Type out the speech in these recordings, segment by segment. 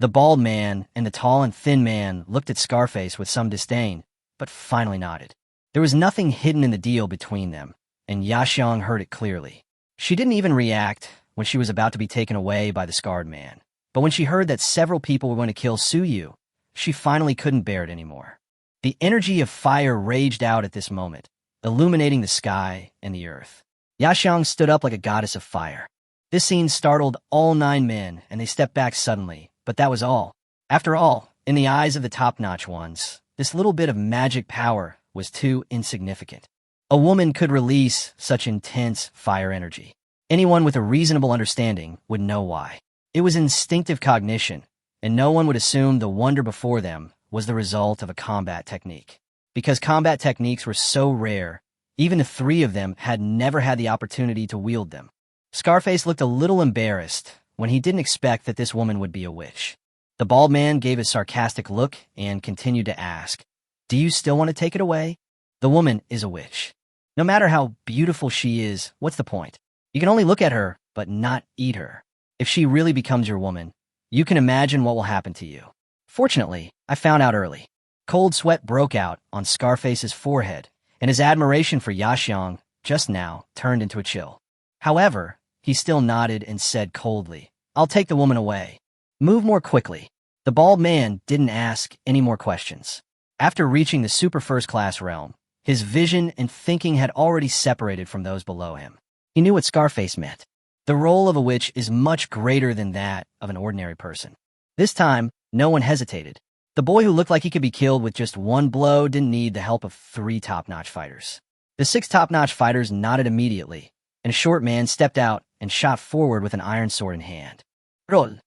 The bald man and the tall and thin man looked at Scarface with some disdain, but finally nodded. There was nothing hidden in the deal between them, and Yaxiang heard it clearly. She didn't even react when she was about to be taken away by the scarred man. But when she heard that several people were going to kill Suyu, she finally couldn't bear it anymore. The energy of fire raged out at this moment, illuminating the sky and the earth. Yaxiang stood up like a goddess of fire. This scene startled all 9 men, and they stepped back suddenly, but that was all. After all, in the eyes of the top-notch ones, this little bit of magic power was too insignificant. A woman could release such intense fire energy. Anyone with a reasonable understanding would know why. It was instinctive cognition, and no one would assume the wonder before them was the result of a combat technique. Because combat techniques were so rare, even the 3 of them had never had the opportunity to wield them. Scarface looked a little embarrassed when he didn't expect that this woman would be a witch. The bald man gave a sarcastic look and continued to ask, "Do you still want to take it away?" The woman is a witch. No matter how beautiful she is, what's the point? You can only look at her, but not eat her. If she really becomes your woman, you can imagine what will happen to you. Fortunately, I found out early. Cold sweat broke out on Scarface's forehead, and his admiration for Yaxiang just now turned into a chill. However, he still nodded and said coldly, "I'll take the woman away. Move more quickly." The bald man didn't ask any more questions. After reaching the super first-class realm, his vision and thinking had already separated from those below him. He knew what Scarface meant. The role of a witch is much greater than that of an ordinary person. This time, no one hesitated. The boy who looked like he could be killed with just one blow didn't need the help of 3 top-notch fighters. The 6 top-notch fighters nodded immediately, and a short man stepped out and shot forward with an iron sword in hand. Roll!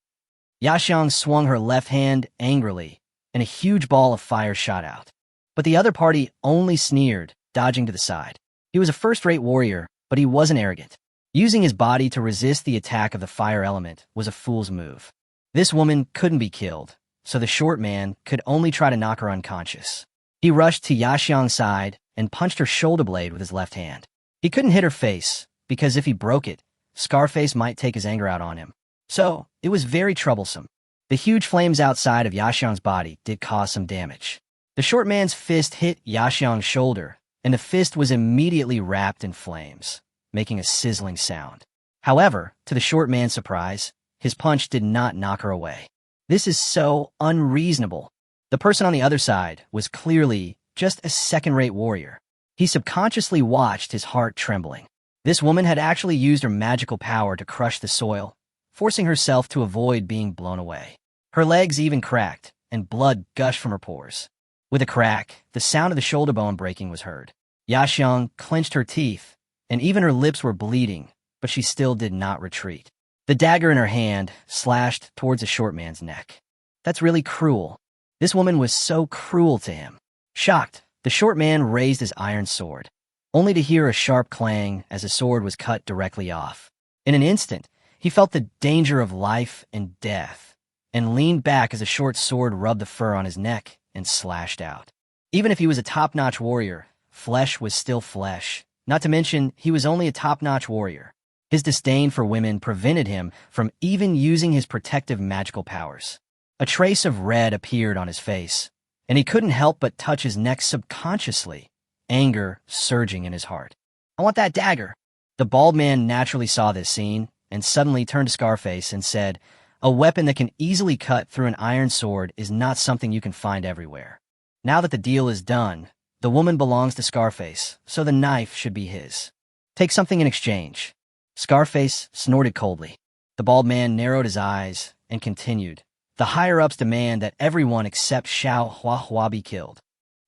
Yaxiang swung her left hand angrily, and a huge ball of fire shot out. But the other party only sneered, dodging to the side. He was a first-rate warrior, but he wasn't arrogant. Using his body to resist the attack of the fire element was a fool's move. This woman couldn't be killed, so the short man could only try to knock her unconscious. He rushed to Yaxiang's side and punched her shoulder blade with his left hand. He couldn't hit her face, because if he broke it, Scarface might take his anger out on him. So, it was very troublesome. The huge flames outside of Yaxiang's body did cause some damage. The short man's fist hit Yaxiang's shoulder, and the fist was immediately wrapped in flames, making a sizzling sound. However, to the short man's surprise, his punch did not knock her away. This is so unreasonable. The person on the other side was clearly just a second-rate warrior. He subconsciously watched his heart trembling. This woman had actually used her magical power to crush the soil, forcing herself to avoid being blown away. Her legs even cracked, and blood gushed from her pores. With a crack, the sound of the shoulder bone breaking was heard. Yaxiang clenched her teeth, and even her lips were bleeding, but she still did not retreat. The dagger in her hand slashed towards the short man's neck. That's really cruel. This woman was so cruel to him. Shocked, the short man raised his iron sword, only to hear a sharp clang as the sword was cut directly off. In an instant, he felt the danger of life and death, and leaned back as the short sword rubbed the fur on his neck and slashed out. Even if he was a top-notch warrior, flesh was still flesh. Not to mention, he was only a top-notch warrior. His disdain for women prevented him from even using his protective magical powers. A trace of red appeared on his face, and he couldn't help but touch his neck subconsciously, anger surging in his heart. "I want that dagger." The bald man naturally saw this scene, and suddenly turned to Scarface and said, "A weapon that can easily cut through an iron sword is not something you can find everywhere. Now that the deal is done, the woman belongs to Scarface, so the knife should be his. Take something in exchange." Scarface snorted coldly. The bald man narrowed his eyes and continued, "The higher-ups demand that everyone except Xiao Huahua be killed.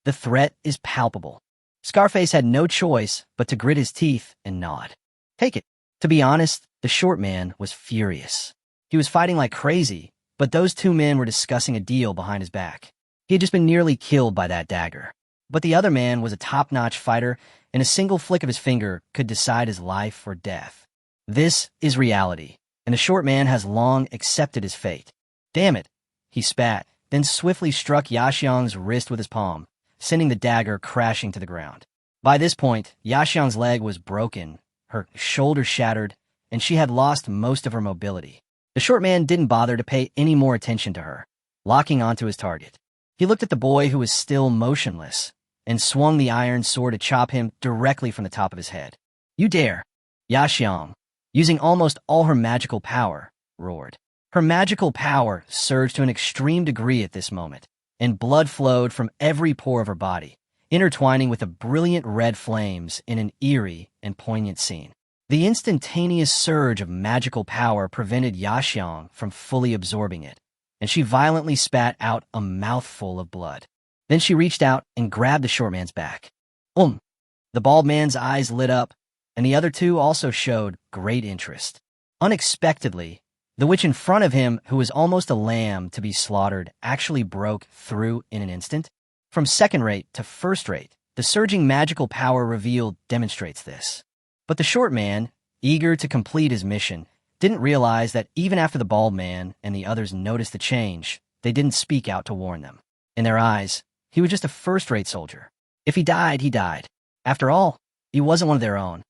The threat is palpable." Scarface had no choice but to grit his teeth and nod. "Take it." To be honest, the short man was furious. He was fighting like crazy, but those 2 men were discussing a deal behind his back. He had just been nearly killed by that dagger. But the other man was a top-notch fighter, and a single flick of his finger could decide his life or death. This is reality, and the short man has long accepted his fate. "Damn it," he spat, then swiftly struck Yaxiang's wrist with his palm, sending the dagger crashing to the ground. By this point, Yaxiang's leg was broken, her shoulder shattered, and she had lost most of her mobility. The short man didn't bother to pay any more attention to her, locking onto his target. He looked at the boy who was still motionless and swung the iron sword to chop him directly from the top of his head. "You dare!" Yaxiang, using almost all her magical power, roared. Her magical power surged to an extreme degree at this moment, and blood flowed from every pore of her body, intertwining with the brilliant red flames in an eerie and poignant scene. The instantaneous surge of magical power prevented Yaxiang from fully absorbing it, and she violently spat out a mouthful of blood. Then she reached out and grabbed the short man's back. The bald man's eyes lit up, and the other two also showed great interest. Unexpectedly, the witch in front of him, who was almost a lamb to be slaughtered, actually broke through in an instant. From second-rate to first-rate, the surging magical power revealed demonstrates this. But the short man, eager to complete his mission, didn't realize that even after the bald man and the others noticed the change, they didn't speak out to warn them. In their eyes, he was just a first-rate soldier. If he died, he died. After all, he wasn't one of their own.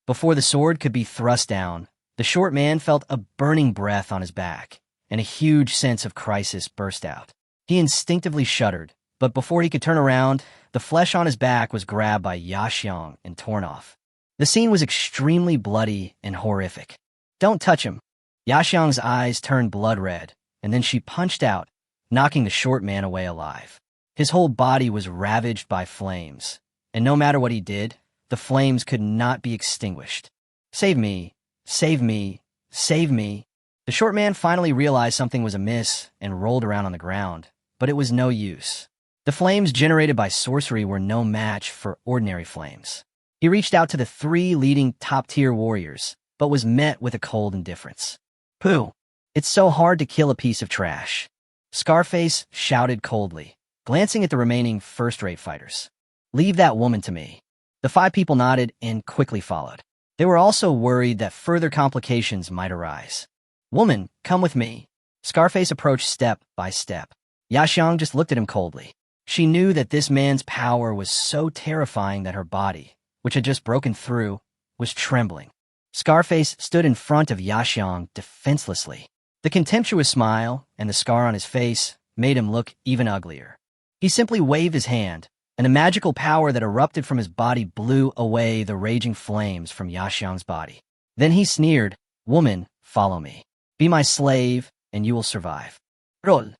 Before the sword could be thrust down, the short man felt a burning breath on his back, and a huge sense of crisis burst out. He instinctively shuddered, but before he could turn around, the flesh on his back was grabbed by Yaxiang and torn off. The scene was extremely bloody and horrific. "Don't touch him." Yaxiang's eyes turned blood red, and then she punched out, knocking the short man away alive. His whole body was ravaged by flames, and no matter what he did, the flames could not be extinguished. "Save me! Save me! Save me!" The short man finally realized something was amiss and rolled around on the ground, but it was no use. The flames generated by sorcery were no match for ordinary flames. He reached out to the three leading top-tier warriors, but was met with a cold indifference. "Pooh! It's so hard to kill a piece of trash," Scarface shouted coldly, glancing at the remaining first-rate fighters. "Leave that woman to me." The 5 people nodded and quickly followed. They were also worried that further complications might arise. "Woman, come with me." Scarface approached step by step. Yaxiang just looked at him coldly. She knew that this man's power was so terrifying that her body, which had just broken through, was trembling. Scarface stood in front of Yaxiang defenselessly. The contemptuous smile and the scar on his face made him look even uglier. He simply waved his hand, and the magical power that erupted from his body blew away the raging flames from Yaxiang's body. Then he sneered, "Woman, follow me. Be my slave, and you will survive." Roll.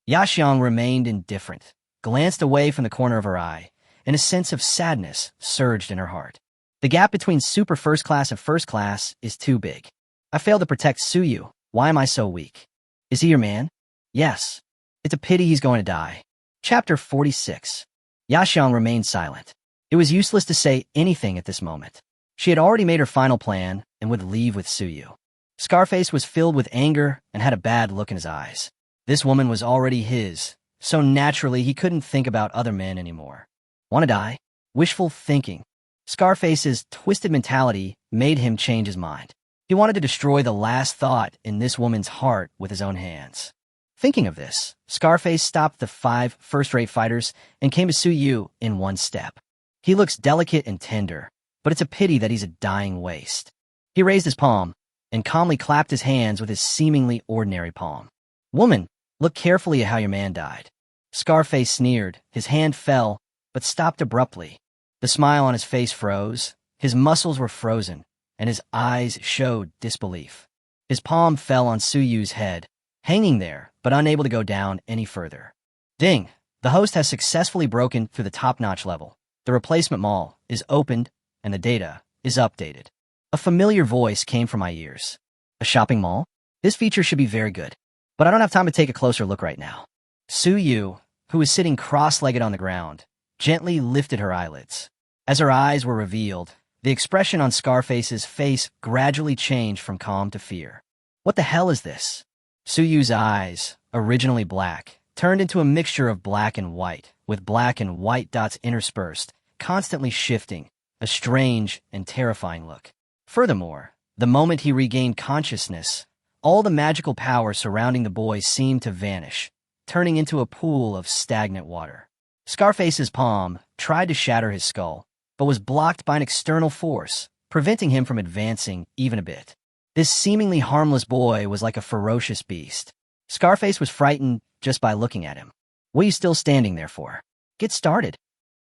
Yaxiang remained indifferent, glanced away from the corner of her eye, and a sense of sadness surged in her heart. The gap between super first class and first class is too big. I failed to protect Suyu. Why am I so weak? Is he your man? Yes. It's a pity he's going to die. Chapter 46. Yaxiang remained silent. It was useless to say anything at this moment. She had already made her final plan and would leave with Suyu. Scarface was filled with anger and had a bad look in his eyes. This woman was already his, so naturally he couldn't think about other men anymore. Want to die? Wishful thinking. Scarface's twisted mentality made him change his mind. He wanted to destroy the last thought in this woman's heart with his own hands. Thinking of this, Scarface stopped the 5 first-rate fighters and came to Suyu in one step. He looks delicate and tender, but it's a pity that he's a dying waste. He raised his palm and calmly clapped his hands with his seemingly ordinary palm. "Woman, look carefully at how your man died." Scarface sneered. His hand fell, but stopped abruptly. The smile on his face froze, his muscles were frozen, and his eyes showed disbelief. His palm fell on Suyu's head, hanging there, but unable to go down any further. Ding! The host has successfully broken through the top-notch level. The replacement mall is opened, and the data is updated. A familiar voice came from my ears. A shopping mall? This feature should be very good, but I don't have time to take a closer look right now. Suyu, who was sitting cross-legged on the ground, gently lifted her eyelids. As her eyes were revealed, the expression on Scarface's face gradually changed from calm to fear. What the hell is this? Suyu's eyes, originally black, turned into a mixture of black and white, with black and white dots interspersed, constantly shifting, a strange and terrifying look. Furthermore, the moment he regained consciousness, all the magical power surrounding the boy seemed to vanish, turning into a pool of stagnant water. Scarface's palm tried to shatter his skull, but was blocked by an external force, preventing him from advancing even a bit. This seemingly harmless boy was like a ferocious beast. Scarface was frightened just by looking at him. "What are you still standing there for? Get started."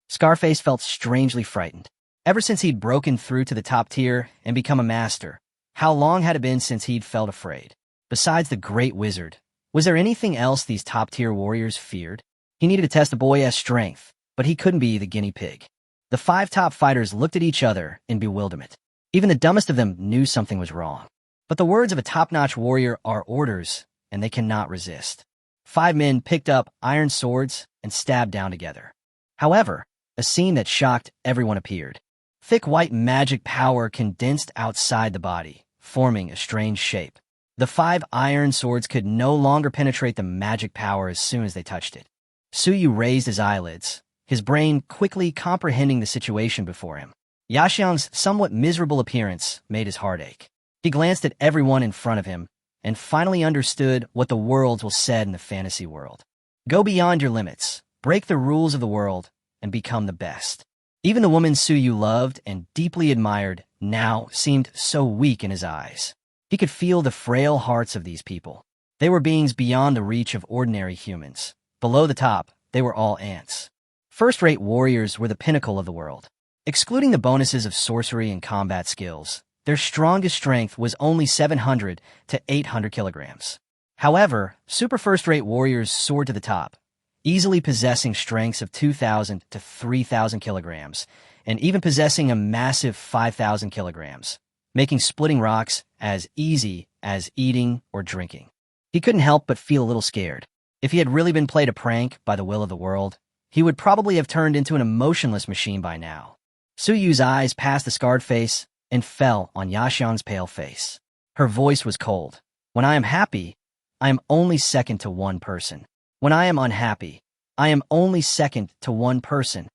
Scarface felt strangely frightened. Ever since he'd broken through to the top tier and become a master, how long had it been since he'd felt afraid? Besides the great wizard, was there anything else these top-tier warriors feared? He needed to test the boy's strength, but he couldn't be the guinea pig. The 5 top fighters looked at each other in bewilderment. Even the dumbest of them knew something was wrong. But the words of a top-notch warrior are orders, and they cannot resist. 5 men picked up iron swords and stabbed down together. However, a scene that shocked everyone appeared. Thick white magic power condensed outside the body, forming a strange shape. The 5 iron swords could no longer penetrate the magic power as soon as they touched it. Suyu raised his eyelids, his brain quickly comprehending the situation before him. Yaxiang's somewhat miserable appearance made his heart ache. He glanced at everyone in front of him and finally understood what the world will said in the fantasy world. Go beyond your limits, break the rules of the world, and become the best. Even the woman Suyu loved and deeply admired now seemed so weak in his eyes. He could feel the frail hearts of these people. They were beings beyond the reach of ordinary humans. Below the top, they were all ants. First-rate warriors were the pinnacle of the world. Excluding the bonuses of sorcery and combat skills, their strongest strength was only 700 to 800 kilograms. However, super first-rate warriors soared to the top, easily possessing strengths of 2,000 to 3,000 kilograms, and even possessing a massive 5,000 kilograms, making splitting rocks as easy as eating or drinking. He couldn't help but feel a little scared. If he had really been played a prank by the will of the world, he would probably have turned into an emotionless machine by now. Suyu's eyes passed the scarred face and fell on Yaxiang's pale face. Her voice was cold. "When I am happy, I am only second to one person. When I am unhappy, I am only second to one person."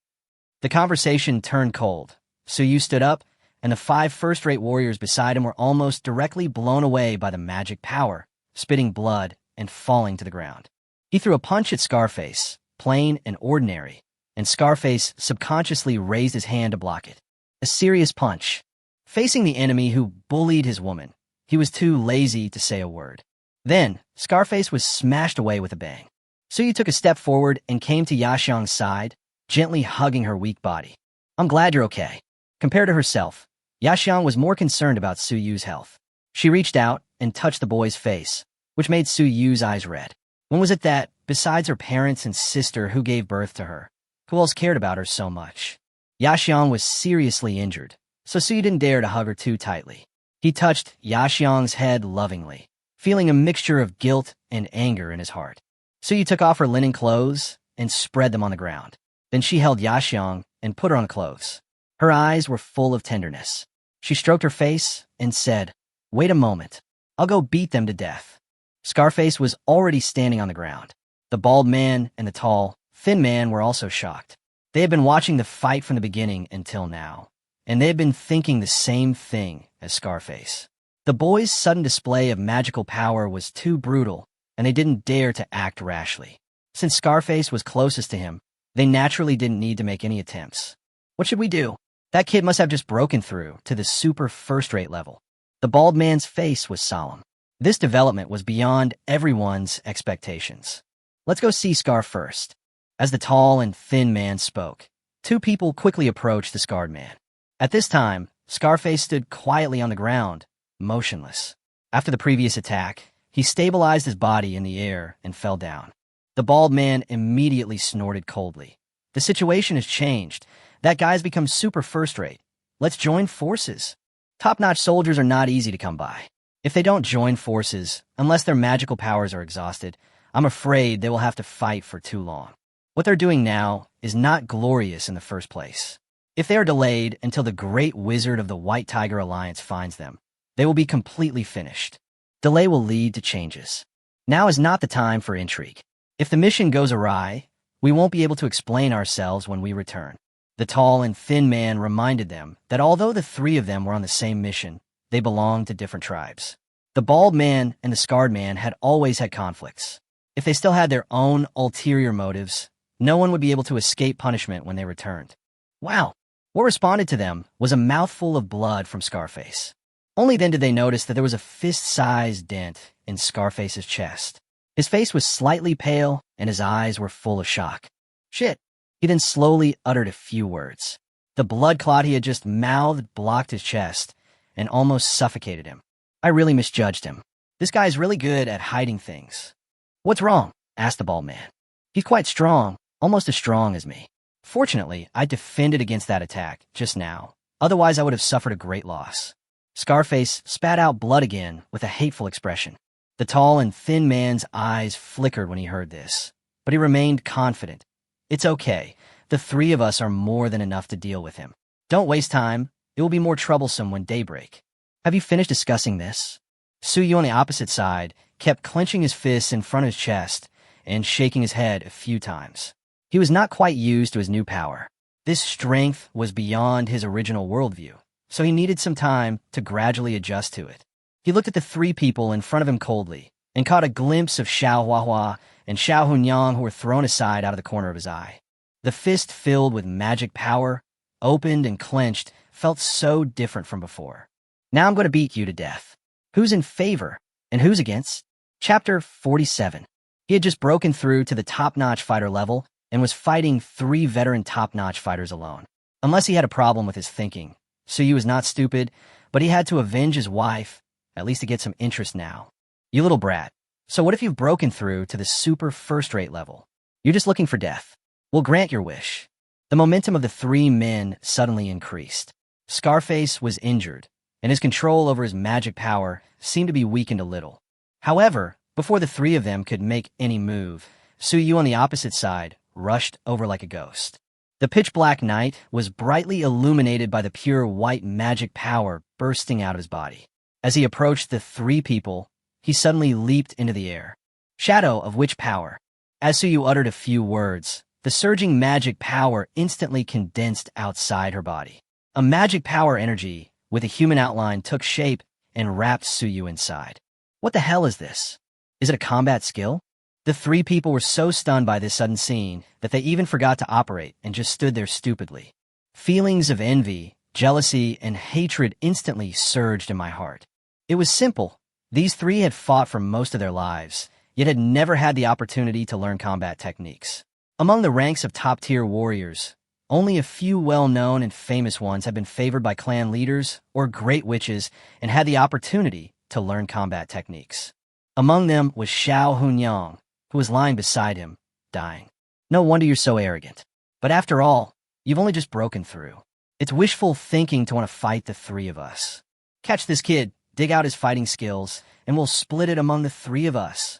The conversation turned cold. Suyu stood up, and the 5 first-rate warriors beside him were almost directly blown away by the magic power, spitting blood and falling to the ground. He threw a punch at Scarface, plain and ordinary, and Scarface subconsciously raised his hand to block it. A serious punch. Facing the enemy who bullied his woman, he was too lazy to say a word. Then, Scarface was smashed away with a bang. Suyu took a step forward and came to Yaxiang's side, gently hugging her weak body. "I'm glad you're okay." Compared to herself, Yaxiang was more concerned about Suyu's health. She reached out and touched the boy's face, which made Suyu's eyes red. When was it that, besides her parents and sister who gave birth to her, who else cared about her so much? Yaxiang was seriously injured, so Suyu didn't dare to hug her too tightly. He touched Yaxiang's head lovingly, feeling a mixture of guilt and anger in his heart. Suyu took off her linen clothes and spread them on the ground. Then she held Yaxiang and put her on clothes. Her eyes were full of tenderness. She stroked her face and said, "Wait a moment. I'll go beat them to death." Scarface was already standing on the ground. The bald man and the tall, thin man were also shocked. They had been watching the fight from the beginning until now, and they had been thinking the same thing as Scarface. The boy's sudden display of magical power was too brutal, and they didn't dare to act rashly. Since Scarface was closest to him, they naturally didn't need to make any attempts. "What should we do? That kid must have just broken through to the super first-rate level." The bald man's face was solemn. This development was beyond everyone's expectations. "Let's go see Scar first." As the tall and thin man spoke, 2 people quickly approached the scarred man. At this time, Scarface stood quietly on the ground, motionless. After the previous attack, he stabilized his body in the air and fell down. The bald man immediately snorted coldly. "The situation has changed. That guy's become super first-rate. Let's join forces." Top-notch soldiers are not easy to come by. If they don't join forces, unless their magical powers are exhausted, I'm afraid they will have to fight for too long. What they're doing now is not glorious in the first place. If they are delayed until the great wizard of the White Tiger Alliance finds them, they will be completely finished. Delay will lead to changes. Now is not the time for intrigue. If the mission goes awry, we won't be able to explain ourselves when we return. The tall and thin man reminded them that although the 3 of them were on the same mission, they belonged to different tribes. The bald man and the scarred man had always had conflicts. If they still had their own ulterior motives, no one would be able to escape punishment when they returned. Wow! What responded to them was a mouthful of blood from Scarface. Only then did they notice that there was a fist-sized dent in Scarface's chest. His face was slightly pale, and his eyes were full of shock. Shit. He then slowly uttered a few words. The blood clot he had just mouthed blocked his chest and almost suffocated him. I really misjudged him. This guy's really good at hiding things. What's wrong? Asked the bald man. He's quite strong, almost as strong as me. Fortunately, I defended against that attack just now. Otherwise, I would have suffered a great loss. Scarface spat out blood again with a hateful expression. The tall and thin man's eyes flickered when he heard this, but he remained confident. It's okay. The three of us are more than enough to deal with him. Don't waste time. It will be more troublesome when daybreak. Have you finished discussing this? Suyu on the opposite side kept clenching his fists in front of his chest and shaking his head a few times. He was not quite used to his new power. This strength was beyond his original worldview, so he needed some time to gradually adjust to it. He looked at the three people in front of him coldly and caught a glimpse of Xiao Huahua and Xiao Hunyang, who were thrown aside out of the corner of his eye. The fist filled with magic power, opened and clenched, felt so different from before. Now I'm going to beat you to death. Who's in favor and who's against? Chapter 47. He had just broken through to the top-notch fighter level and was fighting 3 veteran top-notch fighters alone. Unless he had a problem with his thinking. Suyu was not stupid, but he had to avenge his wife, at least to get some interest now. You little brat. So what if you've broken through to the super first-rate level? You're just looking for death. We'll grant your wish. The momentum of the 3 men suddenly increased. Scarface was injured, and his control over his magic power seemed to be weakened a little. However, before the 3 of them could make any move, Suyu on the opposite side rushed over like a ghost. The pitch-black night was brightly illuminated by the pure white magic power bursting out of his body. As he approached the 3 people, he suddenly leaped into the air. Shadow of which power? As Suyu uttered a few words, the surging magic power instantly condensed outside her body. A magic power energy with a human outline took shape and wrapped Suyu inside. What the hell is this? Is it a combat skill? The 3 people were so stunned by this sudden scene that they even forgot to operate and just stood there stupidly. Feelings of envy, jealousy, and hatred instantly surged in my heart. It was simple. These 3 had fought for most of their lives, yet had never had the opportunity to learn combat techniques. Among the ranks of top-tier warriors, only a few well-known and famous ones have been favored by clan leaders or great witches and had the opportunity to learn combat techniques. Among them was Xiao Hunyang, who was lying beside him, dying. No wonder you're so arrogant. But after all, you've only just broken through. It's wishful thinking to want to fight the 3 of us. Catch this kid, dig out his fighting skills, and we'll split it among the 3 of us.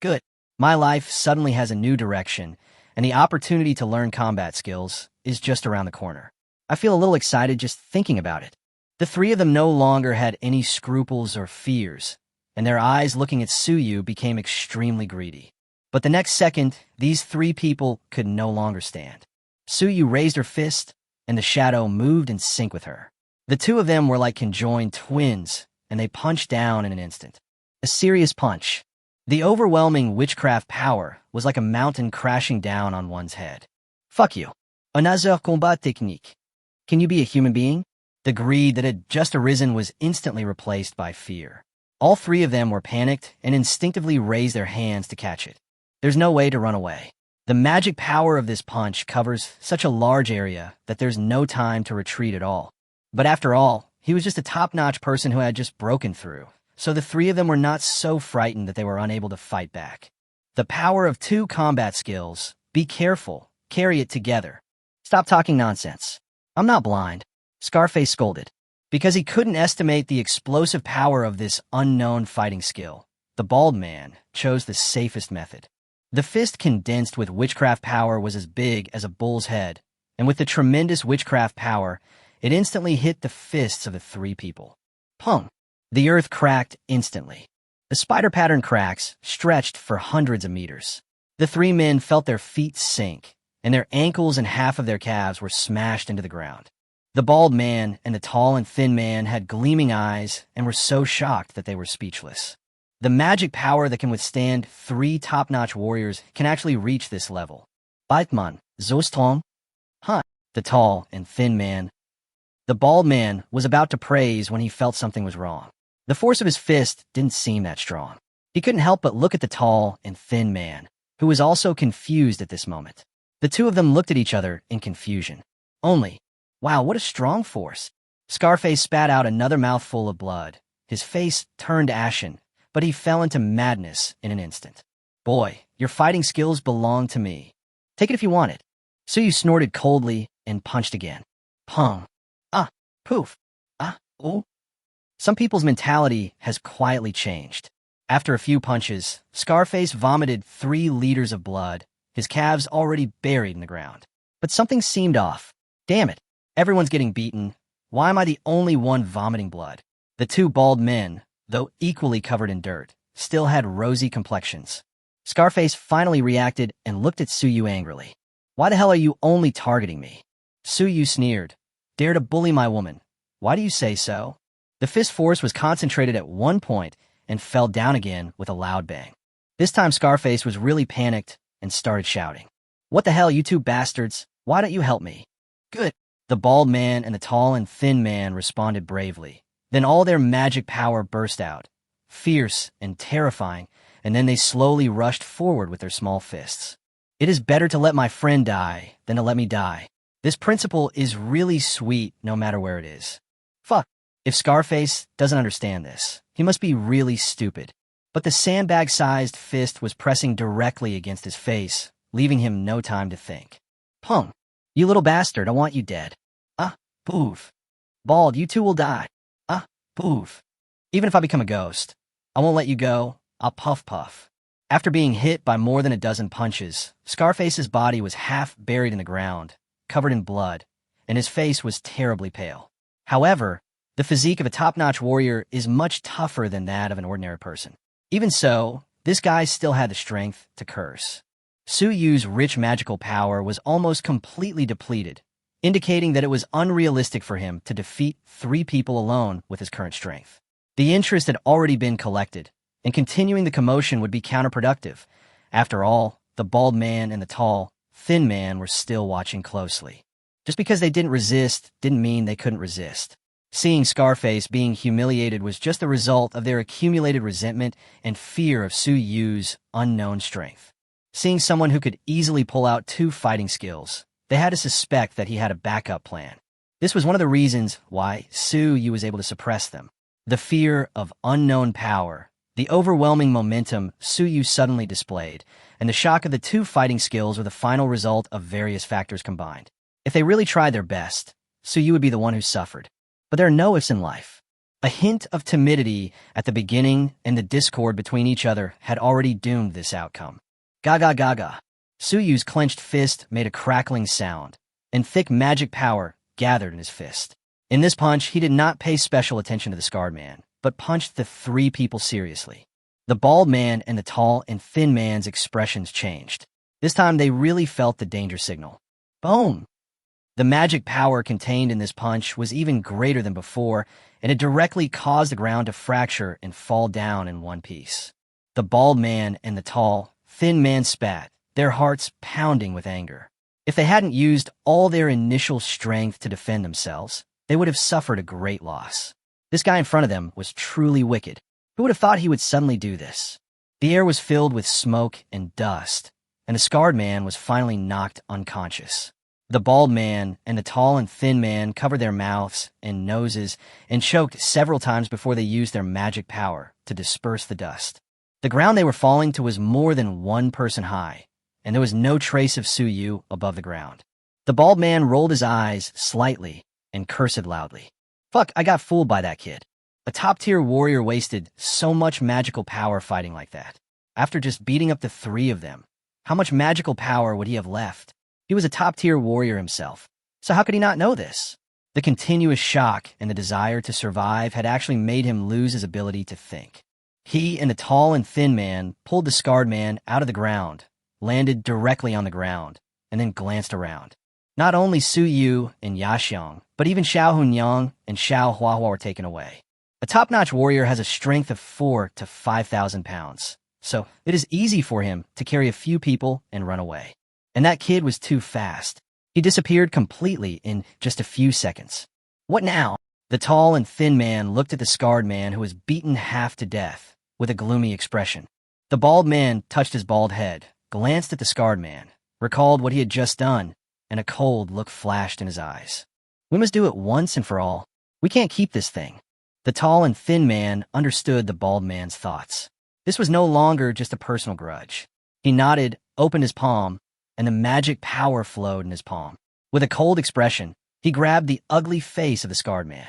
Good. My life suddenly has a new direction, and the opportunity to learn combat skills is just around the corner. I feel a little excited just thinking about it. The 3 of them no longer had any scruples or fears, and their eyes looking at Suyu became extremely greedy. But the next second, these 3 people could no longer stand. Suyu raised her fist, and the shadow moved in sync with her. The 2 of them were like conjoined twins, and they punched down in an instant. A serious punch. The overwhelming witchcraft power was like a mountain crashing down on one's head. Fuck you. Another combat technique. Can you be a human being? The greed that had just arisen was instantly replaced by fear. All 3 of them were panicked and instinctively raised their hands to catch it. There's no way to run away. The magic power of this punch covers such a large area that there's no time to retreat at all. But after all, he was just a top-notch person who had just broken through, so the 3 of them were not so frightened that they were unable to fight back. The power of 2 combat skills. Be careful. Carry it together. Stop talking nonsense. I'm not blind. Scarface scolded. Because he couldn't estimate the explosive power of this unknown fighting skill, the bald man chose the safest method. The fist condensed with witchcraft power was as big as a bull's head, and with the tremendous witchcraft power, it instantly hit the fists of the 3 people. Pung! The earth cracked instantly. The spider-pattern cracks stretched for hundreds of meters. The 3 men felt their feet sink, and their ankles and half of their calves were smashed into the ground. The bald man and the tall and thin man had gleaming eyes and were so shocked that they were speechless. The magic power that can withstand 3 top-notch warriors can actually reach this level. Baitman, so strong? Huh? The tall and thin man. The bald man was about to praise when he felt something was wrong. The force of his fist didn't seem that strong. He couldn't help but look at the tall and thin man, who was also confused at this moment. The two of them looked at each other in confusion. Wow, what a strong force. Scarface spat out another mouthful of blood. His face turned ashen, but he fell into madness in an instant. Boy, your fighting skills belong to me. Take it if you want it. Suyu snorted coldly and punched again. Pong. Ah, poof. Ah, oh. Some people's mentality has quietly changed. After a few punches, Scarface vomited 3 liters of blood, his calves already buried in the ground. But something seemed off. Damn it, everyone's getting beaten. Why am I the only one vomiting blood? The two bald men, though equally covered in dirt, still had rosy complexions. Scarface finally reacted and looked at Suyu angrily. Why the hell are you only targeting me? Suyu sneered. Dare to bully my woman. Why do you say so? The fist force was concentrated at one point and fell down again with a loud bang. This time Scarface was really panicked and started shouting. What the hell, you two bastards? Why don't you help me? Good. The bald man and the tall and thin man responded bravely. Then all their magic power burst out, fierce and terrifying, and then they slowly rushed forward with their small fists. It is better to let my friend die than to let me die. This principle is really sweet no matter where it is. Fuck. If Scarface doesn't understand this, he must be really stupid. But the sandbag-sized fist was pressing directly against his face, leaving him no time to think. Pung. You little bastard, I want you dead. Ah, poof. Bald, you two will die. Ah, poof. Even if I become a ghost, I won't let you go. I'll puff. After being hit by more than a dozen punches, Scarface's body was half buried in the ground, covered in blood, and his face was terribly pale. However, the physique of a top-notch warrior is much tougher than that of an ordinary person. Even so, this guy still had the strength to curse. Suyu's rich magical power was almost completely depleted, indicating that it was unrealistic for him to defeat 3 people alone with his current strength. The interest had already been collected, and continuing the commotion would be counterproductive. After all, the bald man and the tall, thin man were still watching closely. Just because they didn't resist didn't mean they couldn't resist. Seeing Scarface being humiliated was just the result of their accumulated resentment and fear of Suyu's unknown strength. Seeing someone who could easily pull out 2 fighting skills, they had to suspect that he had a backup plan. This was one of the reasons why Suyu was able to suppress them. The fear of unknown power, the overwhelming momentum Suyu suddenly displayed, and the shock of the 2 fighting skills were the final result of various factors combined. If they really tried their best, Suyu would be the one who suffered. But there are no ifs in life. A hint of timidity at the beginning and the discord between each other had already doomed this outcome. Gaga gaga. Suyu's clenched fist made a crackling sound, and thick magic power gathered in his fist. In this punch, he did not pay special attention to the scarred man, but punched the 3 people seriously. The bald man and the tall and thin man's expressions changed. This time they really felt the danger signal. Boom! The magic power contained in this punch was even greater than before, and it directly caused the ground to fracture and fall down in one piece. The bald man and the tall, thin man spat, their hearts pounding with anger. If they hadn't used all their initial strength to defend themselves, they would have suffered a great loss. This guy in front of them was truly wicked. Who would have thought he would suddenly do this? The air was filled with smoke and dust, and the scarred man was finally knocked unconscious. The bald man and the tall and thin man covered their mouths and noses and choked several times before they used their magic power to disperse the dust. The ground they were falling to was more than 1 person high, and there was no trace of Suyu above the ground. The bald man rolled his eyes slightly and cursed loudly. Fuck, I got fooled by that kid. A top-tier warrior wasted so much magical power fighting like that. After just beating up the 3 of them, how much magical power would he have left? He was a top-tier warrior himself, so how could he not know this? The continuous shock and the desire to survive had actually made him lose his ability to think. He and the tall and thin man pulled the scarred man out of the ground, landed directly on the ground, and then glanced around. Not only Suyu and Yaxiong, but even Xiao Hunyang and Xiao Huahua were taken away. A top-notch warrior has a strength of 4,000 to 5,000 pounds, so it is easy for him to carry a few people and run away. And that kid was too fast. He disappeared completely in just a few seconds. What now? The tall and thin man looked at the scarred man who was beaten half to death, with a gloomy expression. The bald man touched his bald head, glanced at the scarred man, recalled what he had just done, and a cold look flashed in his eyes. We must do it once and for all. We can't keep this thing. The tall and thin man understood the bald man's thoughts. This was no longer just a personal grudge. He nodded, opened his palm, and the magic power flowed in his palm. With a cold expression, he grabbed the ugly face of the scarred man.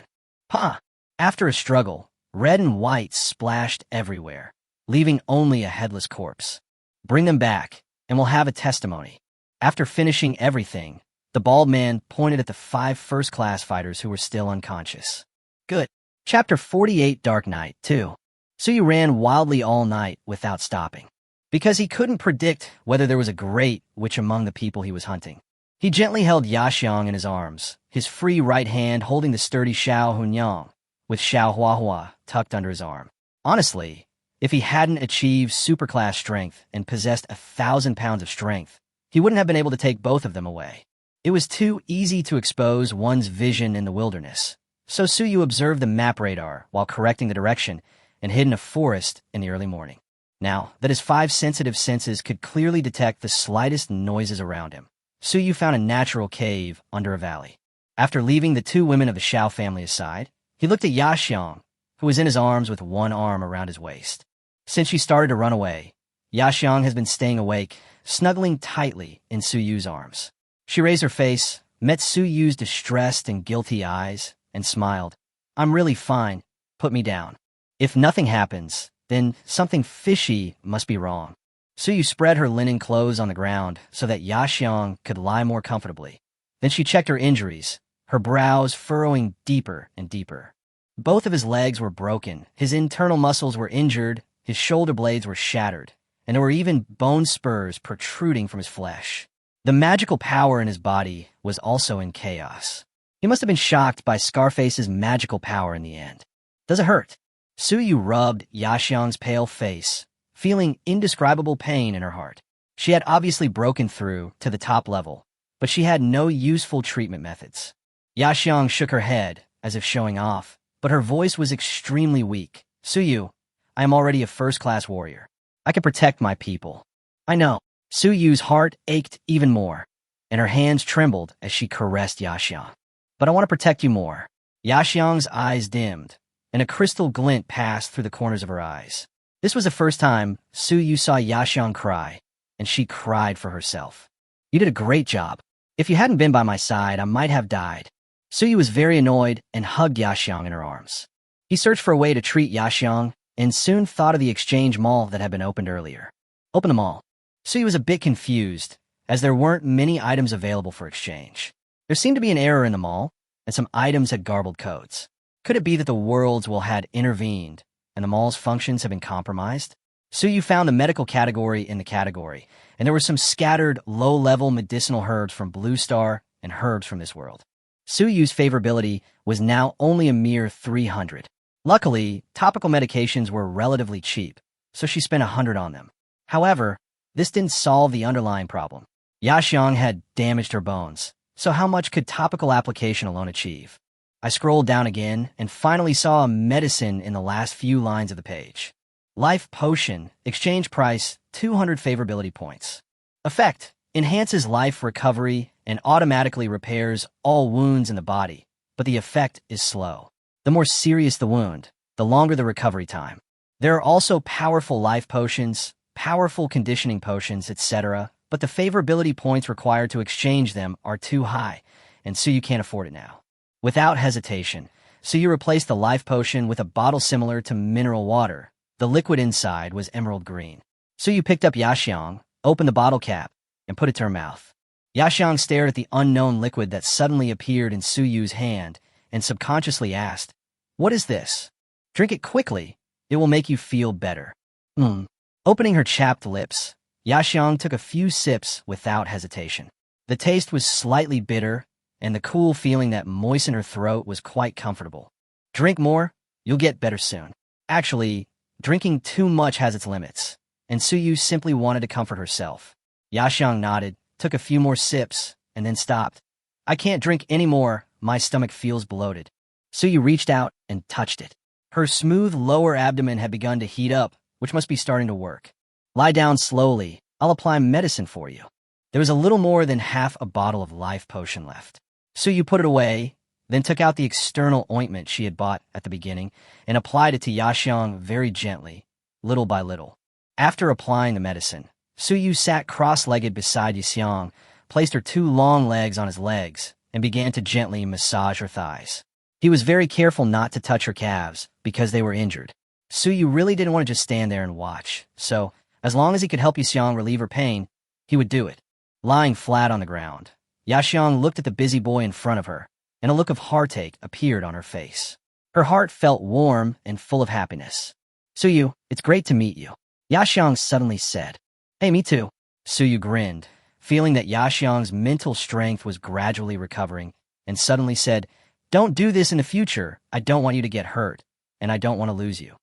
Pah! After a struggle, red and white splashed everywhere, leaving only a headless corpse. Bring them back, and we'll have a testimony. After finishing everything, the bald man pointed at the 5 first-class fighters who were still unconscious. Good. Chapter 48, Dark Night, 2. Suyu ran wildly all night without stopping. Because he couldn't predict whether there was a great which among the people he was hunting. He gently held Yaxiang in his arms, his free right hand holding the sturdy Xiao Hunyang, with Xiao Huahua tucked under his arm. Honestly, if he hadn't achieved superclass strength and possessed 1,000 pounds of strength, he wouldn't have been able to take both of them away. It was too easy to expose one's vision in the wilderness, so Suyu observed the map radar while correcting the direction and hid in a forest in the early morning. Now that his 5 sensitive senses could clearly detect the slightest noises around him, Suyu found a natural cave under a valley. After leaving the 2 women of the Xiao family aside, he looked at Yaxiang, who was in his arms with one arm around his waist. Since she started to run away, Yaxiang has been staying awake, snuggling tightly in Suyu's arms. She raised her face, met Suyu's distressed and guilty eyes, and smiled. I'm really fine. Put me down. If nothing happens, then something fishy must be wrong. Suyu spread her linen clothes on the ground so that Yaxiang could lie more comfortably. Then she checked her injuries, her brows furrowing deeper and deeper. Both of his legs were broken, his internal muscles were injured, his shoulder blades were shattered, and there were even bone spurs protruding from his flesh. The magical power in his body was also in chaos. He must have been shocked by Scarface's magical power in the end. Does it hurt? Suyu rubbed Yaxiang's pale face, feeling indescribable pain in her heart. She had obviously broken through to the top level, but she had no useful treatment methods. Yaxiang shook her head, as if showing off, but her voice was extremely weak. Suyu, I am already a first-class warrior. I can protect my people. I know. Suyu's heart ached even more, and her hands trembled as she caressed Yaxiang. But I want to protect you more. Yaxiang's eyes dimmed, and a crystal glint passed through the corners of her eyes. This was the first time Suyu saw Yaxiang cry, and she cried for herself. You did a great job. If you hadn't been by my side, I might have died. Suyu was very annoyed and hugged Yaxiang in her arms. He searched for a way to treat Yaxiang and soon thought of the exchange mall that had been opened earlier. Open the mall. Suyu was a bit confused, as there weren't many items available for exchange. There seemed to be an error in the mall, and some items had garbled codes. Could it be that the world's will had intervened, and the mall's functions had been compromised? Suyu found the medical category in the category, and there were some scattered, low-level medicinal herbs from Blue Star and herbs from this world. Suyu's favorability was now only a mere 300. Luckily, topical medications were relatively cheap, so she spent 100 on them. However, this didn't solve the underlying problem. Yaxiang had damaged her bones, so how much could topical application alone achieve? I scrolled down again and finally saw a medicine in the last few lines of the page. Life Potion, exchange price, 200 favorability points. Effect, enhances life recovery and automatically repairs all wounds in the body, but the effect is slow. The more serious the wound, the longer the recovery time. There are also powerful life potions, powerful conditioning potions, etc., but the favorability points required to exchange them are too high, and Suyu can't afford it now. Without hesitation, Suyu replaced the life potion with a bottle similar to mineral water. The liquid inside was emerald green. Suyu picked up Yaxiang, opened the bottle cap, and put it to her mouth. Yaxiang stared at the unknown liquid that suddenly appeared in Suyu's hand and subconsciously asked, "What is this? Drink it quickly. It will make you feel better." Opening her chapped lips, Yaxiang took a few sips without hesitation. The taste was slightly bitter, and the cool feeling that moistened her throat was quite comfortable. Drink more, you'll get better soon. Actually, drinking too much has its limits, and Suyu simply wanted to comfort herself. Yaxiang nodded, took a few more sips, and then stopped. I can't drink any more. my stomach feels bloated. Suyu reached out and touched it. Her smooth lower abdomen had begun to heat up, which must be starting to work. Lie down slowly. I'll apply medicine for you. There was a little more than half a bottle of life potion left. Suyu put it away, then took out the external ointment she had bought at the beginning and applied it to Yaxiang very gently, little by little. After applying the medicine, Suyu sat cross-legged beside Yaxiang, placed her 2 long legs on his legs, and began to gently massage her thighs. He was very careful not to touch her calves because they were injured. Suyu really didn't want to just stand there and watch, so as long as he could help Yaxiang relieve her pain, he would do it. Lying flat on the ground, Yaxiang looked at the busy boy in front of her, and a look of heartache appeared on her face. Her heart felt warm and full of happiness. Suyu, it's great to meet you, Yaxiang suddenly said. Hey, me too. Suyu grinned, feeling that Yaxiang's mental strength was gradually recovering, and suddenly said, Don't do this in the future. I don't want you to get hurt, and I don't want to lose you.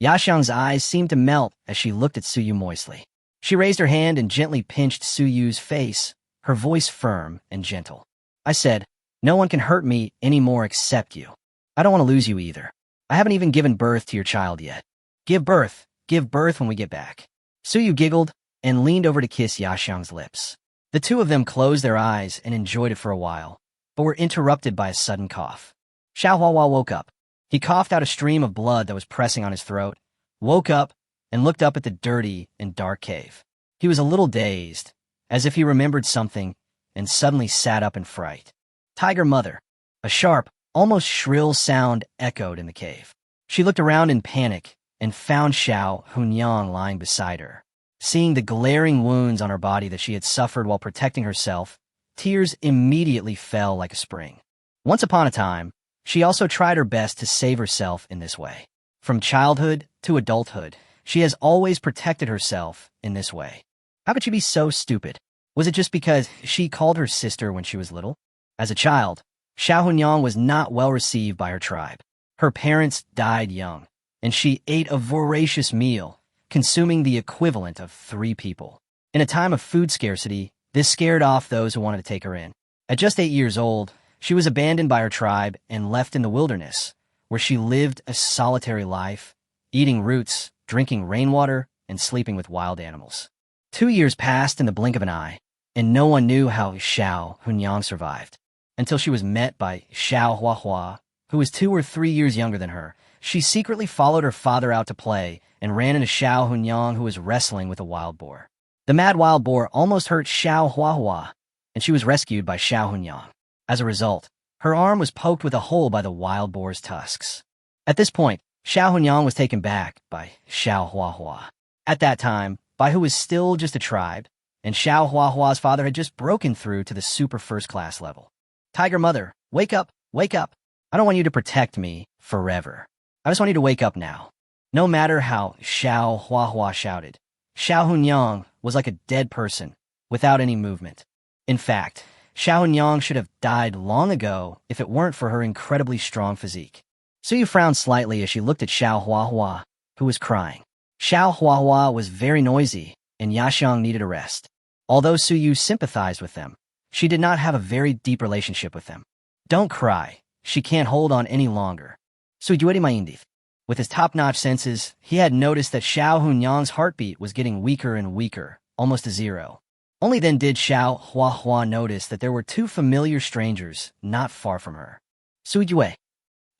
Yaxiang's eyes seemed to melt as she looked at Suyu moistly. She raised her hand and gently pinched Suyu's face, her voice firm and gentle. I said, No one can hurt me anymore except you. I don't want to lose you either. I haven't even given birth to your child yet. Give birth when we get back. Suyu giggled and leaned over to kiss Yaxiang's lips. The two of them closed their eyes and enjoyed it for a while, but were interrupted by a sudden cough. Xiaohuahua woke up. He coughed out a stream of blood that was pressing on his throat, woke up, and looked up at the dirty and dark cave. He was a little dazed, as if he remembered something, and suddenly sat up in fright. Tiger Mother. A sharp, almost shrill sound echoed in the cave. She looked around in panic and found Xiao Hunyang lying beside her. Seeing the glaring wounds on her body that she had suffered while protecting herself, tears immediately fell like a spring. Once upon a time, she also tried her best to save herself in this way. From childhood to adulthood, she has always protected herself in this way. How could she be so stupid? Was it just because she called her sister when she was little? As a child, Xiao Hunyang was not well received by her tribe. Her parents died young, and she ate a voracious meal, consuming the equivalent of 3 people. In a time of food scarcity, this scared off those who wanted to take her in. At just 8 years old, she was abandoned by her tribe and left in the wilderness, where she lived a solitary life, eating roots, drinking rainwater, and sleeping with wild animals. 2 years passed in the blink of an eye, and no one knew how Xiao Hunyang survived. Until she was met by Xiaohuahua, who was 2 or 3 years younger than her. She secretly followed her father out to play and ran into Xiao Hunyang, who was wrestling with a wild boar. The mad wild boar almost hurt Xiaohuahua, and she was rescued by Xiao Hunyang. As a result, her arm was poked with a hole by the wild boar's tusks. At this point, Xiao Hunyang was taken back by Xiaohuahua. At that time, Bai Hu was still just a tribe, and Xiaohuahua's father had just broken through to the super first-class level. Tiger Mother, wake up, wake up. I don't want you to protect me forever. I just want you to wake up now. No matter how Xiaohuahua shouted, Xiao Hunyang was like a dead person, without any movement. In fact, Xiao Hunyang should have died long ago if it weren't for her incredibly strong physique. Suyu frowned slightly as she looked at Xiaohuahua, who was crying. Xiaohuahua was very noisy, and Yaxiang needed a rest. Although Suyu sympathized with them, she did not have a very deep relationship with them. Don't cry. She can't hold on any longer. Sujueri maindith. With his top-notch senses, he had noticed that Xiao Hunyang's heartbeat was getting weaker and weaker, almost to 0. Only then did Xiaohuahua notice that there were 2 familiar strangers not far from her. Sujue.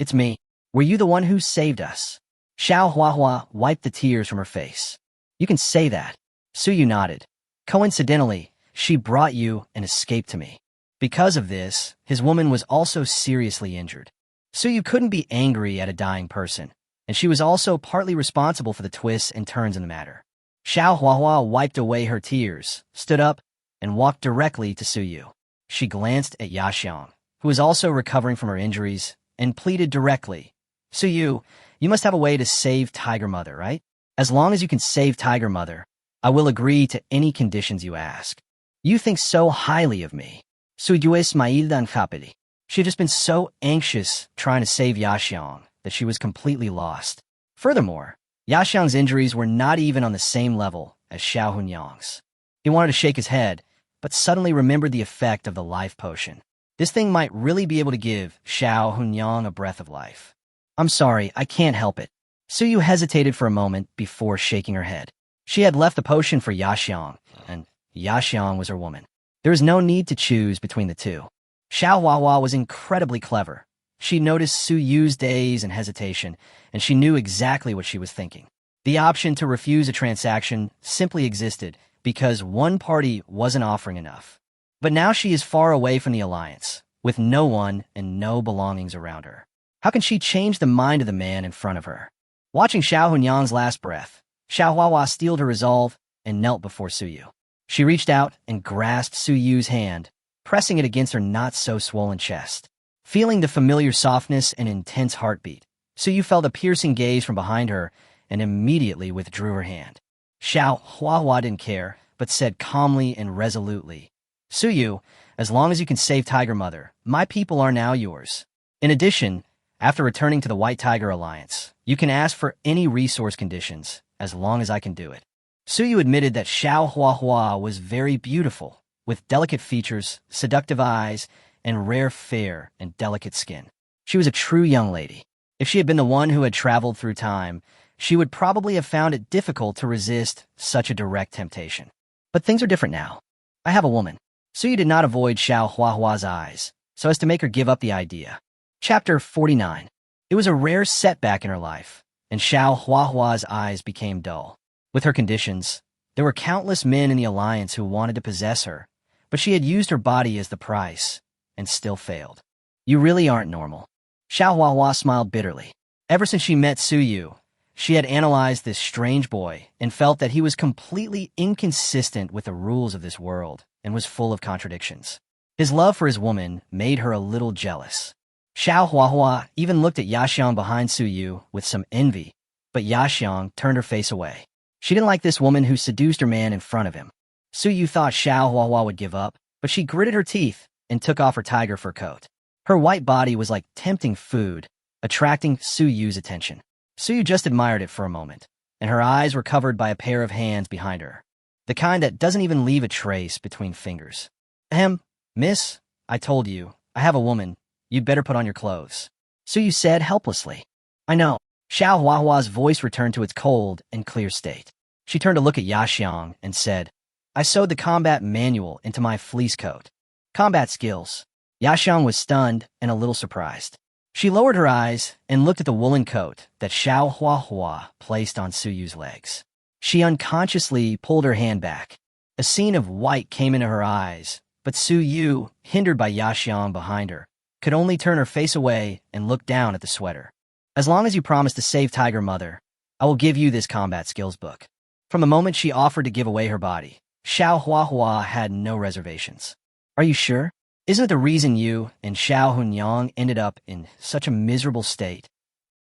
It's me. Were you the one who saved us? Xiaohuahua wiped the tears from her face. You can say that. Suyu nodded. Coincidentally, she brought you and escaped to me. Because of this, his woman was also seriously injured. Suyu couldn't be angry at a dying person, and she was also partly responsible for the twists and turns in the matter. Xiaohuahua wiped away her tears, stood up, and walked directly to Suyu. She glanced at Yaxiang, who was also recovering from her injuries, and pleaded directly. Suyu, you must have a way to save Tiger Mother, right? As long as you can save Tiger Mother, I will agree to any conditions you ask. You think so highly of me. Suyu Ismail dan Khapili. She had just been so anxious trying to save Yaxiang that she was completely lost. Furthermore, Yaxiang's injuries were not even on the same level as Xiao Hunyang's. He wanted to shake his head, but suddenly remembered the effect of the life potion. This thing might really be able to give Xiao Hunyang a breath of life. I'm sorry, I can't help it. Suyu hesitated for a moment before shaking her head. She had left the potion for Yaxiang, and Yaxiang was her woman. There was no need to choose between the two. Xiao Huahua was incredibly clever. She noticed Su Yu's daze and hesitation, and she knew exactly what she was thinking. The option to refuse a transaction simply existed because one party wasn't offering enough. But now she is far away from the alliance, with no one and no belongings around her. How can she change the mind of the man in front of her? Watching Xiao Hunyang's last breath, Xiao Huahua steeled her resolve and knelt before Su Yu. She reached out and grasped Su Yu's hand, pressing it against her not-so-swollen chest. Feeling the familiar softness and intense heartbeat, Su Yu felt a piercing gaze from behind her and immediately withdrew her hand. Xiao Huahua didn't care, but said calmly and resolutely, Su Yu, as long as you can save Tiger Mother, my people are now yours. In addition, after returning to the White Tiger Alliance, you can ask for any resource conditions, as long as I can do it. Su Yu admitted that Xiao Huahua was very beautiful, with delicate features, seductive eyes, and rare fair and delicate skin. She was a true young lady. If she had been the one who had traveled through time, she would probably have found it difficult to resist such a direct temptation. But things are different now. I have a woman. Su Yu did not avoid Xiao Huahua's eyes, so as to make her give up the idea. Chapter 49. It was a rare setback in her life, and Xiao Huahua's eyes became dull. With her conditions, there were countless men in the alliance who wanted to possess her, but she had used her body as the price, and still failed. You really aren't normal. Xiao Huahua smiled bitterly. Ever since she met Su Yu, she had analyzed this strange boy and felt that he was completely inconsistent with the rules of this world and was full of contradictions. His love for his woman made her a little jealous. Xiao Huahua even looked at Yaxiang behind Su Yu with some envy, but Yaxiang turned her face away. She didn't like this woman who seduced her man in front of him. Su Yu thought Xiao Huahua would give up, but she gritted her teeth and took off her tiger fur coat. Her white body was like tempting food, attracting Su Yu's attention. Su Yu just admired it for a moment, and her eyes were covered by a pair of hands behind her, the kind that doesn't even leave a trace between fingers. Ahem, miss, I told you, I have a woman. You'd better put on your clothes. Su Yu said helplessly. I know. Xiao Huahua's voice returned to its cold and clear state. She turned to look at Yaxiang and said, I sewed the combat manual into my fleece coat. Combat skills. Yaxiang was stunned and a little surprised. She lowered her eyes and looked at the woolen coat that Xiao Huahua placed on Su Yu's legs. She unconsciously pulled her hand back. A scene of white came into her eyes, but Su Yu, hindered by Yaxiang behind her, could only turn her face away and look down at the sweater. As long as you promise to save Tiger Mother, I will give you this combat skills book. From the moment she offered to give away her body, Xiao Huahua had no reservations. Are you sure? Isn't it the reason you and Xiao Hunyang ended up in such a miserable state?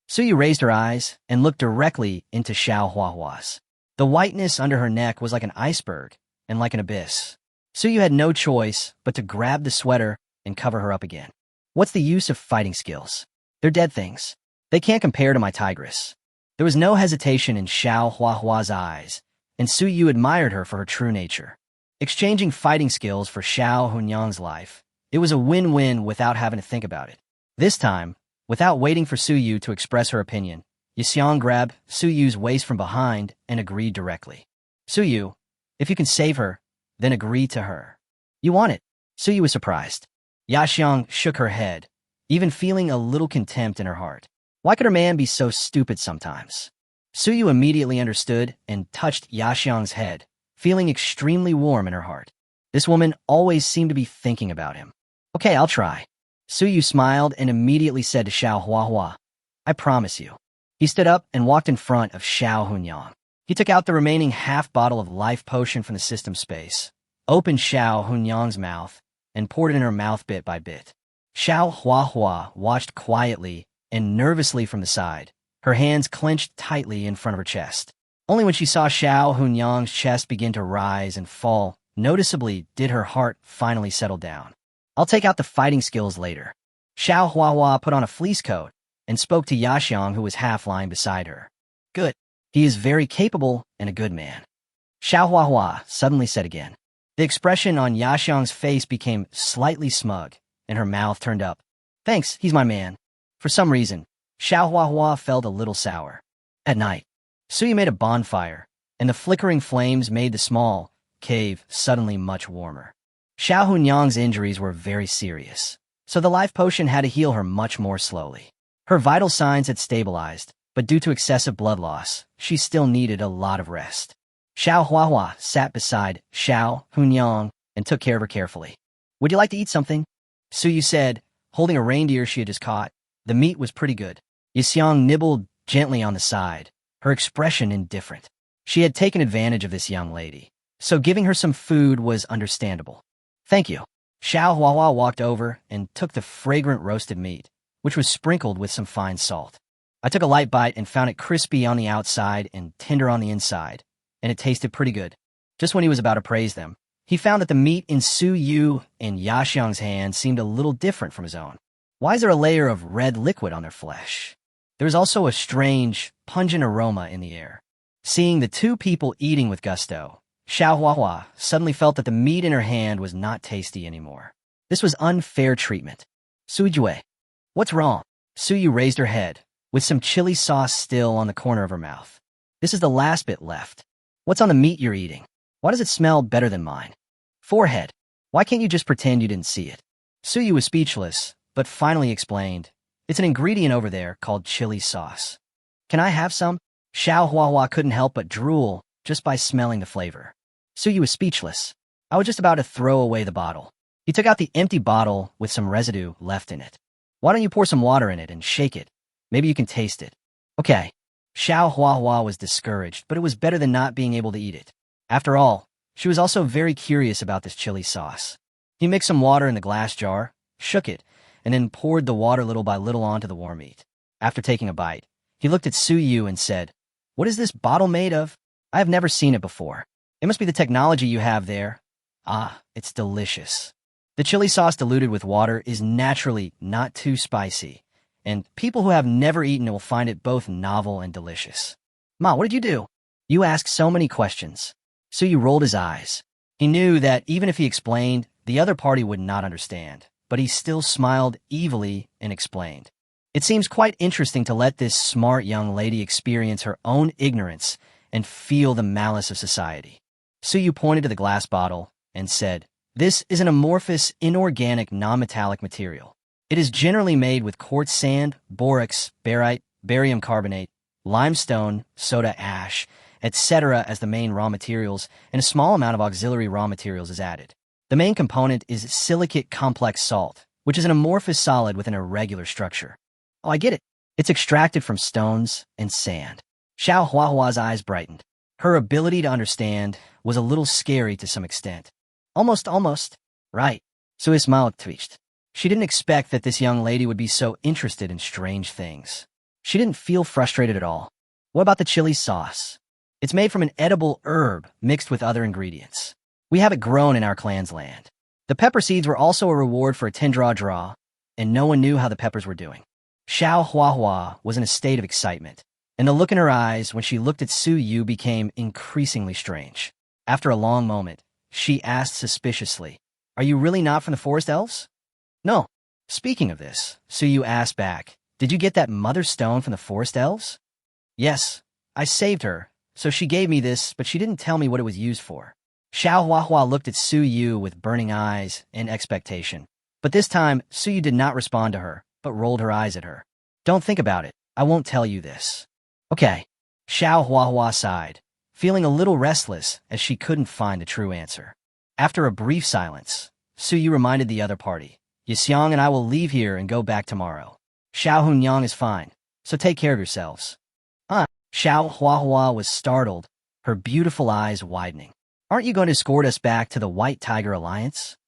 Su Yu raised her eyes and looked directly into Xiao Huahua's. The whiteness under her neck was like an iceberg and like an abyss. Su Yu had no choice but to grab the sweater and cover her up again. What's the use of fighting skills? They're dead things. They can't compare to my tigress. There was no hesitation in Xiao Huahua's eyes, and Su Yu admired her for her true nature. Exchanging fighting skills for Xiao Hunyang's life, it was a win-win without having to think about it. This time, without waiting for Su Yu to express her opinion, Yaxiang grabbed Su Yu's waist from behind and agreed directly. Su Yu, if you can save her, then agree to her. You want it? Su Yu was surprised. Yaxiang shook her head, even feeling a little contempt in her heart. Why could her man be so stupid sometimes? Su Yu immediately understood and touched Yaxiang's head, feeling extremely warm in her heart. This woman always seemed to be thinking about him. Okay, I'll try. Su Yu smiled and immediately said to Xiao Huahua, I promise you. He stood up and walked in front of Xiao Hunyang. He took out the remaining half bottle of life potion from the system space, opened Xiao Hunyang's mouth, and poured it in her mouth bit by bit. Xiao Huahua watched quietly and nervously from the side, her hands clenched tightly in front of her chest. Only when she saw Xiao Hunyang's chest begin to rise and fall, noticeably did her heart finally settle down. I'll take out the fighting skills later. Xiao Huahua put on a fleece coat and spoke to Yaxiang, who was half lying beside her. Good. He is very capable and a good man. Xiao Huahua suddenly said again. The expression on Yaxiang's face became slightly smug, and her mouth turned up. Thanks, he's my man. For some reason, Xiao Huahua felt a little sour. At night, Suyu made a bonfire, and the flickering flames made the small cave suddenly much warmer. Xiao Hunyang's injuries were very serious, so the life potion had to heal her much more slowly. Her vital signs had stabilized, but due to excessive blood loss, she still needed a lot of rest. Xiao Huahua sat beside Xiao Hunyang and took care of her carefully. Would you like to eat something? Suyu said, holding a reindeer she had just caught. The meat was pretty good. Yixiang nibbled gently on the side, her expression indifferent. She had taken advantage of this young lady, so giving her some food was understandable. Thank you. Xiao Huahua walked over and took the fragrant roasted meat, which was sprinkled with some fine salt. I took a light bite and found it crispy on the outside and tender on the inside, and it tasted pretty good. Just when he was about to praise them, he found that the meat in Su Yu and Yaxiang's hand seemed a little different from his own. Why is there a layer of red liquid on their flesh? There was also a strange, pungent aroma in the air. Seeing the two people eating with gusto, Xiao Huahua suddenly felt that the meat in her hand was not tasty anymore. This was unfair treatment. Sujue, what's wrong? Suyu raised her head, with some chili sauce still on the corner of her mouth. This is the last bit left. What's on the meat you're eating? Why does it smell better than mine? Forehead. Why can't you just pretend you didn't see it? Suyu was speechless, but finally explained. It's an ingredient over there called chili sauce. Can I have some? Xiao Huahua couldn't help but drool just by smelling the flavor. Suyu was speechless. I was just about to throw away the bottle. He took out the empty bottle with some residue left in it. Why don't you pour some water in it and shake it? Maybe you can taste it. Okay. Xiao Huahua was discouraged, but it was better than not being able to eat it. After all, she was also very curious about this chili sauce. He mixed some water in the glass jar, shook it, and then poured the water little by little onto the warm meat. After taking a bite, he looked at Suyu and said, "What is this bottle made of? I have never seen it before. It must be the technology you have there. Ah, it's delicious." The chili sauce diluted with water is naturally not too spicy, and people who have never eaten it will find it both novel and delicious. Ma, what did you do? You ask so many questions. Suyu rolled his eyes. He knew that even if he explained, the other party would not understand, but he still smiled evilly and explained. It seems quite interesting to let this smart young lady experience her own ignorance and feel the malice of society. Suyu pointed to the glass bottle and said, "This is an amorphous, inorganic, non-metallic material. It is generally made with quartz sand, borax, barite, barium carbonate, limestone, soda ash, etc. as the main raw materials, and a small amount of auxiliary raw materials is added. The main component is silicate complex salt, which is an amorphous solid with an irregular structure." Oh, I get it. It's extracted from stones and sand. Xiao Huahua's eyes brightened. Her ability to understand was a little scary to some extent. Almost. Right. So his smile twitched. She didn't expect that this young lady would be so interested in strange things. She didn't feel frustrated at all. What about the chili sauce? It's made from an edible herb mixed with other ingredients. We have it grown in our clan's land. The pepper seeds were also a reward for a 10-draw draw, and no one knew how the peppers were doing. Xiao Huahua was in a state of excitement, and the look in her eyes when she looked at Su Yu became increasingly strange. After a long moment, she asked suspiciously, "Are you really not from the forest elves?" "No." Speaking of this, Su Yu asked back, "Did you get that mother stone from the forest elves?" "Yes. I saved her, so she gave me this, but she didn't tell me what it was used for." Xiao Huahua looked at Su Yu with burning eyes and expectation. But this time, Su Yu did not respond to her, but rolled her eyes at her. "Don't think about it. I won't tell you this." "Okay." Xiao Huahua sighed, feeling a little restless as she couldn't find the true answer. After a brief silence, Su Yu reminded the other party, "Yixiang and I will leave here and go back tomorrow. Xiao Hunyang is fine, so take care of yourselves." Xiao Huahua was startled, her beautiful eyes widening. "Aren't you going to escort us back to the White Tiger Alliance?"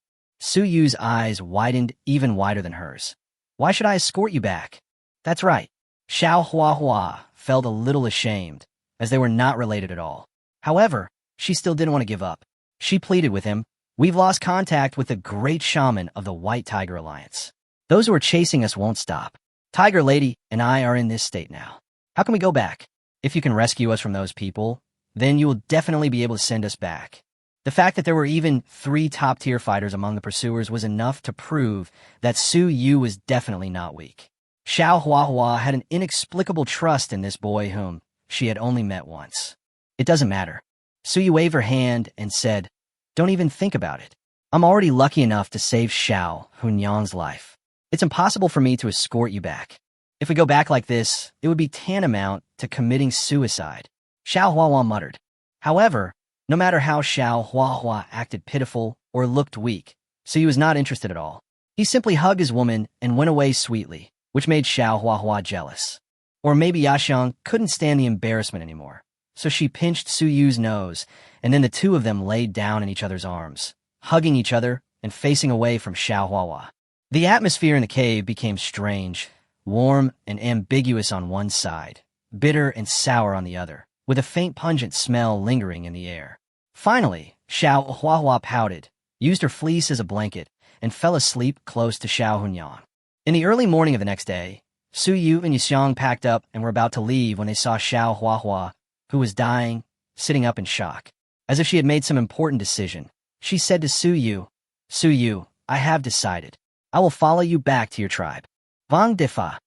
Su Yu's eyes widened even wider than hers. "Why should I escort you back?" "That's right." Xiao Huahua felt a little ashamed, as they were not related at all. However, she still didn't want to give up. She pleaded with him, "We've lost contact with the great shaman of the White Tiger Alliance. Those who are chasing us won't stop. Tiger Lady and I are in this state now. How can we go back? If you can rescue us from those people, then you will definitely be able to send us back." The fact that there were even 3 top-tier fighters among the pursuers was enough to prove that Su Yu was definitely not weak. Xiao Huahua had an inexplicable trust in this boy whom she had only met once. It doesn't matter. Su Yu waved her hand and said, "Don't even think about it. I'm already lucky enough to save Xiao Hunyang's life. It's impossible for me to escort you back. If we go back like this, it would be tantamount to committing suicide," Xiao Huahua muttered. However, no matter how Xiao Huahua acted pitiful or looked weak, Su Yu was not interested at all. He simply hugged his woman and went away sweetly, which made Xiao Huahua jealous. Or maybe Yaxiang couldn't stand the embarrassment anymore, so she pinched Su Yu's nose, and then the two of them laid down in each other's arms, hugging each other and facing away from Xiao Huahua. The atmosphere in the cave became strange, warm and ambiguous on one side, bitter and sour on the other, with a faint pungent smell lingering in the air. Finally, Xiao Huahua pouted, used her fleece as a blanket, and fell asleep close to Xiao Hunyang. In the early morning of the next day, Su Yu and Yaxiang packed up and were about to leave when they saw Xiao Huahua, who was dying, sitting up in shock. As if she had made some important decision, she said to Su Yu, "I have decided. I will follow you back to your tribe." Vang Defa.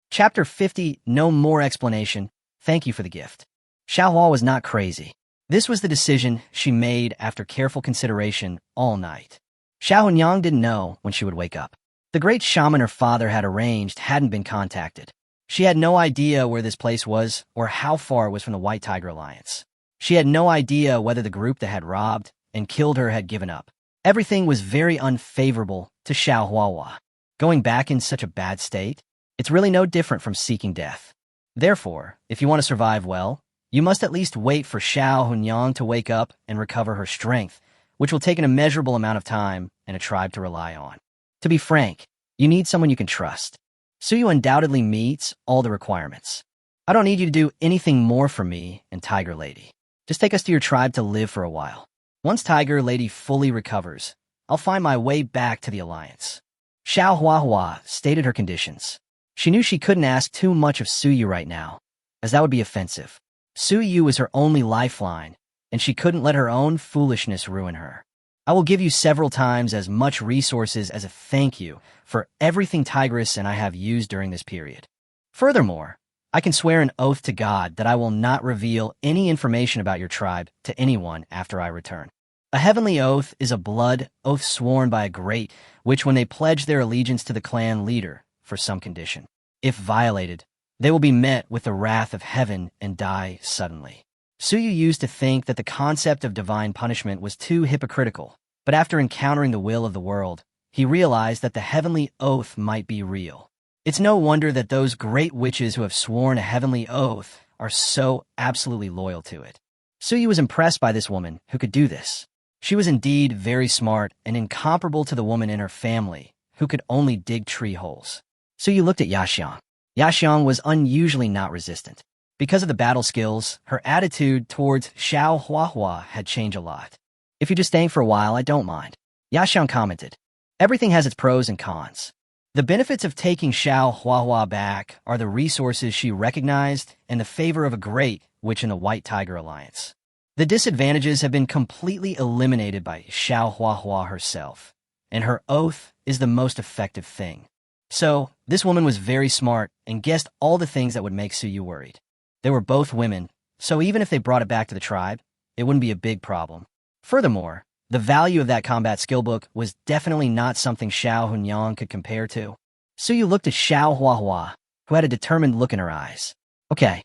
Chapter 50, no more explanation. Thank you for the gift. Xiao Hua was not crazy. This was the decision she made after careful consideration all night. Xiao Hunyang didn't know when she would wake up. The great shaman her father had arranged hadn't been contacted. She had no idea where this place was or how far it was from the White Tiger Alliance. She had no idea whether the group that had robbed and killed her had given up. Everything was very unfavorable to Xiao Huahua. Going back in such a bad state, it's really no different from seeking death. Therefore, if you want to survive well, you must at least wait for Xiao Hunyang to wake up and recover her strength, which will take an immeasurable amount of time and a tribe to rely on. To be frank, you need someone you can trust. Su Yu undoubtedly meets all the requirements. I don't need you to do anything more for me and Tiger Lady. Just take us to your tribe to live for a while. Once Tiger Lady fully recovers, I'll find my way back to the Alliance. Xiao Huahua stated her conditions. She knew she couldn't ask too much of Su Yu right now, as that would be offensive. Su Yu was her only lifeline, and she couldn't let her own foolishness ruin her. I will give you several times as much resources as a thank you for everything Tigress and I have used during this period. Furthermore, I can swear an oath to God that I will not reveal any information about your tribe to anyone after I return. A heavenly oath is a blood oath sworn by a great, which when they pledge their allegiance to the clan leader for some condition. If violated, they will be met with the wrath of heaven and die suddenly. Su Yu used to think that the concept of divine punishment was too hypocritical, but after encountering the will of the world, he realized that the heavenly oath might be real. It's no wonder that those great witches who have sworn a heavenly oath are so absolutely loyal to it. Su Yu was impressed by this woman who could do this. She was indeed very smart and incomparable to the woman in her family who could only dig tree holes. Su Yu looked at Yaxiang. Yaxiang was unusually not resistant. Because of the battle skills, her attitude towards Xiao Huahua had changed a lot. "If you're just staying for a while, I don't mind," Yaxiang commented. "Everything has its pros and cons. The benefits of taking Xiao Huahua back are the resources she recognized and the favor of a great witch in the White Tiger Alliance. The disadvantages have been completely eliminated by Xiao Huahua herself, and her oath is the most effective thing. So, this woman was very smart and guessed all the things that would make Su Yu worried. They were both women, so even if they brought it back to the tribe, it wouldn't be a big problem. Furthermore, the value of that combat skill book was definitely not something Xiao Hunyang could compare to. Su Yu looked at Xiao Huahua, who had a determined look in her eyes. "Okay."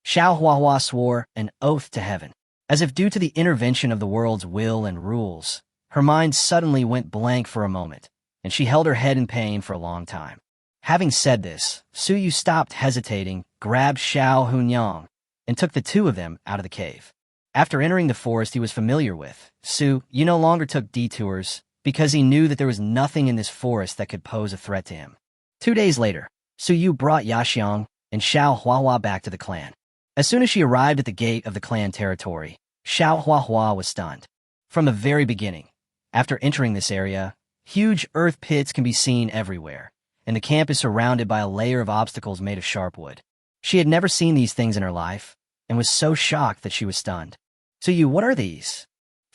Xiao Huahua swore an oath to heaven. As if due to the intervention of the world's will and rules, her mind suddenly went blank for a moment, and she held her head in pain for a long time. Having said this, Su Yu stopped hesitating, grabbed Xiao Hunyang, and took the two of them out of the cave. After entering the forest he was familiar with, Su Yu no longer took detours because he knew that there was nothing in this forest that could pose a threat to him. 2 days later, Su Yu brought Yaxiang and Xiao Huahua back to the clan. As soon as she arrived at the gate of the clan territory, Xiao Huahua was stunned. From the very beginning, after entering this area, huge earth pits can be seen everywhere, and the camp is surrounded by a layer of obstacles made of sharp wood. She had never seen these things in her life, and was so shocked that she was stunned. "Su Yu, what are these?"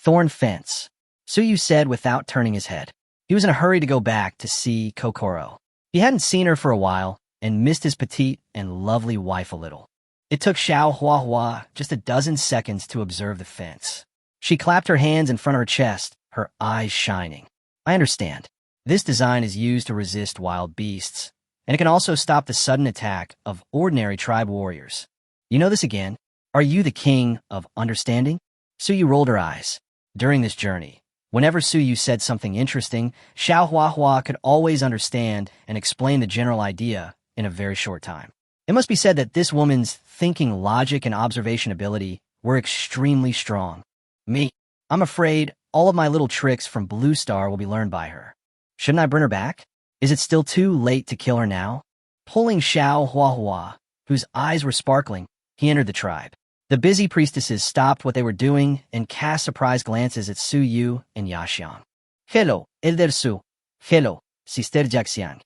Thorn fence, Suyu said without turning his head. He was in a hurry to go back to see Kokoro. He hadn't seen her for a while and missed his petite and lovely wife a little. It took Xiao Huahua just a dozen seconds to observe the fence. She clapped her hands in front of her chest, her eyes shining. I understand. This design is used to resist wild beasts, and it can also stop the sudden attack of ordinary tribe warriors. You know this again? Are you the king of understanding? Suyu rolled her eyes. During this journey, whenever Suyu said something interesting, Xiao Huahua could always understand and explain the general idea in a very short time. It must be said that this woman's thinking, logic, and observation ability were extremely strong. Me, I'm afraid all of my little tricks from Blue Star will be learned by her. Shouldn't I bring her back? Is it still too late to kill her now? Pulling Xiao Huahua, whose eyes were sparkling, he entered the tribe. The busy priestesses stopped what they were doing and cast surprised glances at Suyu and Yaxiang. Hello, Elder Su. Hello, Sister Jiaxiang.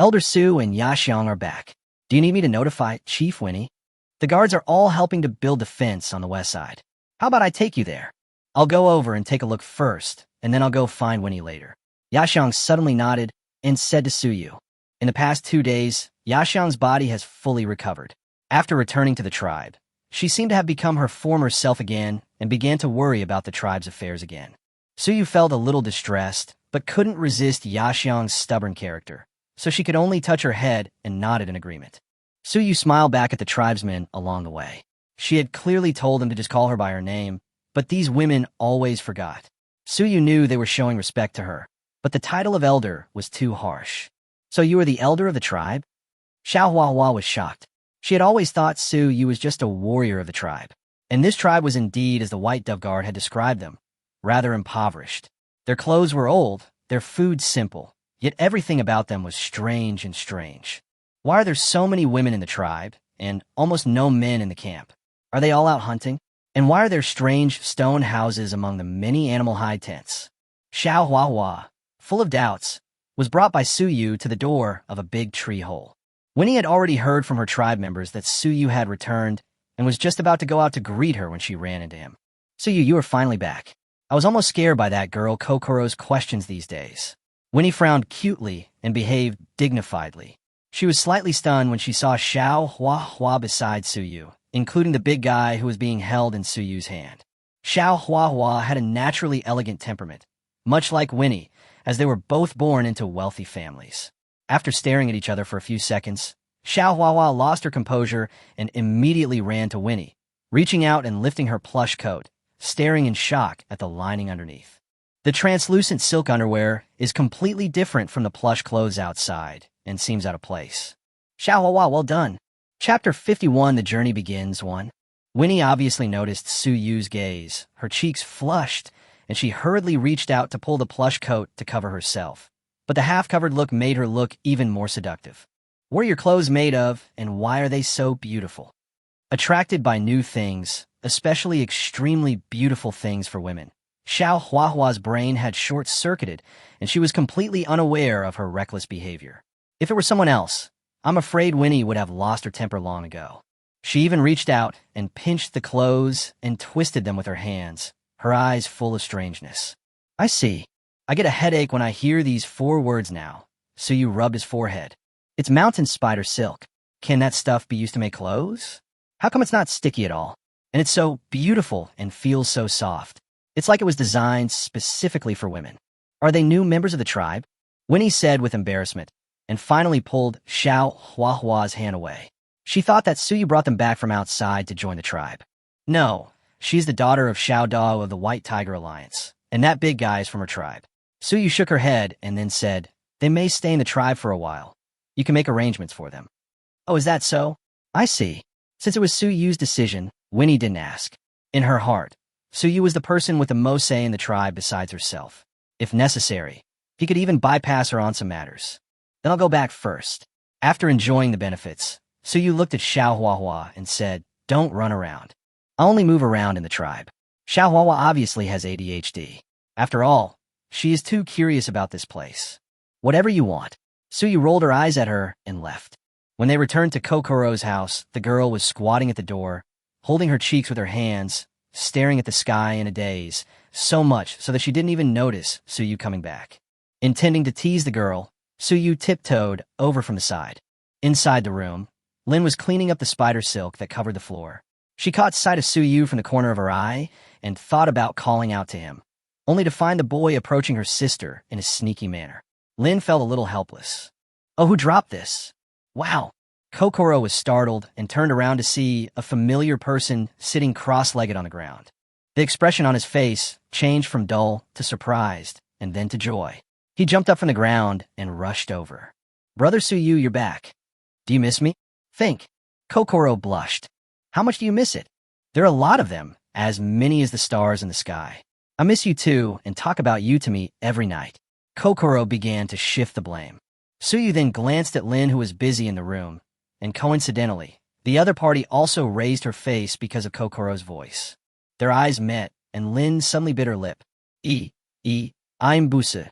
Elder Su and Yaxiang are back. Do you need me to notify Chief Winnie? The guards are all helping to build the fence on the west side. How about I take you there? I'll go over and take a look first, and then I'll go find Winnie later. Yaxiang suddenly nodded and said to Suyu. In the past 2 days, Yaxiang's body has fully recovered. After returning to the tribe, she seemed to have become her former self again and began to worry about the tribe's affairs again. Suyu felt a little distressed, but couldn't resist Yaxiang's stubborn character, so she could only touch her head and nodded in agreement. Suyu smiled back at the tribesmen along the way. She had clearly told them to just call her by her name, but these women always forgot. Suyu knew they were showing respect to her, but the title of elder was too harsh. So you are the elder of the tribe? Xiao Huahua was shocked. She had always thought Suyu was just a warrior of the tribe, and this tribe was indeed, as the White Dove Guard had described them, rather impoverished. Their clothes were old, their food simple, yet everything about them was strange and strange. Why are there so many women in the tribe, and almost no men in the camp? Are they all out hunting? And why are there strange stone houses among the many animal hide tents? Xiao Huahua, full of doubts, was brought by Suyu to the door of a big tree hole. Winnie had already heard from her tribe members that Suyu had returned and was just about to go out to greet her when she ran into him. Suyu, you are finally back. I was almost scared by that girl Kokoro's questions these days. Winnie frowned cutely and behaved dignifiedly. She was slightly stunned when she saw Xiao Huahua beside Suyu, including the big guy who was being held in Suyu's hand. Xiao Huahua had a naturally elegant temperament, much like Winnie, as they were both born into wealthy families. After staring at each other for a few seconds, Xiao Huahua lost her composure and immediately ran to Winnie, reaching out and lifting her plush coat, staring in shock at the lining underneath. The translucent silk underwear is completely different from the plush clothes outside and seems out of place. Xiao Huahua, well done. Chapter 51, The Journey Begins 1. Winnie obviously noticed Suyu's gaze. Her cheeks flushed, and she hurriedly reached out to pull the plush coat to cover herself. But the half-covered look made her look even more seductive. What are your clothes made of, and why are they so beautiful? Attracted by new things, especially extremely beautiful things for women, Xiao Huahua's brain had short-circuited, and she was completely unaware of her reckless behavior. If it were someone else, I'm afraid Winnie would have lost her temper long ago. She even reached out and pinched the clothes and twisted them with her hands, her eyes full of strangeness. I see. I get a headache when I hear these 4 words now. Suyu rubbed his forehead. It's mountain spider silk. Can that stuff be used to make clothes? How come it's not sticky at all? And it's so beautiful and feels so soft. It's like it was designed specifically for women. Are they new members of the tribe? Winnie said with embarrassment, and finally pulled Xiao Huahua's hand away. She thought that Suyu brought them back from outside to join the tribe. No, she's the daughter of Xiao Dao of the White Tiger Alliance, and that big guy is from her tribe. Suyu shook her head and then said, they may stay in the tribe for a while. You can make arrangements for them. Oh, is that so? I see. Since it was Suyu's decision, Winnie didn't ask. In her heart, Suyu was the person with the most say in the tribe besides herself. If necessary, he could even bypass her on some matters. Then I'll go back first. After enjoying the benefits, Suyu looked at Xiao Huahua and said, don't run around. I'll only move around in the tribe. Xiao Huahua obviously has ADHD. After all, she is too curious about this place. Whatever you want. Suyu rolled her eyes at her and left. When they returned to Kokoro's house, the girl was squatting at the door, holding her cheeks with her hands, staring at the sky in a daze. so much so that she didn't even notice Suyu coming back. Intending to tease the girl, Suyu tiptoed over from the side. Inside the room, Lin was cleaning up the spider silk that covered the floor. She caught sight of Suyu from the corner of her eye and thought about calling out to him, only to find the boy approaching her sister in a sneaky manner. Lin felt a little helpless. Oh, who dropped this? Wow. Kokoro was startled and turned around to see a familiar person sitting cross-legged on the ground. The expression on his face changed from dull to surprised and then to joy. He jumped up from the ground and rushed over. Brother Suyu, you're back. Do you miss me? Think. Kokoro blushed. How much do you miss it? There are a lot of them, as many as the stars in the sky. I miss you too and talk about you to me every night. Kokoro began to shift the blame. Suyu then glanced at Lin, who was busy in the room, and coincidentally, the other party also raised her face because of Kokoro's voice. Their eyes met, and Lin suddenly bit her lip. I'm Busa.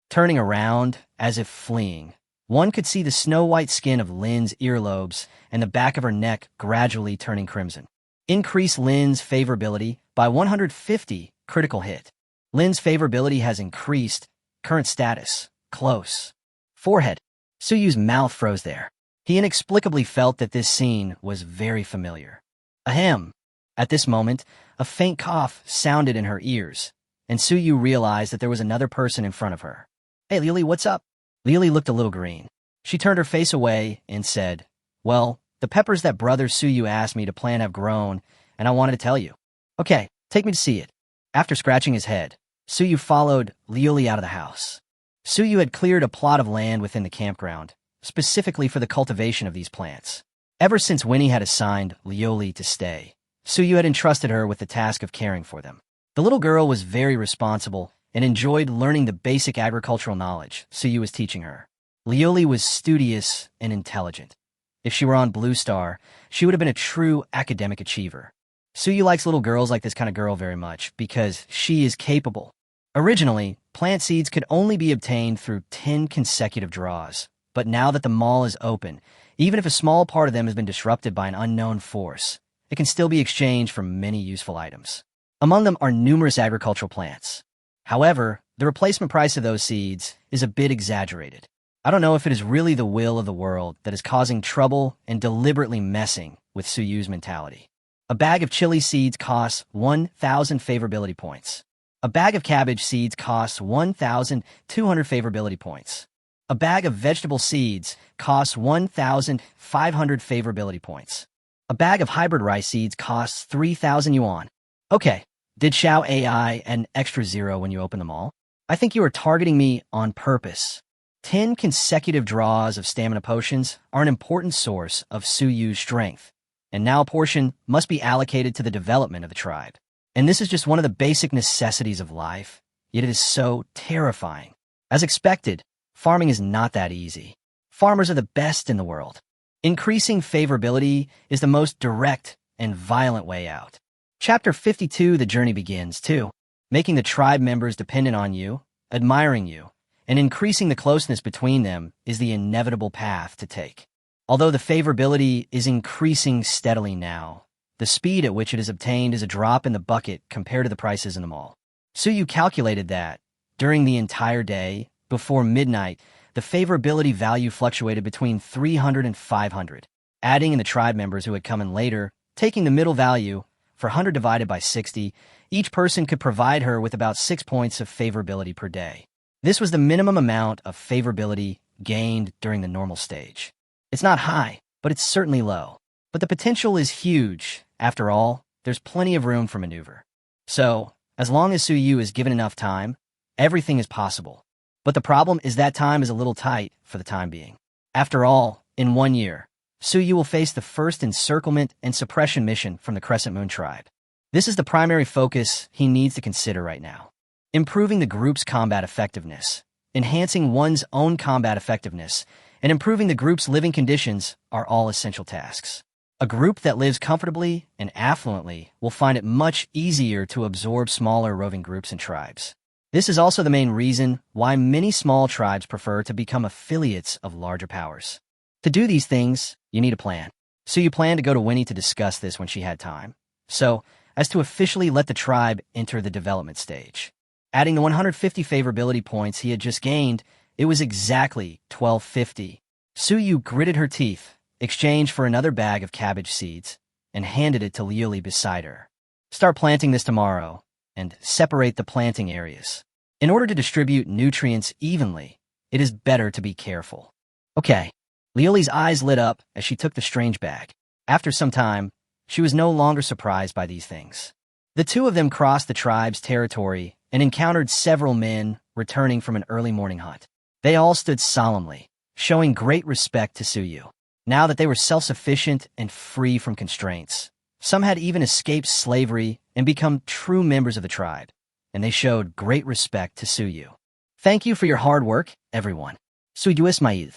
Turning around, as if fleeing, one could see the snow-white skin of Lin's earlobes and the back of her neck gradually turning crimson. Increase Lin's favorability by 150 critical hit. Lin's favorability has increased. Current status, close. Forehead. Suyu's mouth froze there. He inexplicably felt that this scene was very familiar. Ahem. At this moment, a faint cough sounded in her ears, and Suyu realized that there was another person in front of her. Hey, Lily, what's up? Lily looked a little green. She turned her face away and said, Well, the peppers that brother Suyu asked me to plant have grown, and I wanted to tell you. Okay, take me to see it. After scratching his head, Suyu followed Liuli out of the house. Suyu had cleared a plot of land within the campground, specifically for the cultivation of these plants. Ever since Winnie had assigned Liuli to stay, Suyu had entrusted her with the task of caring for them. The little girl was very responsible and enjoyed learning the basic agricultural knowledge Suyu was teaching her. Liuli was studious and intelligent. If she were on Blue Star, she would have been a true academic achiever. Suyu likes little girls like this kind of girl very much because she is capable. Originally, plant seeds could only be obtained through 10 consecutive draws, but now that the mall is open, even if a small part of them has been disrupted by an unknown force, it can still be exchanged for many useful items. Among them are numerous agricultural plants. However, the replacement price of those seeds is a bit exaggerated. I don't know if it is really the will of the world that is causing trouble and deliberately messing with Suyu's mentality. A bag of chili seeds costs 1,000 favorability points. A bag of cabbage seeds costs 1,200 favorability points. A bag of vegetable seeds costs 1,500 favorability points. A bag of hybrid rice seeds costs 3,000 yuan. Okay, did Xiao AI an extra 0 when you open them all? I think you are targeting me on purpose. 10 consecutive draws of stamina potions are an important source of Suyu's strength, and now a portion must be allocated to the development of the tribe. And this is just one of the basic necessities of life, yet it is so terrifying. As expected, farming is not that easy. Farmers are the best in the world. Increasing favorability is the most direct and violent way out. Chapter 52, the journey begins, too. Making the tribe members dependent on you, admiring you, and increasing the closeness between them is the inevitable path to take. Although the favorability is increasing steadily now, the speed at which it is obtained is a drop in the bucket compared to the prices in the mall. Suyu calculated that, during the entire day, before midnight, the favorability value fluctuated between 300 and 500. Adding in the tribe members who had come in later, taking the middle value, for 100 divided by 60, each person could provide her with about 6 points of favorability per day. This was the minimum amount of favorability gained during the normal stage. It's not high, but it's certainly low. But the potential is huge. After all, there's plenty of room for maneuver. So, as long as Suyu is given enough time, everything is possible. But the problem is that time is a little tight for the time being. After all, in 1 year, Suyu will face the first encirclement and suppression mission from the Crescent Moon tribe. This is the primary focus he needs to consider right now. Improving the group's combat effectiveness, enhancing one's own combat effectiveness, and improving the group's living conditions are all essential tasks. A group that lives comfortably and affluently will find it much easier to absorb smaller roving groups and tribes. This is also the main reason why many small tribes prefer to become affiliates of larger powers. To do these things, you need a plan. So you planned to go to Winnie to discuss this when she had time. So, as to officially let the tribe enter the development stage. Adding the 150 favorability points he had just gained, it was exactly 1250. Suyu gritted her teeth, exchanged for another bag of cabbage seeds, and handed it to Liuli beside her. Start planting this tomorrow, and separate the planting areas. In order to distribute nutrients evenly, it is better to be careful. Okay. Liuli's eyes lit up as she took the strange bag. After some time, she was no longer surprised by these things. The two of them crossed the tribe's territory and encountered several men returning from an early morning hunt. They all stood solemnly, showing great respect to Suyu. Now that they were self-sufficient and free from constraints, some had even escaped slavery and become true members of the tribe, and they showed great respect to Suyu. Thank you for your hard work, everyone. Suyu Ismail.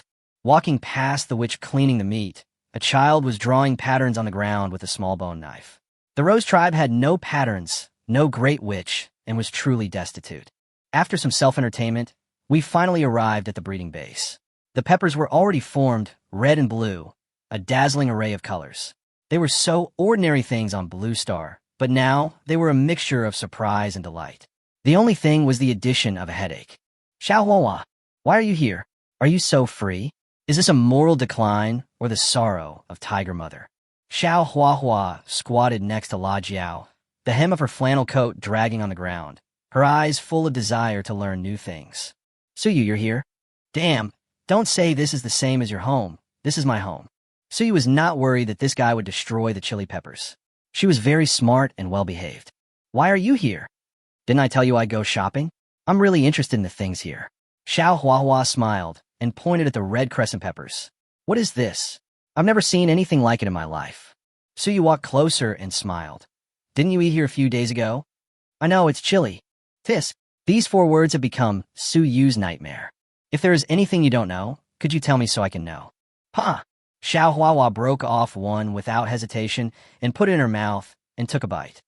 Walking past the witch cleaning the meat, a child was drawing patterns on the ground with a small bone knife. The Rose tribe had no patterns, no great witch, and was truly destitute. After some self-entertainment, we finally arrived at the breeding base. The peppers were already formed, red and blue, a dazzling array of colors. They were so ordinary things on Blue Star, but now they were a mixture of surprise and delight. The only thing was the addition of a headache. Xiaohua, why are you here? Are you so free? Is this a moral decline or the sorrow of Tiger Mother? Xiao Huahua squatted next to La Jiao, the hem of her flannel coat dragging on the ground, her eyes full of desire to learn new things. Suyu, you're here? Damn, don't say this is the same as your home. This is my home. Suyu was not worried that this guy would destroy the chili peppers. She was very smart and well-behaved. Why are you here? Didn't I tell you I'd go shopping? I'm really interested in the things here. Xiao Huahua smiled and pointed at the red crescent peppers. What is this? I've never seen anything like it in my life. Suyu walked closer and smiled. Didn't you eat here a few days ago? I know, it's chili. Tisk. These 4 words have become Suyu's nightmare. If there is anything you don't know, could you tell me so I can know? Ha! Xiao Huahua broke off one without hesitation and put it in her mouth and took a bite.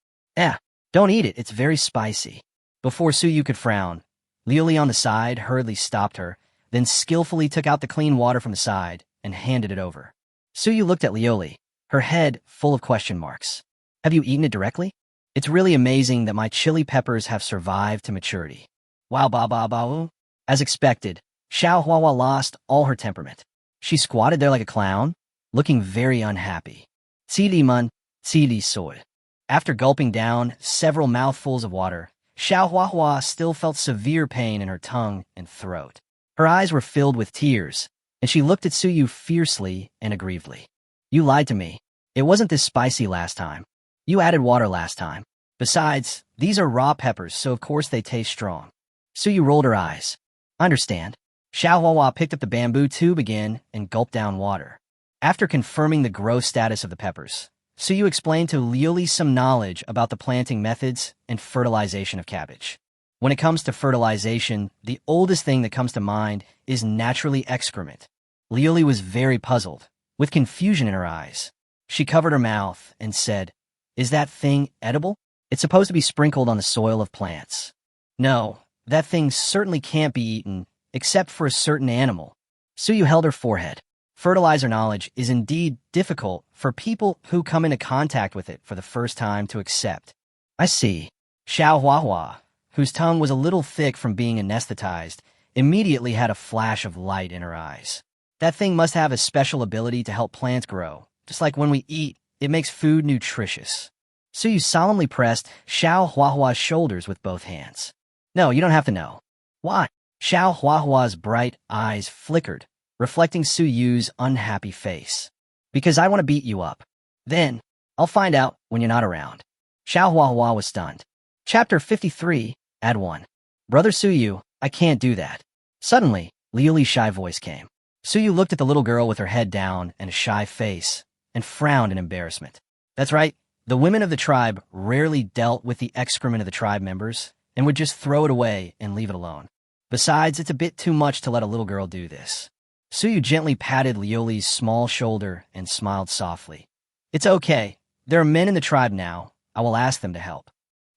Don't eat it, it's very spicy. Before Suyu could frown, Liuli on the side hurriedly stopped her, then skillfully took out the clean water from the side and handed it over. Suyu looked at Liuli, her head full of question marks. Have you eaten it directly? It's really amazing that my chili peppers have survived to maturity. Wow, ba. As expected, Xiao Huahua lost all her temperament. She squatted there like a clown, looking very unhappy. Cili mun, cili soy. After gulping down several mouthfuls of water, Xiao Huahua still felt severe pain in her tongue and throat. Her eyes were filled with tears, and she looked at Suyu fiercely and aggrievedly. You lied to me. It wasn't this spicy last time. You added water last time. Besides, these are raw peppers, so of course they taste strong. Suyu rolled her eyes. Understand. Xiao Huahua picked up the bamboo tube again and gulped down water. After confirming the gross status of the peppers, Suyu explained to Liuli some knowledge about the planting methods and fertilization of cabbage. When it comes to fertilization, the oldest thing that comes to mind is naturally excrement. Liuli was very puzzled, with confusion in her eyes. She covered her mouth and said, Is that thing edible? It's supposed to be sprinkled on the soil of plants. No, that thing certainly can't be eaten, except for a certain animal. Suyu held her forehead. Fertilizer knowledge is indeed difficult for people who come into contact with it for the first time to accept. I see. Xiao Huahua, whose tongue was a little thick from being anesthetized, immediately had a flash of light in her eyes. That thing must have a special ability to help plants grow. Just like when we eat, it makes food nutritious. Suyu solemnly pressed Xiao Huahua's shoulders with both hands. No, you don't have to know. Why? Xiao Huahua's bright eyes flickered, reflecting Suyu's unhappy face. Because I want to beat you up. Then, I'll find out when you're not around. Xiao Huahua was stunned. Chapter 53, Ad 1. Brother Suyu, I can't do that. Suddenly, Liuli's shy voice came. Suyu looked at the little girl with her head down and a shy face, and frowned in embarrassment. That's right, the women of the tribe rarely dealt with the excrement of the tribe members, and would just throw it away and leave it alone. Besides, it's a bit too much to let a little girl do this. Suyu gently patted Liuli's small shoulder and smiled softly. It's okay. There are men in the tribe now. I will ask them to help.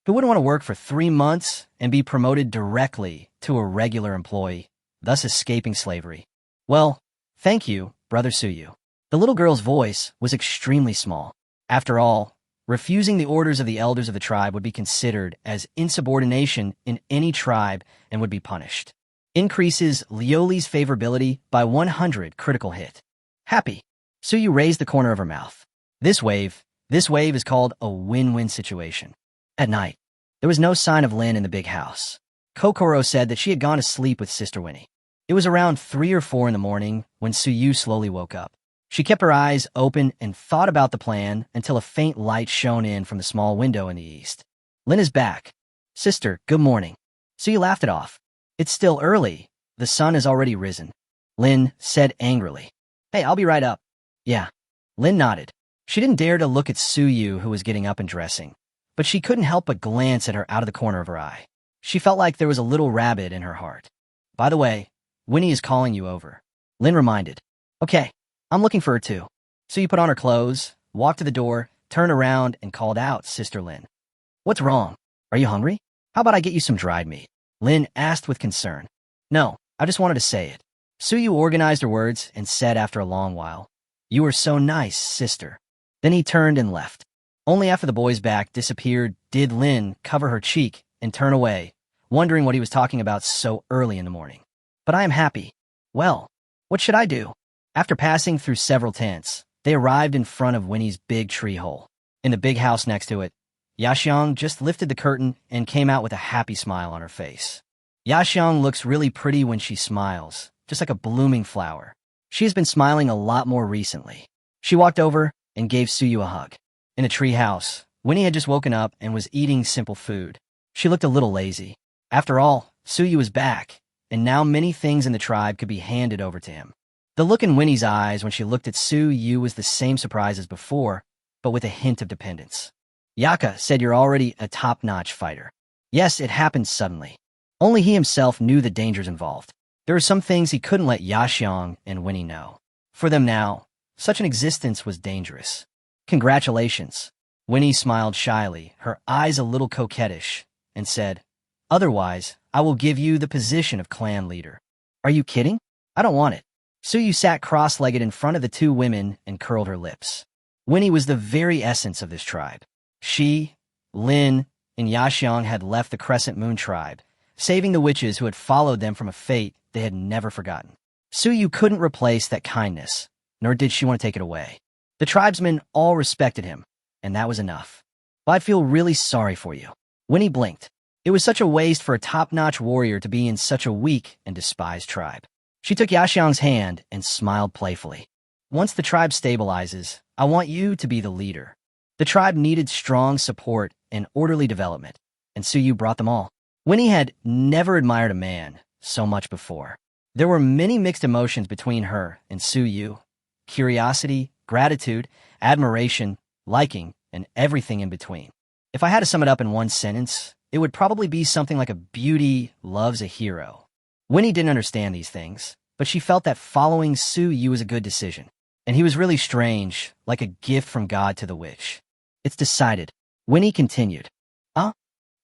Who wouldn't want to work for 3 months and be promoted directly to a regular employee, thus escaping slavery? Well, thank you, Brother Suyu. The little girl's voice was extremely small. After all, Refusing the orders of the elders of the tribe would be considered as insubordination in any tribe and would be punished. Increases Lioli's favorability by 100 critical hit. Happy. Suyu raised the corner of her mouth. This wave is called a win-win situation. At night, there was no sign of Lin in the big house. Kokoro said that she had gone to sleep with Sister Winnie. It was around 3 or 4 in the morning when Suyu slowly woke up. She kept her eyes open and thought about the plan until a faint light shone in from the small window in the east. Lin is back. Sister, good morning. Suyu laughed it off. It's still early. The sun has already risen. Lin said angrily. Hey, I'll be right up. Yeah. Lin nodded. She didn't dare to look at Suyu, who was getting up and dressing, but she couldn't help but glance at her out of the corner of her eye. She felt like there was a little rabbit in her heart. By the way, Winnie is calling you over. Lin reminded. Okay, I'm looking for her too. Suyu put on her clothes, walked to the door, turned around, and called out Sister Lin. What's wrong? Are you hungry? How about I get you some dried meat? Lin asked with concern. No, I just wanted to say it. Suyu organized her words and said after a long while, You are so nice, sister. Then he turned and left. Only after the boy's back disappeared did Lin cover her cheek and turn away, wondering what he was talking about so early in the morning. But I am happy. Well, what should I do? After passing through several tents, they arrived in front of Winnie's big tree hole. In the big house next to it, Yaxiang just lifted the curtain and came out with a happy smile on her face. Yaxiang looks really pretty when she smiles, just like a blooming flower. She has been smiling a lot more recently. She walked over and gave Suyu a hug. In the tree house, Winnie had just woken up and was eating simple food. She looked a little lazy. After all, Suyu was back, and now many things in the tribe could be handed over to him. The look in Winnie's eyes when she looked at Suyu was the same surprise as before, but with a hint of dependence. Yaka said you're already a top-notch fighter. Yes, it happened suddenly. Only he himself knew the dangers involved. There were some things he couldn't let Yaxiang and Winnie know. For them now, such an existence was dangerous. Congratulations. Winnie smiled shyly, her eyes a little coquettish, and said, Otherwise, I will give you the position of clan leader. Are you kidding? I don't want it. Suyu sat cross-legged in front of the two women and curled her lips. Winnie was the very essence of this tribe. She, Lin, and Yaxiang had left the Crescent Moon tribe, saving the witches who had followed them from a fate they had never forgotten. Suyu couldn't replace that kindness, nor did she want to take it away. The tribesmen all respected him, and that was enough. But I feel really sorry for you. Winnie blinked. It was such a waste for a top-notch warrior to be in such a weak and despised tribe. She took Yaxiang's hand and smiled playfully. Once the tribe stabilizes, I want you to be the leader. The tribe needed strong support and orderly development, and Suyu brought them all. Winnie had never admired a man so much before. There were many mixed emotions between her and Suyu: curiosity, gratitude, admiration, liking, and everything in between. If I had to sum it up in one sentence, it would probably be something like a beauty loves a hero. Winnie didn't understand these things, but she felt that following Suyu was a good decision. And he was really strange, like a gift from God to the witch. It's decided. Winnie continued.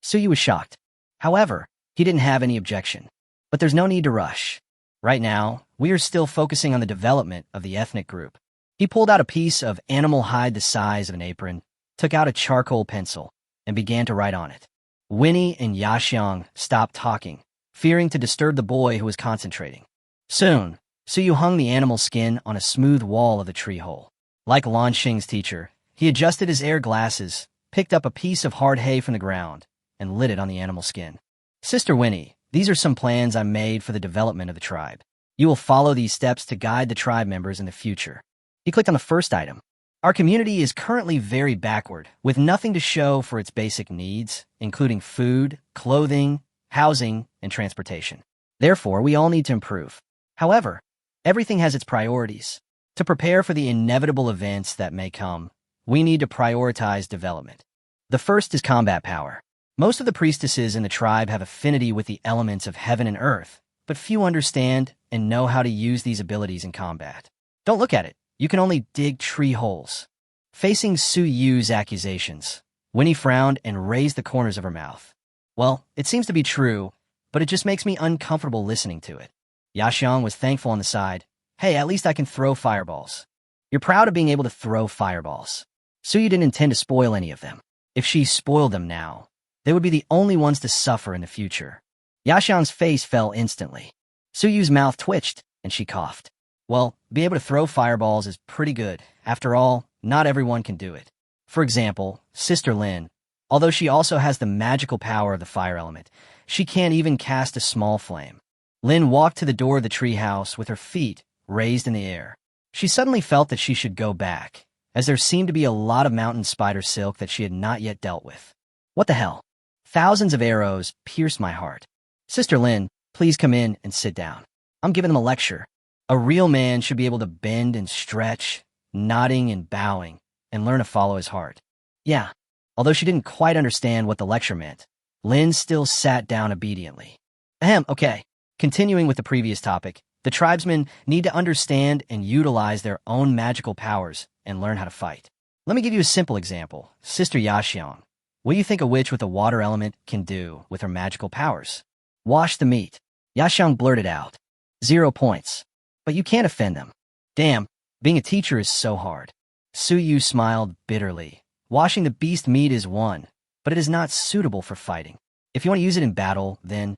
Suyu was shocked. However, he didn't have any objection. But there's no need to rush. Right now, we are still focusing on the development of the ethnic group. He pulled out a piece of animal hide the size of an apron, took out a charcoal pencil, and began to write on it. Winnie and Yaxiang stopped talking, fearing to disturb the boy who was concentrating. Soon, Suyu hung the animal skin on a smooth wall of the tree hole. Like Lan Xing's teacher, he adjusted his air glasses, picked up a piece of hard hay from the ground, and lit it on the animal skin. Sister Winnie, these are some plans I made for the development of the tribe. You will follow these steps to guide the tribe members in the future. He clicked on the first item. Our community is currently very backward, with nothing to show for its basic needs, including food, clothing, housing, and transportation. Therefore, we all need to improve. However, everything has its priorities. To prepare for the inevitable events that may come, we need to prioritize development. The first is combat power. Most of the priestesses in the tribe have affinity with the elements of heaven and earth, but few understand and know how to use these abilities in combat. Don't look at it. You can only dig tree holes. Facing Suyu's accusations, Winnie frowned and raised the corners of her mouth. Well, it seems to be true, but it just makes me uncomfortable listening to it. Yaxiang was thankful on the side. Hey, at least I can throw fireballs. You're proud of being able to throw fireballs. Suyu didn't intend to spoil any of them. If she spoiled them now, they would be the only ones to suffer in the future. Yaxiang's face fell instantly. Suyu's mouth twitched, and she coughed. Well, be able to throw fireballs is pretty good. After all, not everyone can do it. For example, Sister Lin, although she also has the magical power of the fire element, she can't even cast a small flame. Lin walked to the door of the treehouse with her feet raised in the air. She suddenly felt that she should go back, as there seemed to be a lot of mountain spider silk that she had not yet dealt with. What the hell? Thousands of arrows pierced my heart. Sister Lin, please come in and sit down. I'm giving them a lecture. A real man should be able to bend and stretch, nodding and bowing, and learn to follow his heart. Yeah, although she didn't quite understand what the lecture meant, Lin still sat down obediently. Okay. Continuing with the previous topic, the tribesmen need to understand and utilize their own magical powers and learn how to fight. Let me give you a simple example. Sister Yaxiang, what do you think a witch with a water element can do with her magical powers? Wash the meat. Yaxiang blurted out. 0 points. But you can't offend them. Damn, being a teacher is so hard. Suyu smiled bitterly. Washing the beast meat is one, but it is not suitable for fighting. If you want to use it in battle, then...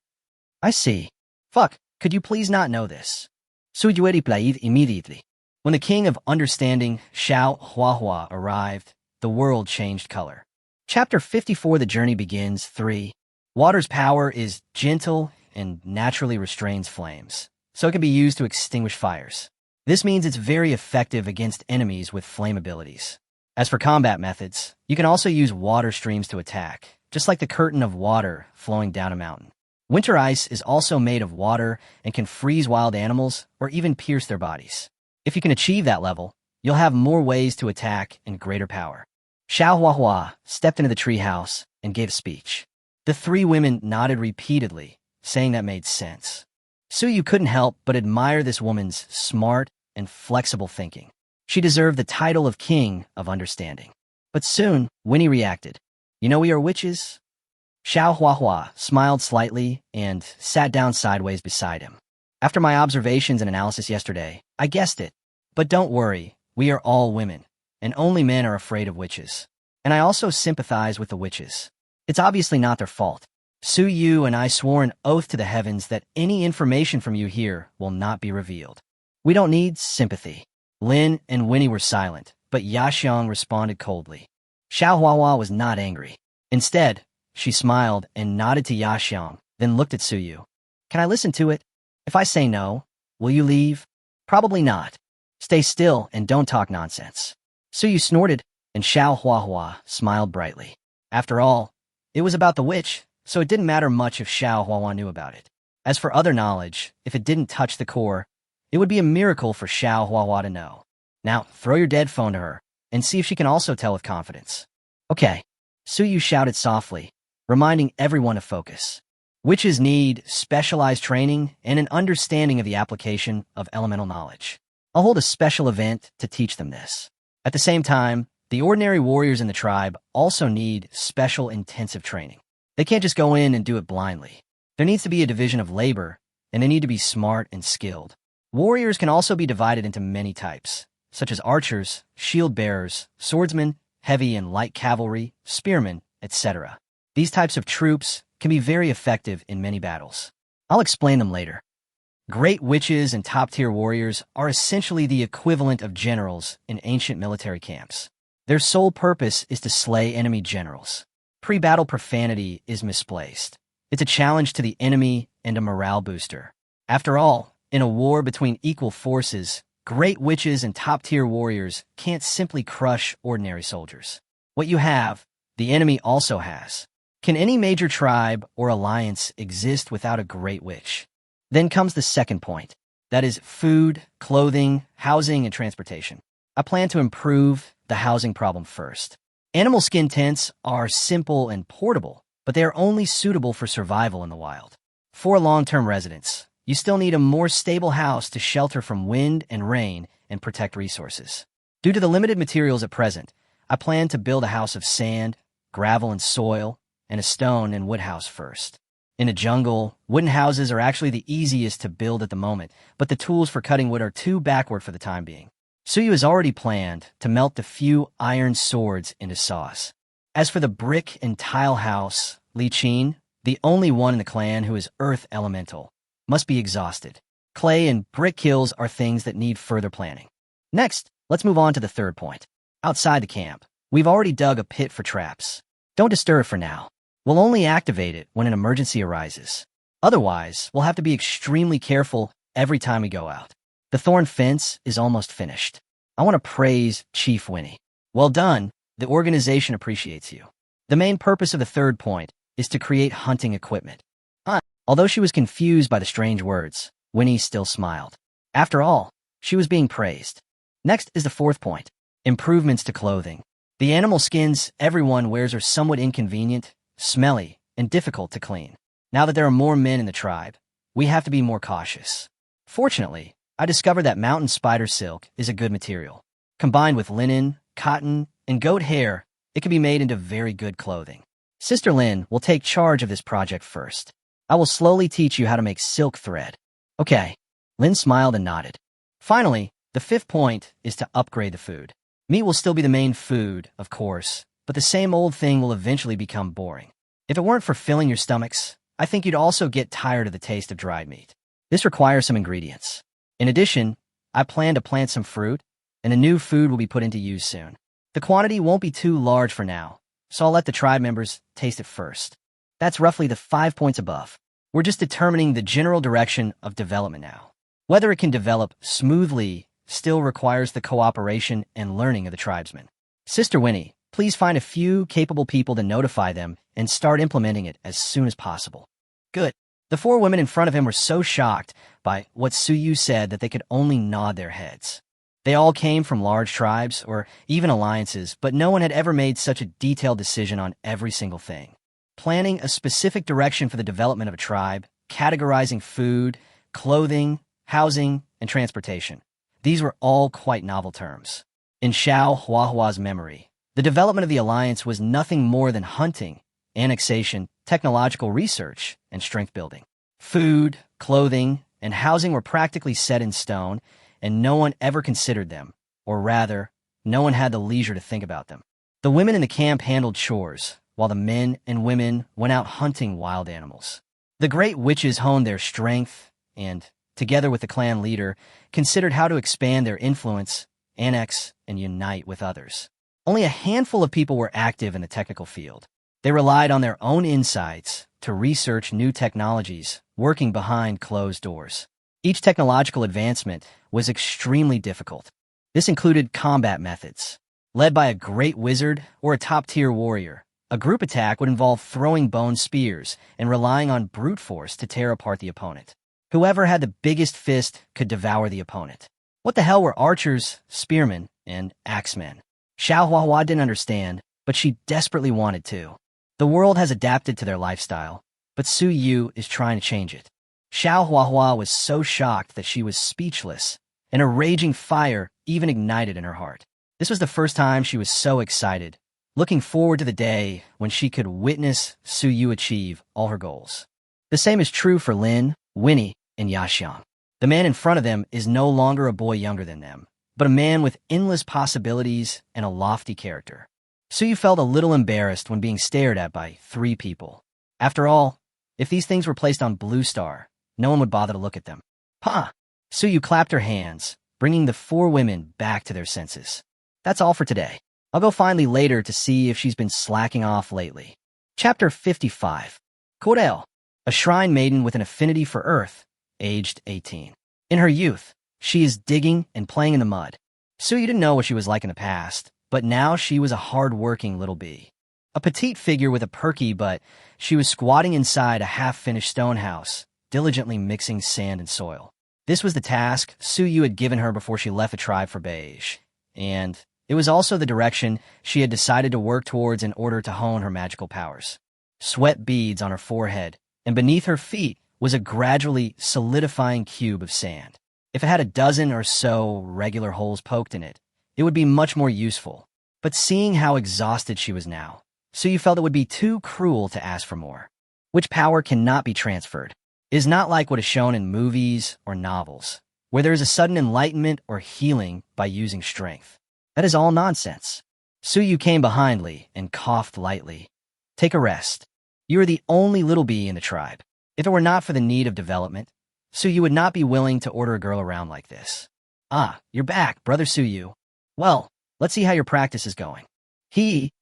I see. Fuck, could you please not know this? Suyu replied immediately. When the king of understanding, Xiao Huahua, arrived, the world changed color. Chapter 54, The Journey Begins, 3. Water's power is gentle and naturally restrains flames, so it can be used to extinguish fires. This means it's very effective against enemies with flame abilities. As for combat methods, you can also use water streams to attack, just like the curtain of water flowing down a mountain. Winter ice is also made of water and can freeze wild animals or even pierce their bodies. If you can achieve that level, you'll have more ways to attack and greater power. Xiao Huahua stepped into the treehouse and gave a speech. The 3 women nodded repeatedly, saying that made sense. Suyu couldn't help but admire this woman's smart and flexible thinking. She deserved the title of King of Understanding. But soon, Winnie reacted. You know we are witches? Xiao Huahua smiled slightly and sat down sideways beside him. After my observations and analysis yesterday, I guessed it. But don't worry, we are all women, and only men are afraid of witches. And I also sympathize with the witches. It's obviously not their fault. Suyu and I swore an oath to the heavens that any information from you here will not be revealed. We don't need sympathy. Lin and Winnie were silent, but Yaxiang responded coldly. Xiao Huahua was not angry. Instead, she smiled and nodded to Yaxiang, then looked at Suyu. Can I listen to it? If I say no, will you leave? Probably not. Stay still and don't talk nonsense. Suyu snorted, and Xiao Huahua smiled brightly. After all, it was about the witch, so it didn't matter much if Xiao Huahua knew about it. As for other knowledge, if it didn't touch the core, it would be a miracle for Xiao Huahua to know. Now, throw your dead phone to her, and see if she can also tell with confidence. Okay, Suyu shouted softly, reminding everyone to focus. Witches need specialized training and an understanding of the application of elemental knowledge. I'll hold a special event to teach them this. At the same time, the ordinary warriors in the tribe also need special intensive training. They can't just go in and do it blindly. There needs to be a division of labor, and they need to be smart and skilled. Warriors can also be divided into many types, such as archers, shield bearers, swordsmen, heavy and light cavalry, spearmen, etc. These types of troops can be very effective in many battles. I'll explain them later. Great witches and top-tier warriors are essentially the equivalent of generals in ancient military camps. Their sole purpose is to slay enemy generals. Pre-battle profanity is misplaced. It's a challenge to the enemy and a morale booster. After all, in a war between equal forces, great witches and top-tier warriors can't simply crush ordinary soldiers. What you have, the enemy also has. Can any major tribe or alliance exist without a great witch? Then comes the second point. That is food, clothing, housing, and transportation. I plan to improve the housing problem first. Animal skin tents are simple and portable, but they are only suitable for survival in the wild. For long-term residents, you still need a more stable house to shelter from wind and rain and protect resources. Due to the limited materials at present, I plan to build a house of sand, gravel and soil, and a stone and wood house first. In a jungle, wooden houses are actually the easiest to build at the moment, but the tools for cutting wood are too backward for the time being. Suyu has already planned to melt the few iron swords into sauce. As for the brick and tile house, Li Qin, the only one in the clan who is earth elemental, must be exhausted. Clay and brick kills are things that need further planning. Next, let's move on to the third point. Outside the camp, we've already dug a pit for traps. Don't disturb for now. We'll only activate it when an emergency arises. Otherwise, we'll have to be extremely careful every time we go out. The thorn fence is almost finished. I want to praise Chief Winnie. Well done. The organization appreciates you. The main purpose of the third point is to create hunting equipment. Although she was confused by the strange words, Winnie still smiled. After all, she was being praised. Next is the fourth point. Improvements to clothing. The animal skins everyone wears are somewhat inconvenient, smelly, and difficult to clean. Now that there are more men in the tribe, we have to be more cautious. Fortunately, I discovered that mountain spider silk is a good material. Combined with linen, cotton, and goat hair, it can be made into very good clothing. Sister Lin will take charge of this project first. I will slowly teach you how to make silk thread. Okay. Lin smiled and nodded. Finally, the fifth point is to upgrade the food. Meat will still be the main food, of course, but the same old thing will eventually become boring. If it weren't for filling your stomachs, I think you'd also get tired of the taste of dried meat. This requires some ingredients. In addition, I plan to plant some fruit, and the new food will be put into use soon. The quantity won't be too large for now, so I'll let the tribe members taste it first. That's roughly the 5 points above. We're just determining the general direction of development now. Whether it can develop smoothly still requires the cooperation and learning of the tribesmen. Sister Winnie, please find a few capable people to notify them and start implementing it as soon as possible. Good. The four women in front of him were so shocked by what Suyu said that they could only nod their heads. They all came from large tribes or even alliances, but no one had ever made such a detailed decision on every single thing. Planning a specific direction for the development of a tribe, categorizing food, clothing, housing, and transportation. These were all quite novel terms. In Xiao Huahua's memory, the development of the alliance was nothing more than hunting, annexation, technological research, and strength building. Food, clothing, and housing were practically set in stone, and no one ever considered them, or rather, no one had the leisure to think about them. The women in the camp handled chores, while the men and women went out hunting wild animals. The great witches honed their strength and, together with the clan leader, considered how to expand their influence, annex, and unite with others. Only a handful of people were active in the technical field. They relied on their own insights to research new technologies, working behind closed doors. Each technological advancement was extremely difficult. This included combat methods. Led by a great wizard or a top-tier warrior, a group attack would involve throwing bone spears and relying on brute force to tear apart the opponent. Whoever had the biggest fist could devour the opponent. What the hell were archers, spearmen, and axemen? Xiao Huahua didn't understand, but she desperately wanted to. The world has adapted to their lifestyle, but Su Yu is trying to change it. Xiao Huahua was so shocked that she was speechless, and a raging fire even ignited in her heart. This was the first time she was so excited, looking forward to the day when she could witness Su Yu achieve all her goals. The same is true for Lin, Winnie, and Yaxiang. The man in front of them is no longer a boy younger than them, but a man with endless possibilities and a lofty character. Suyu felt a little embarrassed when being stared at by 3 people. After all, if these things were placed on Blue Star, no one would bother to look at them. Ha! Suyu clapped her hands, bringing the 4 women back to their senses. That's all for today. I'll go find Lee later to see if she's been slacking off lately. Chapter 55. Korel, a shrine maiden with an affinity for earth, aged 18. In her youth, she is digging and playing in the mud. Suyu didn't know what she was like in the past, but now she was a hard-working little bee. A petite figure with a perky butt, she was squatting inside a half-finished stone house, diligently mixing sand and soil. This was the task Suyu had given her before she left the tribe for Beige, and it was also the direction she had decided to work towards in order to hone her magical powers. Sweat beads on her forehead, and beneath her feet was a gradually solidifying cube of sand. If it had a dozen or so regular holes poked in it, it would be much more useful. But seeing how exhausted she was now, Suyu felt it would be too cruel to ask for more. Which power cannot be transferred. It is not like what is shown in movies or novels. where there is a sudden enlightenment or healing by using strength. That is all nonsense. Suyu came behind Li and coughed lightly. Take a rest. You are the only little bee in the tribe. If it were not for the need of development, Suyu would not be willing to order a girl around like this. Ah, you're back, brother Suyu. Well, let's see how your practice is going.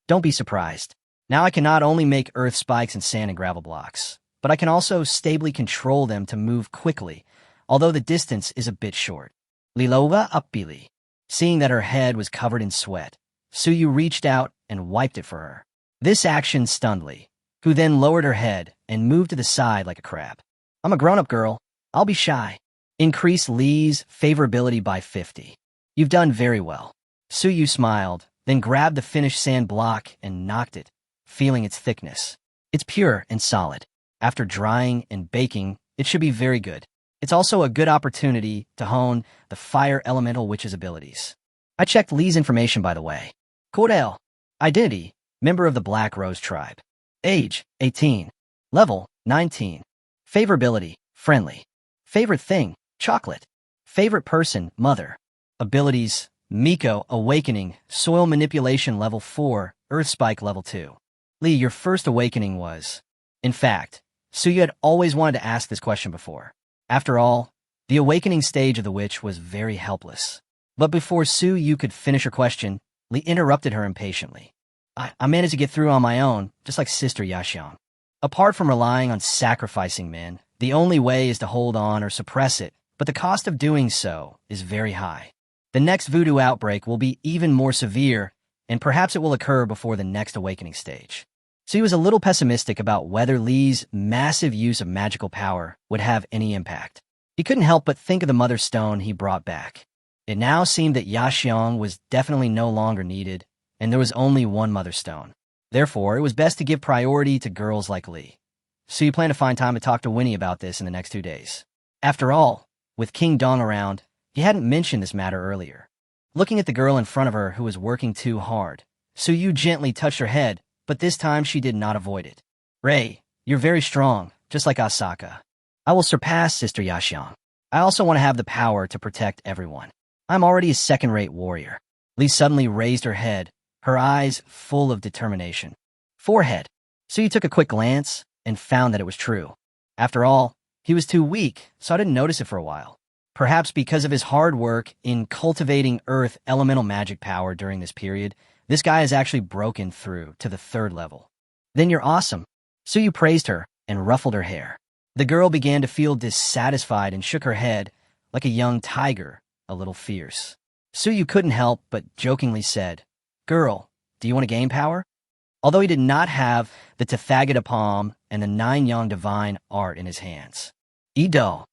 Don't be surprised. Now I can not only make earth spikes and sand and gravel blocks, but I can also stably control them to move quickly, although the distance is a bit short. Lilova uppili. Seeing that her head was covered in sweat, Suyu reached out and wiped it for her. This action stunned Li, who then lowered her head and moved to the side like a crab. I'm a grown-up girl. I'll be shy. Increase Li's favorability by 50. You've done very well. Suyu smiled, then grabbed the finished sand block and knocked it, feeling its thickness. It's pure and solid. After drying and baking, it should be very good. It's also a good opportunity to hone the fire elemental witch's abilities. I checked Li's information, by the way. Koril. Identity, member of the Black Rose tribe. Age, 18. Level, 19. Favorability, friendly. Favorite thing, chocolate. Favorite person, mother. Abilities, Miko, Awakening, Soil Manipulation Level 4, Earth Spike Level 2. Li, your first awakening was... In fact, Suyu had always wanted to ask this question before. After all, the awakening stage of the witch was very helpless. But before Suyu could finish her question, Li interrupted her impatiently. I managed to get through on my own, just like Sister Yashiang. Apart from relying on sacrificing men, the only way is to hold on or suppress it, but the cost of doing so is very high. The next voodoo outbreak will be even more severe, and perhaps it will occur before the next awakening stage. So he was a little pessimistic about whether Li's massive use of magical power would have any impact. He couldn't help but think of the mother stone he brought back. It now seemed that Yashiang was definitely no longer needed, and there was only one mother stone. Therefore, it was best to give priority to girls like Li. So you plan to find time to talk to Winnie about this in the next 2 days. After all, with King Dong around, he hadn't mentioned this matter earlier. Looking at the girl in front of her who was working too hard, Suyu gently touched her head, but this time she did not avoid it. Rei, you're very strong, just like Asaka. I will surpass Sister Yashiang. I also want to have the power to protect everyone. I'm already a second-rate warrior. Li suddenly raised her head, her eyes full of determination. Forehead. Suyu took a quick glance and found that it was true. After all, he was too weak, so I didn't notice it for a while. Perhaps because of his hard work in cultivating earth elemental magic power during this period, this guy has actually broken through to the 3rd level. Then you're awesome. Suyu praised her and ruffled her hair. The girl began to feel dissatisfied and shook her head like a young tiger, a little fierce. Suyu couldn't help but jokingly said, Girl, do you want to gain power? Although he did not have the Tathagata palm and the 9-yang divine art in his hands. Ido.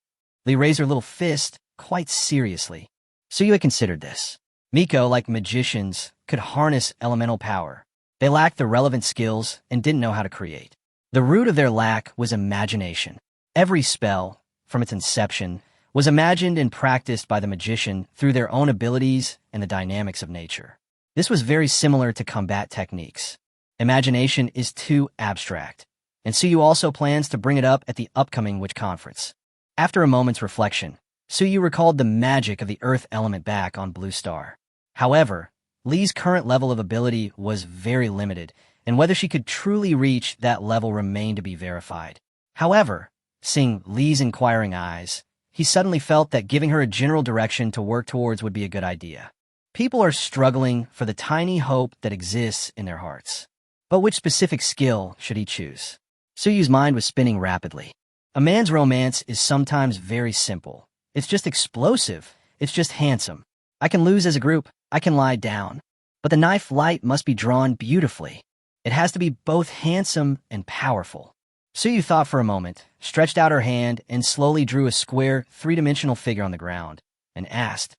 Li raised her little fist quite seriously. Suyu had considered this. Miko, like magicians, could harness elemental power. They lacked the relevant skills and didn't know how to create. The root of their lack was imagination. Every spell, from its inception, was imagined and practiced by the magician through their own abilities and the dynamics of nature. This was very similar to combat techniques. Imagination is too abstract, and Suyu also plans to bring it up at the upcoming witch conference. After a moment's reflection, Suyu recalled the magic of the earth element back on Blue Star. However, Li's current level of ability was very limited, and whether she could truly reach that level remained to be verified. However, seeing Li's inquiring eyes, he suddenly felt that giving her a general direction to work towards would be a good idea. People are struggling for the tiny hope that exists in their hearts. But which specific skill should he choose? Suyu's mind was spinning rapidly. A man's romance is sometimes very simple. It's just explosive. It's just handsome. I can lose as a group. I can lie down. But the knife light must be drawn beautifully. It has to be both handsome and powerful. Suyu thought for a moment, stretched out her hand, and slowly drew a square, 3-dimensional figure on the ground, and asked,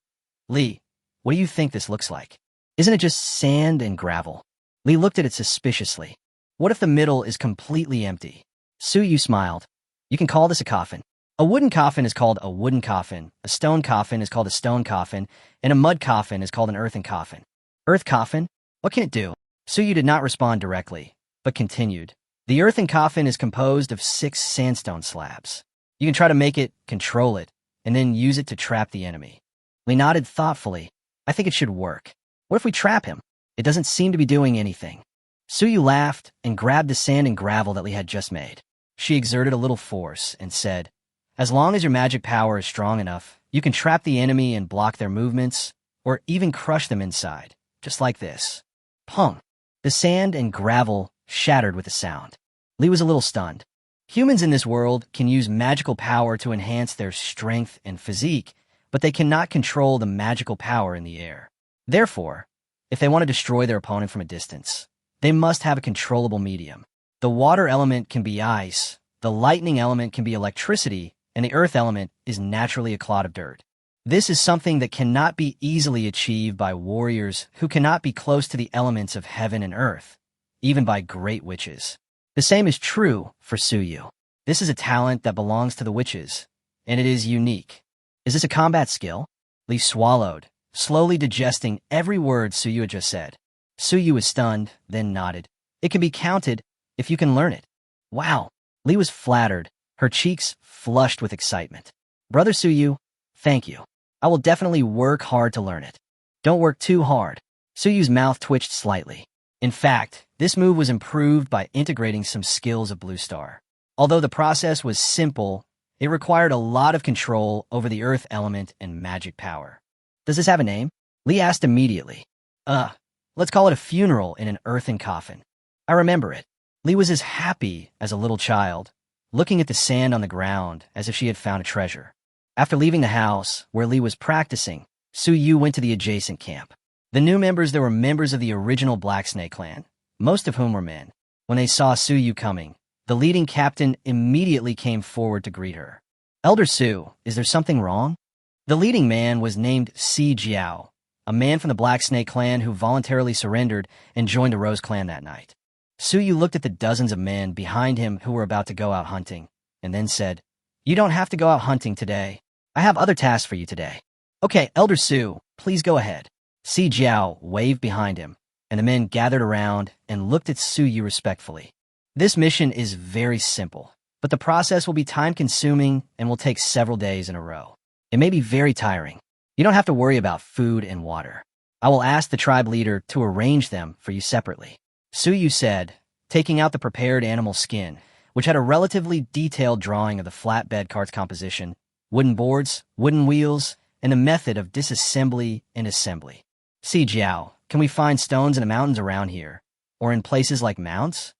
Li, what do you think this looks like? Isn't it just sand and gravel? Li looked at it suspiciously. What if the middle is completely empty? Suyu smiled. You can call this a coffin. A wooden coffin is called a wooden coffin, a stone coffin is called a stone coffin, and a mud coffin is called an earthen coffin. Earth coffin? What can it do? Suyu did not respond directly, but continued. The earthen coffin is composed of 6 sandstone slabs. You can try to make it, control it, and then use it to trap the enemy. Lee nodded thoughtfully. I think it should work. What if we trap him? It doesn't seem to be doing anything. Suyu laughed and grabbed the sand and gravel that Lee had just made. She exerted a little force and said, as long as your magic power is strong enough, you can trap the enemy and block their movements, or even crush them inside, just like this. Pong! The sand and gravel shattered with a sound. Lee was a little stunned. Humans in this world can use magical power to enhance their strength and physique, but they cannot control the magical power in the air. Therefore, if they want to destroy their opponent from a distance, they must have a controllable medium. The water element can be ice, the lightning element can be electricity, and the earth element is naturally a clod of dirt. This is something that cannot be easily achieved by warriors who cannot be close to the elements of heaven and earth, even by great witches. The same is true for Suyu. This is a talent that belongs to the witches, and it is unique. Is this a combat skill? Lee swallowed, slowly digesting every word Suyu had just said. Suyu was stunned, then nodded. It can be counted if you can learn it. Wow. Lee was flattered, her cheeks flushed with excitement. Brother Suyu, thank you. I will definitely work hard to learn it. Don't work too hard. Suyu's mouth twitched slightly. In fact, this move was improved by integrating some skills of Blue Star. Although the process was simple, it required a lot of control over the earth element and magic power. Does this have a name? Lee asked immediately. Let's call it a funeral in an earthen coffin. I remember it. Lee was as happy as a little child, looking at the sand on the ground as if she had found a treasure. After leaving the house, where Lee was practicing, Suyu went to the adjacent camp. The new members there were members of the original Black Snake clan, most of whom were men. When they saw Suyu coming, the leading captain immediately came forward to greet her. Elder Su, is there something wrong? The leading man was named Si Jiao, a man from the Black Snake clan who voluntarily surrendered and joined the Rose clan that night. Suyu looked at the dozens of men behind him who were about to go out hunting, and then said, You don't have to go out hunting today. I have other tasks for you today. Okay, Elder Su, please go ahead. Si Jiao waved behind him, and the men gathered around and looked at Suyu respectfully. This mission is very simple, but the process will be time-consuming and will take several days in a row. It may be very tiring. You don't have to worry about food and water. I will ask the tribe leader to arrange them for you separately. Suyu said, taking out the prepared animal skin, which had a relatively detailed drawing of the flatbed cart's composition, wooden boards, wooden wheels, and the method of disassembly and assembly. Si Jiao, can we find stones in the mountains around here, or in places like mounts?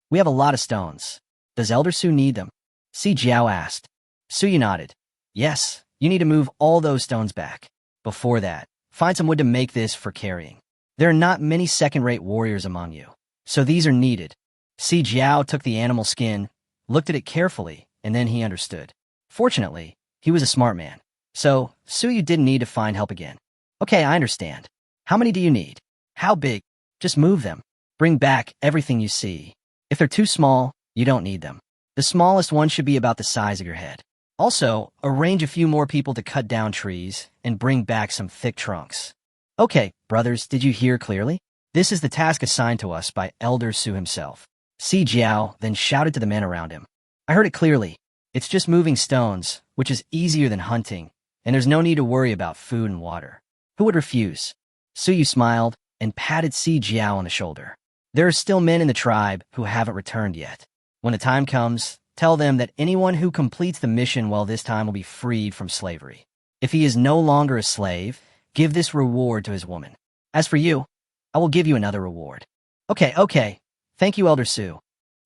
We have a lot of stones. Does Elder Su need them? Si Jiao asked. Suyu nodded. Yes, you need to move all those stones back. Before that, find some wood to make this for carrying. There are not many second-rate warriors among you, so these are needed. Si Jiao took the animal skin, looked at it carefully, and then he understood. Fortunately, he was a smart man, so Suyu didn't need to find help again. Okay, I understand. How many do you need? How big? Just move them. Bring back everything you see. If they're too small, you don't need them. The smallest one should be about the size of your head. Also, arrange a few more people to cut down trees and bring back some thick trunks. Okay, brothers, did you hear clearly? This is the task assigned to us by Elder Su himself. Si Jiao then shouted to the men around him. I heard it clearly. It's just moving stones, which is easier than hunting, and there's no need to worry about food and water. Who would refuse? Suyu smiled and patted Si Jiao on the shoulder. There are still men in the tribe who haven't returned yet. When the time comes, tell them that anyone who completes the mission while this time will be freed from slavery. If he is no longer a slave, give this reward to his woman. As for you, I will give you another reward. Okay. Thank you, Elder Su.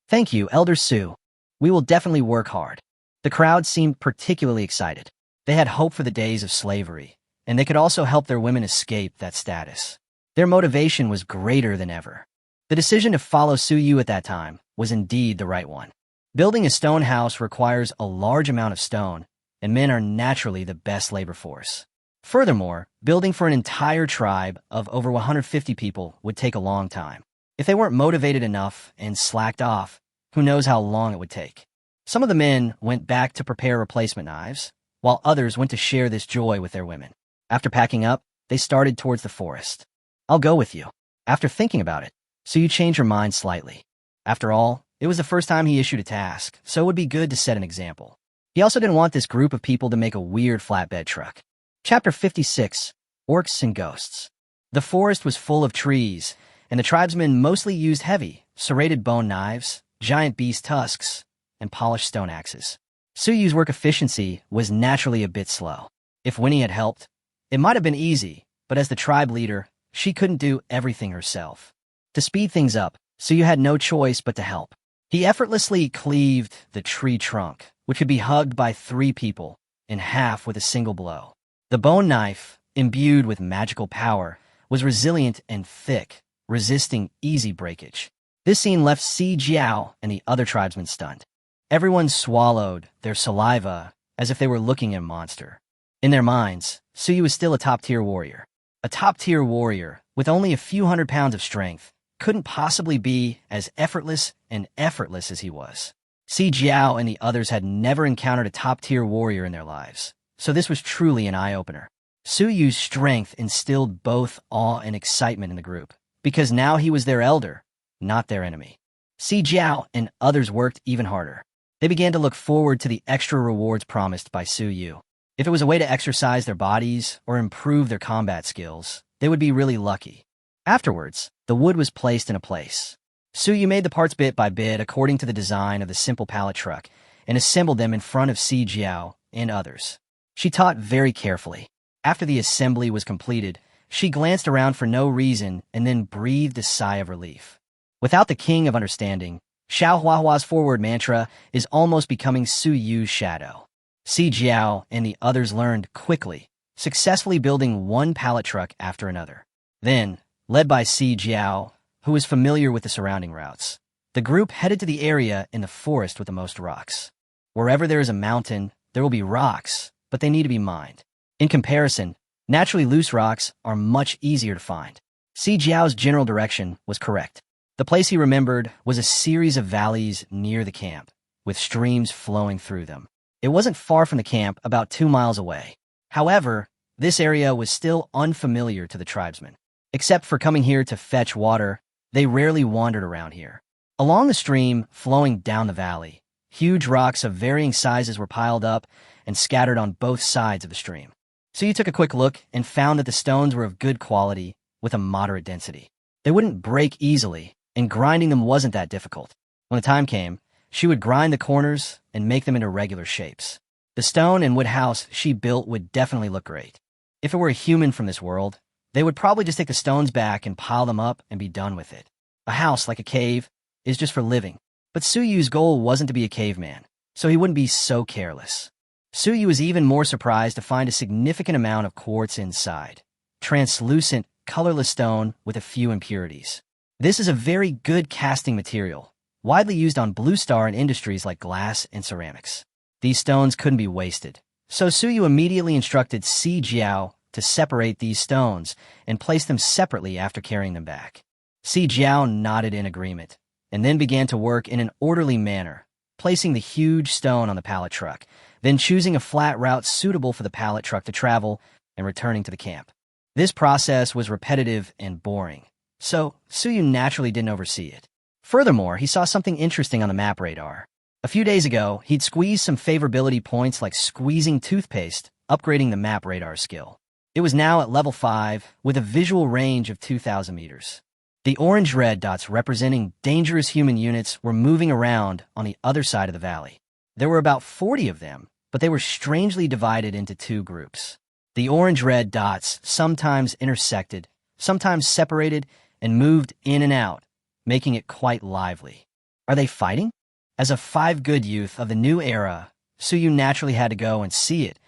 Thank you, Elder Su. We will definitely work hard. The crowd seemed particularly excited. They had hope for the days of slavery, and they could also help their women escape that status. Their motivation was greater than ever. The decision to follow Suyu at that time was indeed the right one. Building a stone house requires a large amount of stone, and men are naturally the best labor force. Furthermore, building for an entire tribe of over 150 people would take a long time. If they weren't motivated enough and slacked off, who knows how long it would take. Some of the men went back to prepare replacement knives, while others went to share this joy with their women. After packing up, they started towards the forest. I'll go with you. After thinking about it, Suyu changed her mind slightly. After all, it was the first time he issued a task, so it would be good to set an example. He also didn't want this group of people to make a weird flatbed truck. Chapter 56: Orcs and Ghosts. The forest was full of trees, and the tribesmen mostly used heavy, serrated bone knives, giant beast tusks, and polished stone axes. Suyu's work efficiency was naturally a bit slow. If Winnie had helped, it might have been easy, but as the tribe leader, she couldn't do everything herself. To speed things up, Suyu had no choice but to help. He effortlessly cleaved the tree trunk, which could be hugged by 3 people, in half with a single blow. The bone knife, imbued with magical power, was resilient and thick, resisting easy breakage. This scene left Si Jiao and the other tribesmen stunned. Everyone swallowed their saliva as if they were looking at a monster. In their minds, Suyu was still a top-tier warrior. A top-tier warrior, with only a few hundred pounds of strength, couldn't possibly be as effortless as he was. Si Jiao and the others had never encountered a top-tier warrior in their lives, so this was truly an eye-opener. Suyu's strength instilled both awe and excitement in the group, because now he was their elder, not their enemy. Si Jiao and others worked even harder. They began to look forward to the extra rewards promised by Suyu. If it was a way to exercise their bodies or improve their combat skills, they would be really lucky. Afterwards, the wood was placed in a place. Suyu made the parts bit by bit according to the design of the simple pallet truck and assembled them in front of Si Jiao and others. She taught very carefully. After the assembly was completed, she glanced around for no reason and then breathed a sigh of relief. Without the King of Understanding, Xiao Huahua's forward mantra is almost becoming Suyu's shadow. Si Jiao and the others learned quickly, successfully building one pallet truck after another. Then, led by Si Jiao, who was familiar with the surrounding routes, the group headed to the area in the forest with the most rocks. Wherever there is a mountain, there will be rocks, but they need to be mined. In comparison, naturally loose rocks are much easier to find. Si Jiao's general direction was correct. The place he remembered was a series of valleys near the camp, with streams flowing through them. It wasn't far from the camp, about 2 miles away. However, this area was still unfamiliar to the tribesmen. Except for coming here to fetch water, they rarely wandered around here. Along the stream flowing down the valley, huge rocks of varying sizes were piled up and scattered on both sides of the stream. So you took a quick look and found that the stones were of good quality with a moderate density. They wouldn't break easily, and grinding them wasn't that difficult. When the time came, she would grind the corners and make them into regular shapes. The stone and wood house she built would definitely look great. If it were a human from this world, they would probably just take the stones back and pile them up and be done with it. A house, like a cave, is just for living. But Suyu's goal wasn't to be a caveman, so he wouldn't be so careless. Suyu was even more surprised to find a significant amount of quartz inside. Translucent, colorless stone with a few impurities. This is a very good casting material, widely used on Blue Star in industries like glass and ceramics. These stones couldn't be wasted, so Suyu immediately instructed Si Jiao to separate these stones and place them separately after carrying them back. Si Jiao nodded in agreement, and then began to work in an orderly manner, placing the huge stone on the pallet truck, then choosing a flat route suitable for the pallet truck to travel and returning to the camp. This process was repetitive and boring, so Suyu naturally didn't oversee it. Furthermore, he saw something interesting on the map radar. A few days ago, he'd squeezed some favorability points like squeezing toothpaste, upgrading the map radar skill. It was now at level 5, with a visual range of 2,000 meters. The orange-red dots representing dangerous human units were moving around on the other side of the valley. There were about 40 of them, but they were strangely divided into 2 groups. The orange-red dots sometimes intersected, sometimes separated, and moved in and out, making it quite lively. Are they fighting? As a 5 good youth of the new era, Suyu naturally had to go and see it,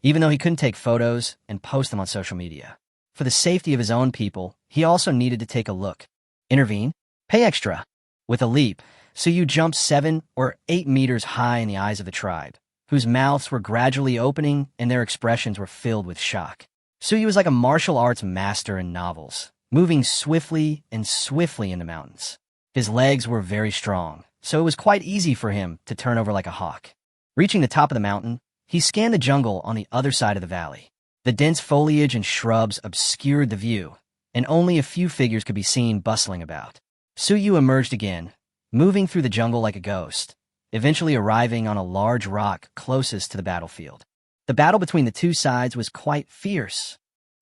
even though he couldn't take photos and post them on social media. For the safety of his own people, he also needed to take a look. Intervene? Pay extra. With a leap, Suyu jumped 7 or 8 meters high in the eyes of the tribe, whose mouths were gradually opening and their expressions were filled with shock. Suyu was like a martial arts master in novels, moving swiftly and swiftly in the mountains. His legs were very strong, so it was quite easy for him to turn over like a hawk. Reaching the top of the mountain, he scanned the jungle on the other side of the valley. The dense foliage and shrubs obscured the view, and only a few figures could be seen bustling about. Suyu emerged again, moving through the jungle like a ghost, eventually arriving on a large rock closest to the battlefield. The battle between the two sides was quite fierce.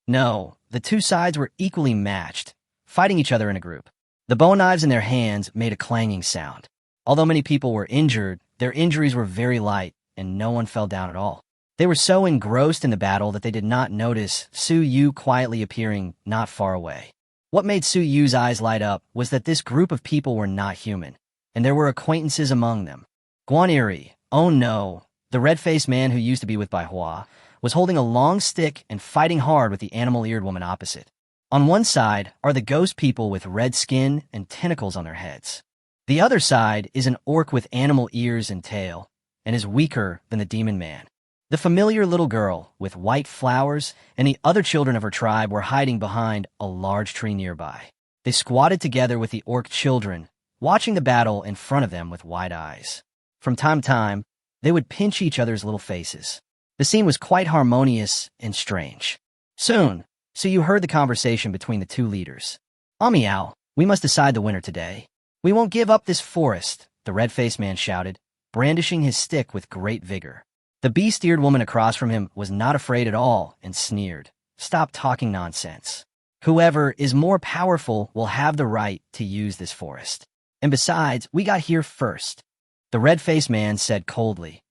No, the two sides were equally matched, fighting each other in a group. The bow knives in their hands made a clanging sound. Although many people were injured, their injuries were very light, and no one fell down at all. They were so engrossed in the battle that they did not notice Su Yu quietly appearing not far away. What made Su Yu's eyes light up was that this group of people were not human, and there were acquaintances among them. Guan Eri, oh no, the red-faced man who used to be with Bai Hua, was holding a long stick and fighting hard with the animal-eared woman opposite. On one side are the ghost people with red skin and tentacles on their heads. The other side is an orc with animal ears and tail, and is weaker than the demon man. The familiar little girl with white flowers and the other children of her tribe were hiding behind a large tree nearby. They squatted together with the orc children, watching the battle in front of them with wide eyes. From time to time, they would pinch each other's little faces. The scene was quite harmonious and strange. Soon, Su Yu heard the conversation between the two leaders. Amiao, we must decide the winner today. We won't give up this forest, the red-faced man shouted, brandishing his stick with great vigor. The beast-eared woman across from him was not afraid at all and sneered. Stop talking nonsense. Whoever is more powerful will have the right to use this forest. And besides, we got here first. The red-faced man said coldly,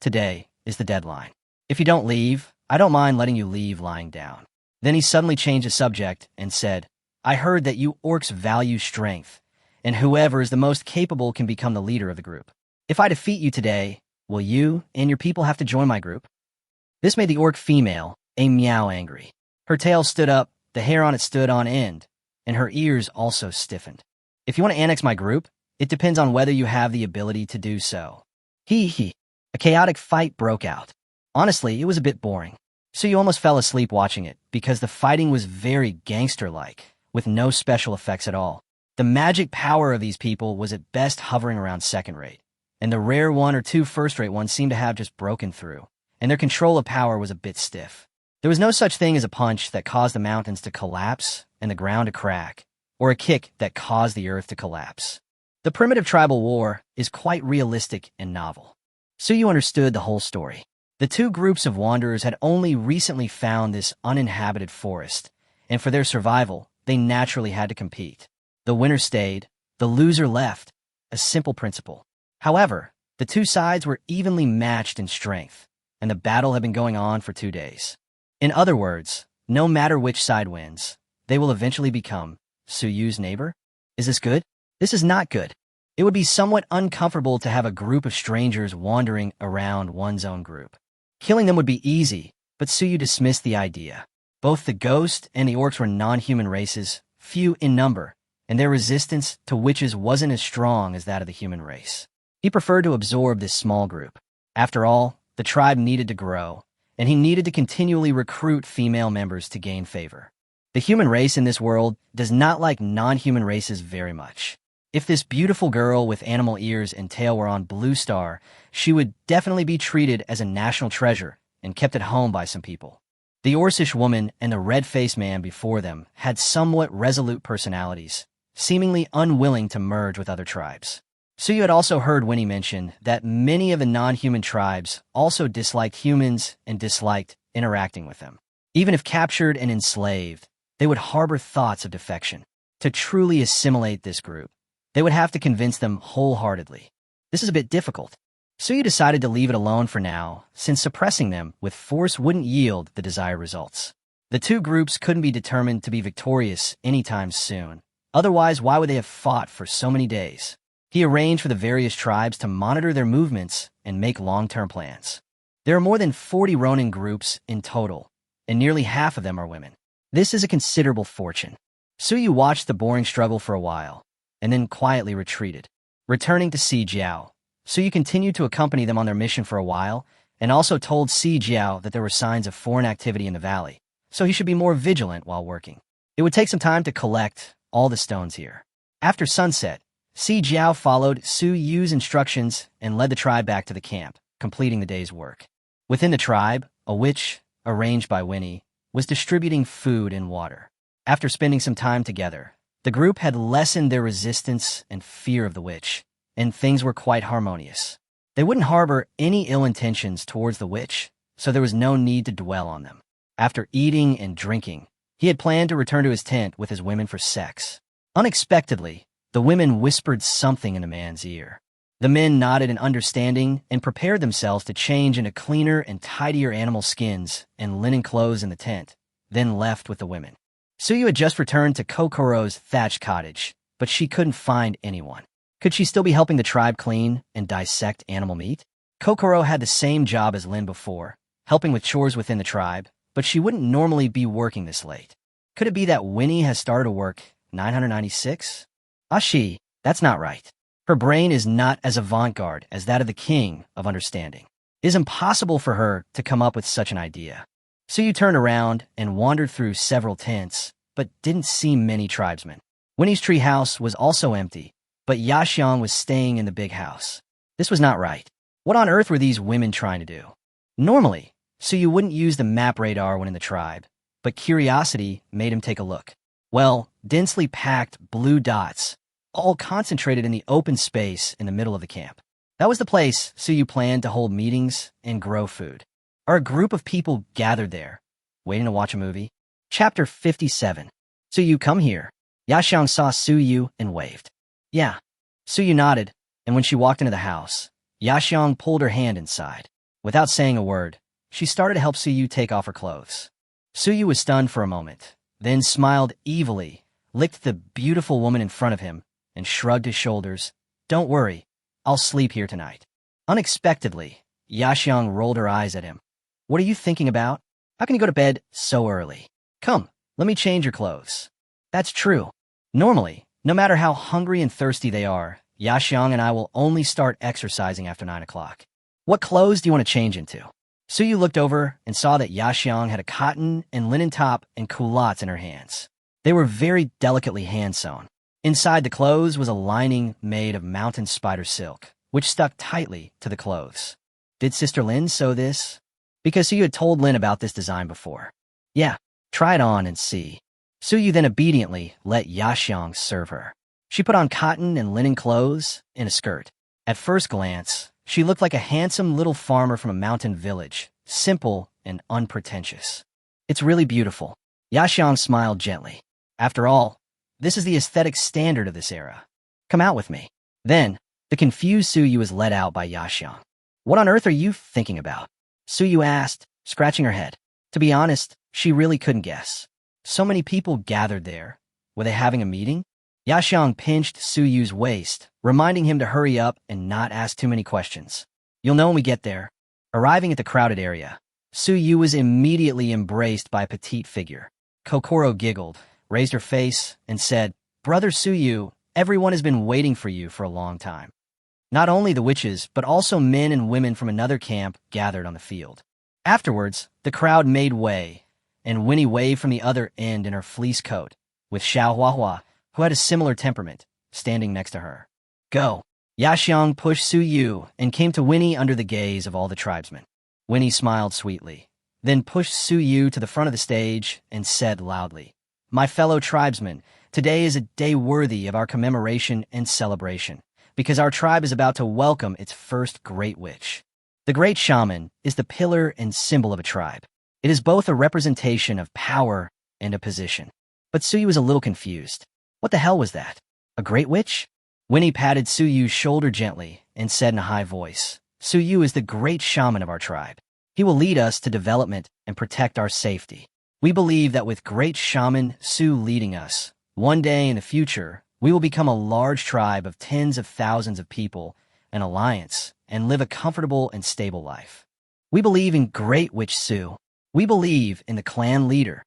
today is the deadline. If you don't leave, I don't mind letting you leave lying down. Then he suddenly changed the subject and said, I heard that you orcs value strength, and whoever is the most capable can become the leader of the group. If I defeat you today, will you and your people have to join my group? This made the orc female, a meow, angry. Her tail stood up, the hair on it stood on end, and her ears also stiffened. If you want to annex my group, it depends on whether you have the ability to do so. Hee. A chaotic fight broke out. Honestly, it was a bit boring. So you almost fell asleep watching it, because the fighting was very gangster-like, with no special effects at all. The magic power of these people was at best hovering around second-rate, and the rare one or two first-rate ones seemed to have just broken through, and their control of power was a bit stiff. There was no such thing as a punch that caused the mountains to collapse and the ground to crack, or a kick that caused the earth to collapse. The primitive tribal war is quite realistic and novel. So you understood the whole story. The two groups of wanderers had only recently found this uninhabited forest, and for their survival, they naturally had to compete. The winner stayed, the loser left, a simple principle. However, the two sides were evenly matched in strength, and the battle had been going on for 2 days. In other words, no matter which side wins, they will eventually become Su Yu's neighbor? Is this good? This is not good. It would be somewhat uncomfortable to have a group of strangers wandering around one's own group. Killing them would be easy, but Su Yu dismissed the idea. Both the ghost and the orcs were non-human races, few in number, and their resistance to witches wasn't as strong as that of the human race. He preferred to absorb this small group. After all, the tribe needed to grow, and he needed to continually recruit female members to gain favor. The human race in this world does not like non-human races very much. If this beautiful girl with animal ears and tail were on Blue Star, she would definitely be treated as a national treasure and kept at home by some people. The Orcish woman and the red-faced man before them had somewhat resolute personalities, seemingly unwilling to merge with other tribes. So you had also heard Winnie mention that many of the non-human tribes also disliked humans and disliked interacting with them. Even if captured and enslaved, they would harbor thoughts of defection. To truly assimilate this group, they would have to convince them wholeheartedly. This is a bit difficult. So you decided to leave it alone for now, since suppressing them with force wouldn't yield the desired results. The two groups couldn't be determined to be victorious anytime soon. Otherwise, why would they have fought for so many days? He arranged for the various tribes to monitor their movements and make long-term plans. There are more than 40 Ronin groups in total, and nearly half of them are women. This is a considerable fortune. Su Yu watched the boring struggle for a while, and then quietly retreated. Returning to Si Jiao, Su Yu continued to accompany them on their mission for a while, and also told Si Jiao that there were signs of foreign activity in the valley, so he should be more vigilant while working. It would take some time to collect all the stones here. After sunset, Si Jiao followed Su Yu's instructions and led the tribe back to the camp, completing the day's work. Within the tribe, a witch, arranged by Winnie, was distributing food and water. After spending some time together, the group had lessened their resistance and fear of the witch, and things were quite harmonious. They wouldn't harbor any ill intentions towards the witch, so there was no need to dwell on them. After eating and drinking, he had planned to return to his tent with his women for sex. Unexpectedly, the women whispered something in the man's ear. The men nodded in understanding and prepared themselves to change into cleaner and tidier animal skins and linen clothes in the tent, then left with the women. Suyu had just returned to Kokoro's thatched cottage, but she couldn't find anyone. Could she still be helping the tribe clean and dissect animal meat? Kokoro had the same job as Lin before, helping with chores within the tribe, but she wouldn't normally be working this late. Could it be that Winnie has started to work 996? That's not right. Her brain is not as avant-garde as that of the king of understanding. It is impossible for her to come up with such an idea. Suyu turned around and wandered through several tents, but didn't see many tribesmen. Winnie's tree house was also empty, but Yaxiang was staying in the big house. This was not right. What on earth were these women trying to do? Normally, Suyu wouldn't use the map radar when in the tribe, but curiosity made him take a look. Well, densely packed blue dots, all concentrated in the open space in the middle of the camp. That was the place Suyu planned to hold meetings and grow food. A group of people gathered there, waiting to watch a movie. Chapter 57. Suyu, come here. Yaxiang saw Suyu and waved. Yeah. Suyu nodded, and when she walked into the house, Yaxiang pulled her hand inside. Without saying a word, she started to help Suyu take off her clothes. Suyu was stunned for a moment, then smiled evilly, licked the beautiful woman in front of him, and shrugged his shoulders. Don't worry, I'll sleep here tonight. Unexpectedly, Yaxiang rolled her eyes at him. What are you thinking about? How can you go to bed so early? Come, let me change your clothes. That's true. Normally, no matter how hungry and thirsty they are, Yaxiang and I will only start exercising after 9 o'clock. What clothes do you want to change into? Suyu looked over and saw that Yaxiang had a cotton and linen top and culottes in her hands. They were very delicately hand-sewn. Inside the clothes was a lining made of mountain spider silk, which stuck tightly to the clothes. Did Sister Lin sew this? Because Suyu had told Lin about this design before. Yeah, try it on and see. Suyu then obediently let Yaxiang serve her. She put on cotton and linen clothes and a skirt. At first glance, she looked like a handsome little farmer from a mountain village, simple and unpretentious. It's really beautiful. Yaxiang smiled gently. After all, this is the aesthetic standard of this era. Come out with me. Then, the confused Suyu was led out by Yaxiang. What on earth are you thinking about? Suyu asked, scratching her head. To be honest, she really couldn't guess. So many people gathered there. Were they having a meeting? Yaxiang pinched Suyu's waist, reminding him to hurry up and not ask too many questions. You'll know when we get there. Arriving at the crowded area, Suyu was immediately embraced by a petite figure. Kokoro giggled, raised her face, and said, Brother Suyu, everyone has been waiting for you for a long time. Not only the witches, but also men and women from another camp gathered on the field. Afterwards, the crowd made way, and Winnie waved from the other end in her fleece coat, with Xiao Huahua, who had a similar temperament, standing next to her. Go. Yaxiang pushed Suyu and came to Winnie under the gaze of all the tribesmen. Winnie smiled sweetly, then pushed Suyu to the front of the stage and said loudly, My fellow tribesmen, today is a day worthy of our commemoration and celebration, because our tribe is about to welcome its first great witch. The great shaman is the pillar and symbol of a tribe. It is both a representation of power and a position. But Suyu was a little confused. What the hell was that? A great witch? Winnie patted Suyu's shoulder gently and said in a high voice, Suyu is the great shaman of our tribe. He will lead us to development and protect our safety. We believe that with great shaman Su leading us, one day in the future, we will become a large tribe of tens of thousands of people, an alliance, and live a comfortable and stable life. We believe in Great Witch Su. We believe in the clan leader.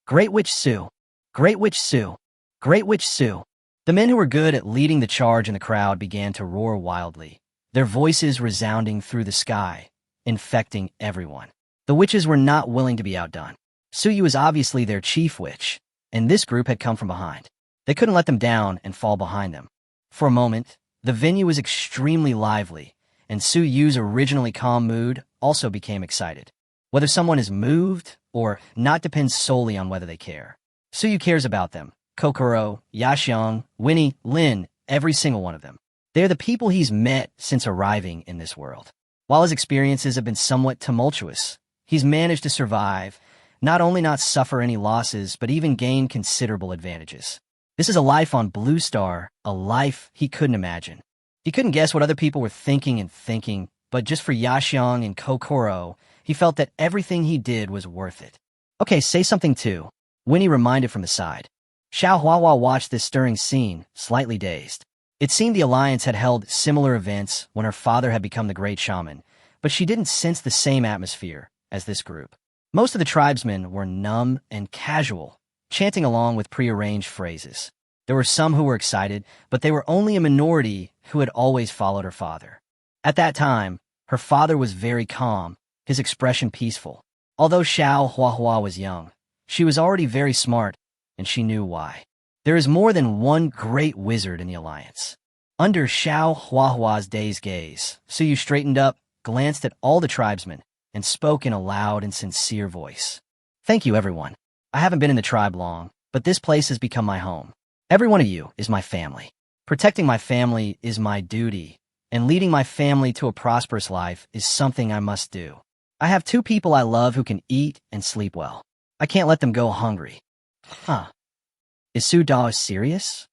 Great Witch Su. Great Witch Su. Great Witch Su. The men who were good at leading the charge in the crowd began to roar wildly, their voices resounding through the sky, infecting everyone. The witches were not willing to be outdone. Suyu was obviously their chief witch, and this group had come from behind. They couldn't let them down and fall behind them. For a moment, the venue was extremely lively, and Suyu's originally calm mood also became excited. Whether someone is moved or not depends solely on whether they care. Suyu cares about them. Kokoro, Yaxiang, Winnie, Lin, every single one of them. They're the people he's met since arriving in this world. While his experiences have been somewhat tumultuous, he's managed to survive, not only not suffer any losses, but even gain considerable advantages. This is a life on Blue Star, a life he couldn't imagine. He couldn't guess what other people were thinking, but just for Yaxiong and Kokoro, he felt that everything he did was worth it. Okay, say something too, Winnie reminded from the side. Xiao Huahua watched this stirring scene, slightly dazed. It seemed the Alliance had held similar events when her father had become the great shaman, but she didn't sense the same atmosphere as this group. Most of the tribesmen were numb and casual, chanting along with prearranged phrases. There were some who were excited, but they were only a minority who had always followed her father. At that time, her father was very calm, his expression peaceful. Although Xiao Huahua was young, she was already very smart, and she knew why. There is more than one great wizard in the Alliance. Under Xiao Huahua's dazed gaze, Suyu straightened up, glanced at all the tribesmen, and spoke in a loud and sincere voice. Thank you, everyone. I haven't been in the tribe long, but this place has become my home. Every one of you is my family. Protecting my family is my duty, and leading my family to a prosperous life is something I must do. I have 2 people I love who can eat and sleep well. I can't let them go hungry. Huh. Is Su Da's serious?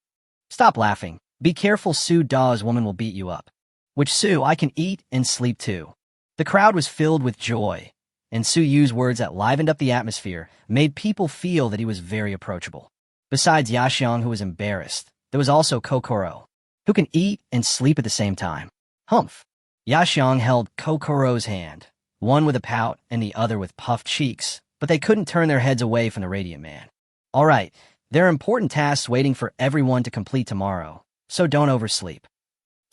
Stop laughing. Be careful, Su Da's woman will beat you up. Which Su, I can eat and sleep too. The crowd was filled with joy, and Su Yu's words that livened up the atmosphere made people feel that he was very approachable. Besides Yaxiong, who was embarrassed, there was also Kokoro, who can eat and sleep at the same time. Humph. Yaxiong held Kokoro's hand, one with a pout and the other with puffed cheeks, but they couldn't turn their heads away from the Radiant Man. All right. There are important tasks waiting for everyone to complete tomorrow, so don't oversleep.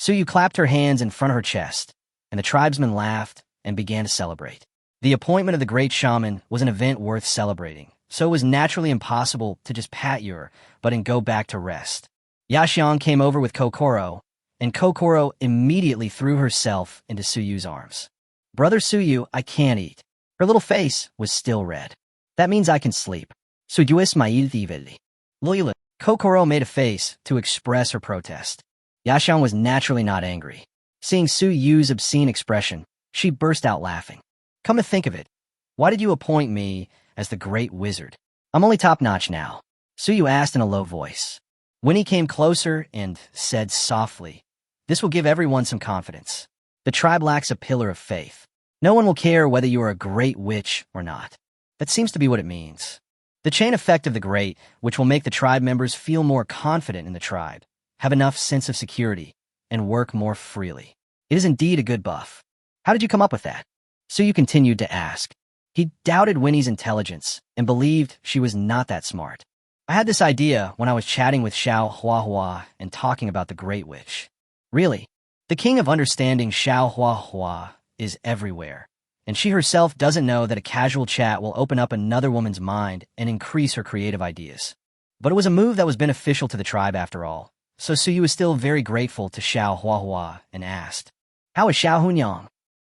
Suyu clapped her hands in front of her chest, and the tribesmen laughed and began to celebrate. The appointment of the great shaman was an event worth celebrating, so it was naturally impossible to just pat your butt and go back to rest. Yaxiong came over with Kokoro, and Kokoro immediately threw herself into Suyu's arms. Brother Suyu, I can't eat. Her little face was still red. That means I can sleep. Suyuis mailtiveli. Loyal. Kokoro made a face to express her protest. Yaxiong was naturally not angry. Seeing Su Yu's obscene expression, she burst out laughing. Come to think of it, why did you appoint me as the great wizard? I'm only top-notch now. Su Yu asked in a low voice. Winnie came closer and said softly, this will give everyone some confidence. The tribe lacks a pillar of faith. No one will care whether you are a great witch or not. That seems to be what it means. The chain effect of the great, which will make the tribe members feel more confident in the tribe, have enough sense of security, and work more freely. It is indeed a good buff. How did you come up with that? Suyu continued to ask. He doubted Winnie's intelligence and believed she was not that smart. I had this idea when I was chatting with Xiao Huahua and talking about the Great Witch. Really, the king of understanding Xiao Huahua is everywhere. And she herself doesn't know that a casual chat will open up another woman's mind and increase her creative ideas. But it was a move that was beneficial to the tribe after all, so Suyu was still very grateful to Xiao Huahua and asked, how is Xiao Hunyang?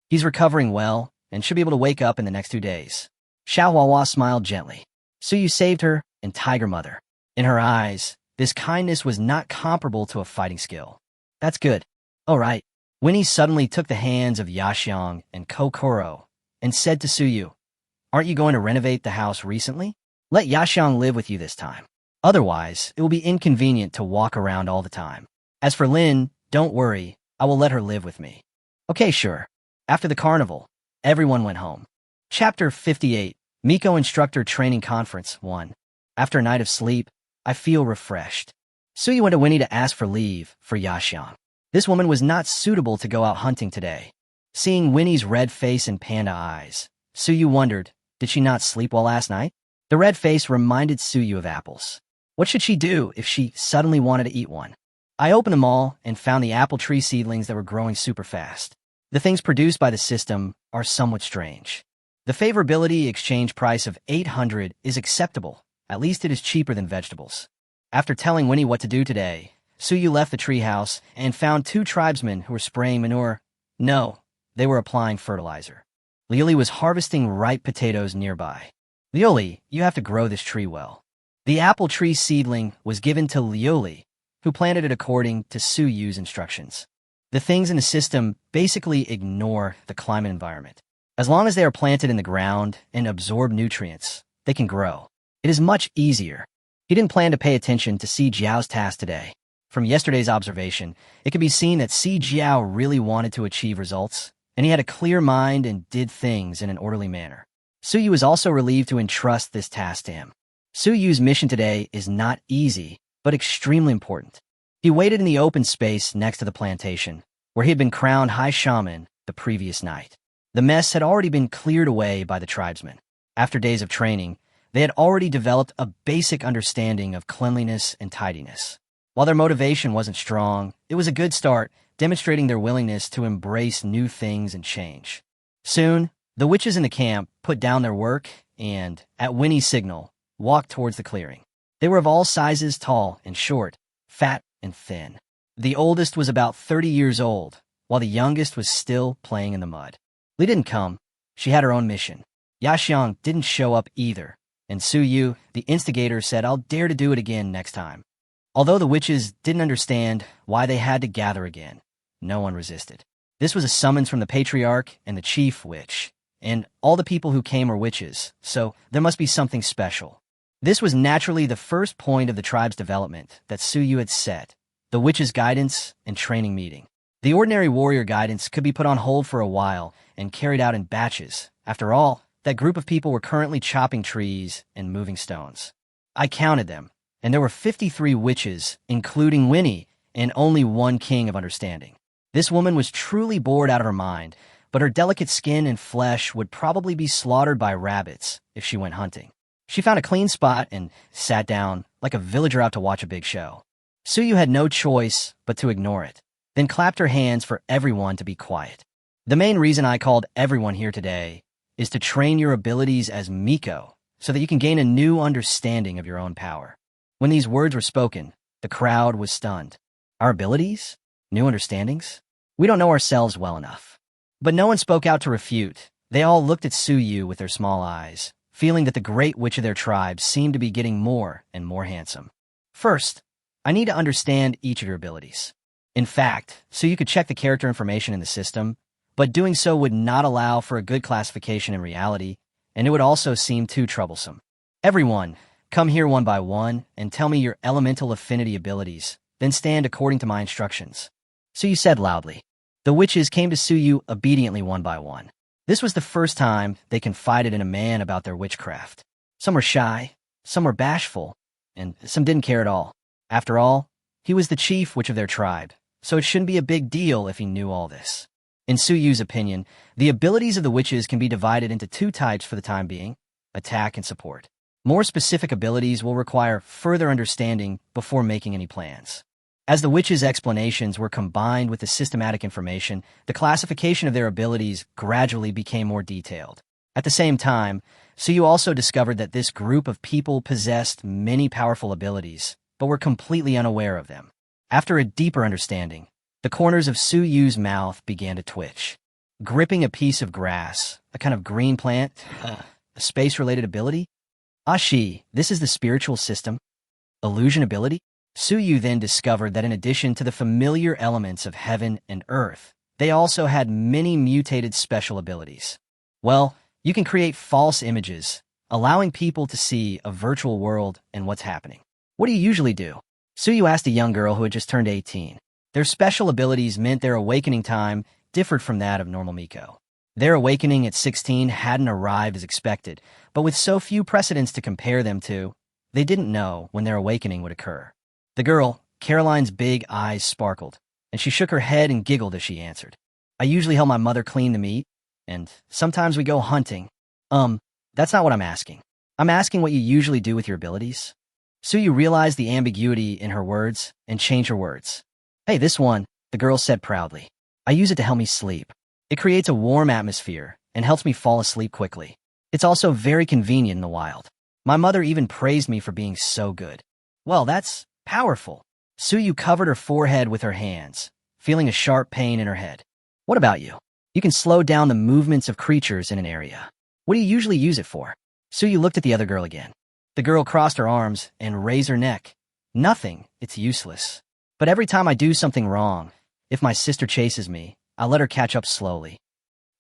He's recovering well and should be able to wake up in the next 2 days. Xiao Huahua smiled gently. Suyu saved her and Tiger Mother. In her eyes, this kindness was not comparable to a fighting skill. That's good. All right. Winnie suddenly took the hands of Yaxiong and Kokoro and said to Suyu, aren't you going to renovate the house recently? Let Yaxiong live with you this time. Otherwise, it will be inconvenient to walk around all the time. As for Lin, don't worry, I will let her live with me. Okay, sure. After the carnival, everyone went home. Chapter 58, Miko Instructor Training Conference 1. After a night of sleep, I feel refreshed. Suyu went to Winnie to ask for leave for Yaxiong. This woman was not suitable to go out hunting today. Seeing Winnie's red face and panda eyes, Suyu wondered, did she not sleep well last night? The red face reminded Suyu of apples. What should she do if she suddenly wanted to eat one? I opened them all and found the apple tree seedlings that were growing super fast. The things produced by the system are somewhat strange. The favorability exchange price of 800 is acceptable. At least it is cheaper than vegetables. After telling Winnie what to do today, Suyu left the treehouse and found 2 tribesmen who were spraying manure. No, they were applying fertilizer. Liuli was harvesting ripe potatoes nearby. Liuli, you have to grow this tree well. The apple tree seedling was given to Liuli, who planted it according to Suyu's instructions. The things in the system basically ignore the climate environment. As long as they are planted in the ground and absorb nutrients, they can grow. It is much easier. He didn't plan to pay attention to Si Jiao's task today. From yesterday's observation, it could be seen that Si Jiao really wanted to achieve results, and he had a clear mind and did things in an orderly manner. Su Yu was also relieved to entrust this task to him. Su Yu's mission today is not easy, but extremely important. He waited in the open space next to the plantation, where he had been crowned High Shaman the previous night. The mess had already been cleared away by the tribesmen. After days of training, they had already developed a basic understanding of cleanliness and tidiness. While their motivation wasn't strong, it was a good start, demonstrating their willingness to embrace new things and change. Soon, the witches in the camp put down their work and, at Winnie's signal, walked towards the clearing. They were of all sizes, tall and short, fat and thin. The oldest was about 30 years old, while the youngest was still playing in the mud. Li didn't come. She had her own mission. Yaxiang didn't show up either, and Su Yu, the instigator, said, "I'll dare to do it again next time." Although the witches didn't understand why they had to gather again, no one resisted. This was a summons from the patriarch and the chief witch, and all the people who came were witches, so there must be something special. This was naturally the first point of the tribe's development that Su Yu had set, the witches' guidance and training meeting. The ordinary warrior guidance could be put on hold for a while and carried out in batches. After all, that group of people were currently chopping trees and moving stones. I counted them, and there were 53 witches, including Winnie, and only one king of understanding. This woman was truly bored out of her mind, but her delicate skin and flesh would probably be slaughtered by rabbits if she went hunting. She found a clean spot and sat down like a villager out to watch a big show. Su Yu had no choice but to ignore it, then clapped her hands for everyone to be quiet. The main reason I called everyone here today is to train your abilities as Miko so that you can gain a new understanding of your own power. When these words were spoken, the crowd was stunned. Our abilities? New understandings? We don't know ourselves well enough. But no one spoke out to refute. They all looked at Su Yu with their small eyes, feeling that the great witch of their tribe seemed to be getting more and more handsome. First, I need to understand each of your abilities. In fact, so you could check the character information in the system, but doing so would not allow for a good classification in reality, and it would also seem too troublesome. Everyone, come here one by one and tell me your elemental affinity abilities, then stand according to my instructions. Su Yu said loudly. The witches came to Su Yu obediently one by one. This was the first time they confided in a man about their witchcraft. Some were shy, some were bashful, and some didn't care at all. After all, he was the chief witch of their tribe, so it shouldn't be a big deal if he knew all this. In Su Yu's opinion, the abilities of the witches can be divided into two types for the time being: attack and support. More specific abilities will require further understanding before making any plans. As the witches' explanations were combined with the systematic information, the classification of their abilities gradually became more detailed. At the same time, Su Yu also discovered that this group of people possessed many powerful abilities, but were completely unaware of them. After a deeper understanding, the corners of Su Yu's mouth began to twitch. Gripping a piece of grass, a kind of green plant, a space-related ability? Ashi, this is the spiritual system? Illusion ability? Su Yu then discovered that in addition to the familiar elements of heaven and earth, they also had many mutated special abilities. Well, you can create false images, allowing people to see a virtual world and what's happening. What do you usually do? Su Yu asked a young girl who had just turned 18. Their special abilities meant their awakening time differed from that of normal Miko. Their awakening at 16 hadn't arrived as expected, but with so few precedents to compare them to, they didn't know when their awakening would occur. The girl, Caroline's big eyes sparkled, and she shook her head and giggled as she answered. I usually help my mother clean the meat, and sometimes we go hunting. That's not what I'm asking. I'm asking what you usually do with your abilities. Su Yu realized the ambiguity in her words and changed her words. Hey, this one, the girl said proudly. I use it to help me sleep. It creates a warm atmosphere and helps me fall asleep quickly. It's also very convenient in the wild. My mother even praised me for being so good. Well, that's powerful. Su Yu covered her forehead with her hands, feeling a sharp pain in her head. What about you? You can slow down the movements of creatures in an area. What do you usually use it for? Su Yu looked at the other girl again. The girl crossed her arms and raised her neck. Nothing. It's useless. But every time I do something wrong, If my sister chases me, I'll let her catch up slowly.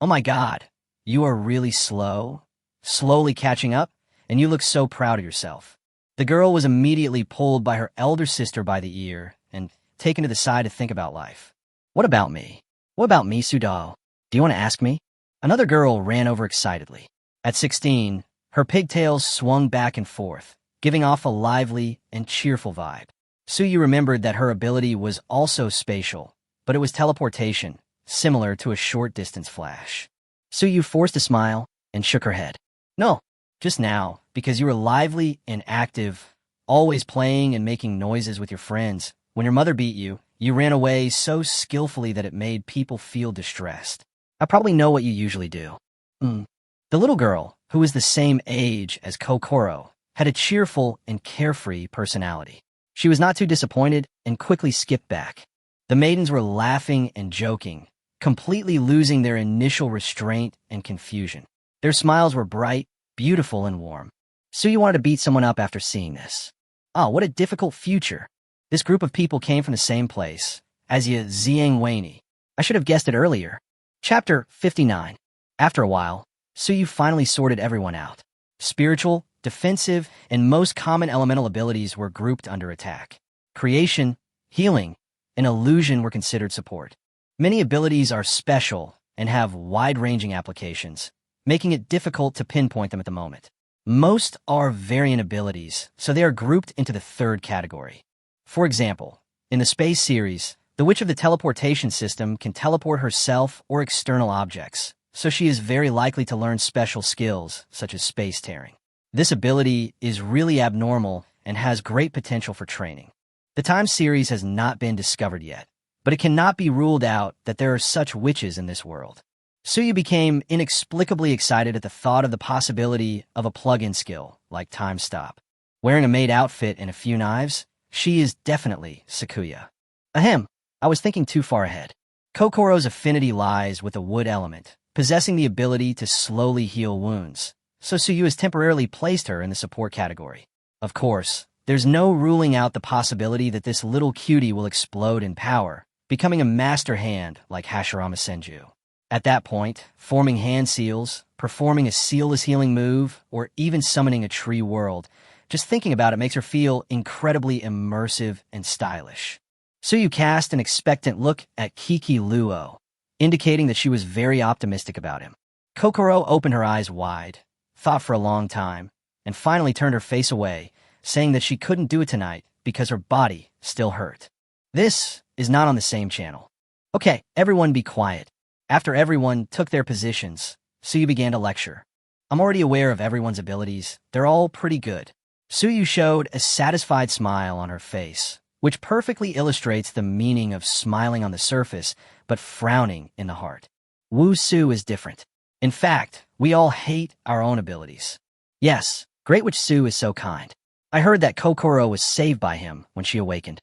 Oh my God, you are really slow? Slowly catching up? And you look so proud of yourself. The girl was immediately pulled by her elder sister by the ear and taken to the side to think about life. What about me? What about me, Sudal? Do you want to ask me? Another girl ran over excitedly. At 16, her pigtails swung back and forth, giving off a lively and cheerful vibe. Suyu remembered that her ability was also spatial, but it was teleportation, similar to a short-distance flash. Suyu forced a smile and shook her head. No, just now, because you were lively and active, always playing and making noises with your friends. When your mother beat you, you ran away so skillfully that it made people feel distressed. I probably know what you usually do. The little girl, who was the same age as Kokoro, had a cheerful and carefree personality. She was not too disappointed and quickly skipped back. The maidens were laughing and joking, completely losing their initial restraint and confusion. Their smiles were bright, beautiful, and warm. Suyu wanted to beat someone up after seeing this. Oh, what a difficult future. This group of people came from the same place, Azia Ziangweini. I should have guessed it earlier. Chapter 59. After a while, Suyu finally sorted everyone out. Spiritual, defensive, and most common elemental abilities were grouped under attack. Creation, healing, and illusion were considered support. Many abilities are special and have wide-ranging applications, making it difficult to pinpoint them at the moment. Most are variant abilities, so they are grouped into the third category. For example, in the Space series, the Witch of the Teleportation System can teleport herself or external objects, so she is very likely to learn special skills, such as space tearing. This ability is really abnormal and has great potential for training. The Time series has not been discovered yet, but it cannot be ruled out that there are such witches in this world. Suyu became inexplicably excited at the thought of the possibility of a plug-in skill, like Time Stop. Wearing a maid outfit and a few knives, she is definitely Sakuya. Ahem, I was thinking too far ahead. Kokoro's affinity lies with the wood element, possessing the ability to slowly heal wounds, so Suyu has temporarily placed her in the support category. Of course, there's no ruling out the possibility that this little cutie will explode in power, becoming a master hand like Hashirama Senju. At that point, forming hand seals, performing a sealless healing move, or even summoning a tree world, just thinking about it makes her feel incredibly immersive and stylish. Suyu cast an expectant look at Kiki Luo, indicating that she was very optimistic about him. Kokoro opened her eyes wide, thought for a long time, and finally turned her face away, saying that she couldn't do it tonight because her body still hurt. This is not on the same channel. Okay, everyone be quiet. After everyone took their positions, Suyu began to lecture. I'm already aware of everyone's abilities. They're all pretty good. Suyu showed a satisfied smile on her face, which perfectly illustrates the meaning of smiling on the surface, but frowning in the heart. Wu Su is different. In fact, we all hate our own abilities. Yes, Great Witch Su is so kind. I heard that Kokoro was saved by him when she awakened.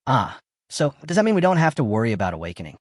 Ah, so does that mean we don't have to worry about awakening?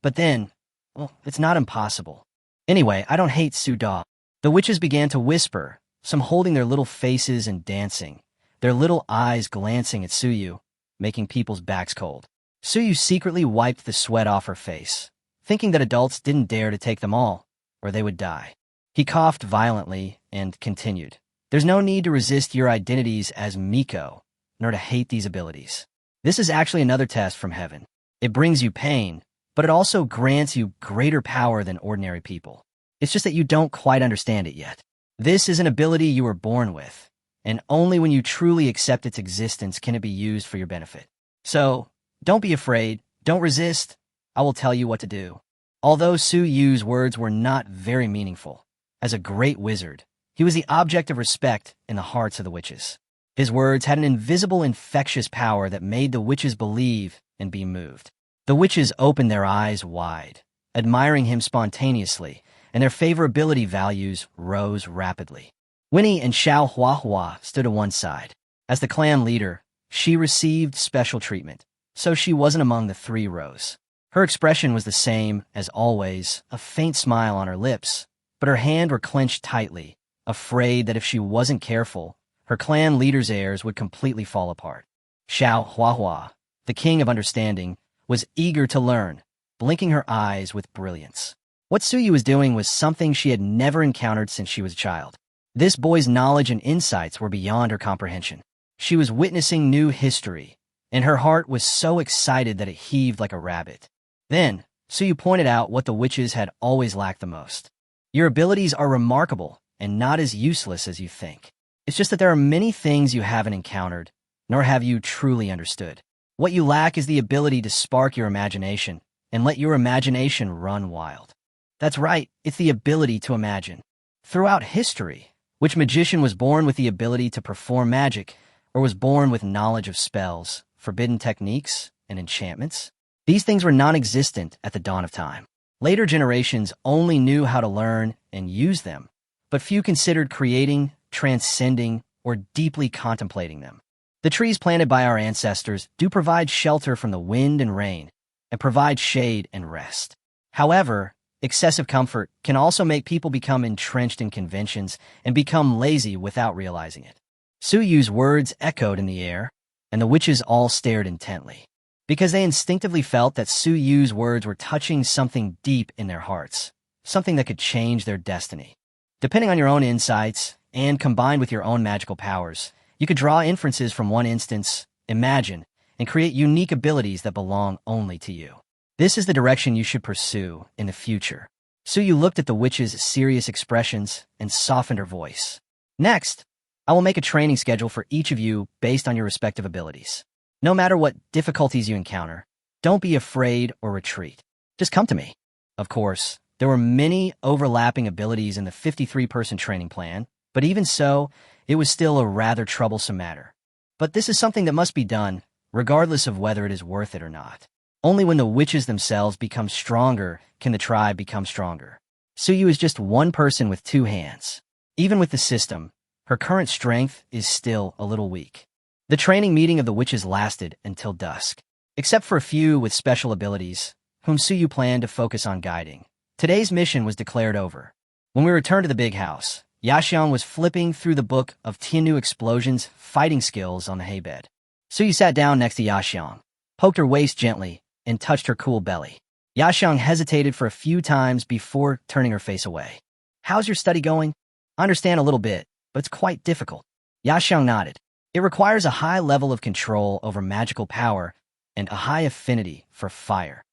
But then, well, it's not impossible. Anyway, I don't hate Suda. The witches began to whisper, some holding their little faces and dancing, their little eyes glancing at Suyu, making people's backs cold. Suyu secretly wiped the sweat off her face, thinking that adults didn't dare to take them all, or they would die. He coughed violently and continued. There's no need to resist your identities as Miko, nor to hate these abilities. This is actually another test from heaven. It brings you pain, but it also grants you greater power than ordinary people. It's just that you don't quite understand it yet. This is an ability you were born with, and only when you truly accept its existence can it be used for your benefit. So, don't be afraid, don't resist, I will tell you what to do. Although Su Yu's words were not very meaningful, as a great wizard, he was the object of respect in the hearts of the witches. His words had an invisible, infectious power that made the witches believe and be moved. The witches opened their eyes wide, admiring him spontaneously, and their favorability values rose rapidly. Winnie and Xiao Huahua stood to one side. As the clan leader, she received special treatment, so she wasn't among the 3 rows. Her expression was the same as always, a faint smile on her lips, but her hands were clenched tightly, afraid that if she wasn't careful, her clan leader's heirs would completely fall apart. Xiao Huahua, the king of understanding, was eager to learn, blinking her eyes with brilliance. What Suyu was doing was something she had never encountered since she was a child. This boy's knowledge and insights were beyond her comprehension. She was witnessing new history, and her heart was so excited that it heaved like a rabbit. Then, Suyu pointed out what the witches had always lacked the most. Your abilities are remarkable and not as useless as you think. It's just that there are many things you haven't encountered, nor have you truly understood. What you lack is the ability to spark your imagination and let your imagination run wild. That's right, it's the ability to imagine. Throughout history, which magician was born with the ability to perform magic, or was born with knowledge of spells, forbidden techniques, and enchantments? These things were non-existent at the dawn of time. Later generations only knew how to learn and use them, but few considered creating, transcending, or deeply contemplating them. The trees planted by our ancestors do provide shelter from the wind and rain, and provide shade and rest. However, excessive comfort can also make people become entrenched in conventions and become lazy without realizing it. Suyu's words echoed in the air, and the witches all stared intently, because they instinctively felt that Suyu's words were touching something deep in their hearts, something that could change their destiny. Depending on your own insights, and combined with your own magical powers, you could draw inferences from one instance, imagine, and create unique abilities that belong only to you. This is the direction you should pursue in the future. Suyu looked at the witch's serious expressions and softened her voice. Next, I will make a training schedule for each of you based on your respective abilities. No matter what difficulties you encounter, don't be afraid or retreat. Just come to me. Of course, there were many overlapping abilities in the 53-person training plan, but even so, it was still a rather troublesome matter. But this is something that must be done, regardless of whether it is worth it or not. Only when the witches themselves become stronger can the tribe become stronger. Suyu is just one person with two hands. Even with the system, her current strength is still a little weak. The training meeting of the witches lasted until dusk. Except for a few with special abilities, whom Suyu planned to focus on guiding, today's mission was declared over. When we returned to the big house, Yaxiang was flipping through the book of Tianyu Explosion's fighting skills on the haybed. Suyu sat down next to Yaxiang, poked her waist gently, and touched her cool belly. Yaxiang hesitated for a few times before turning her face away. How's your study going? I understand a little bit, but it's quite difficult. Yaxiang nodded. It requires a high level of control over magical power and a high affinity for fire.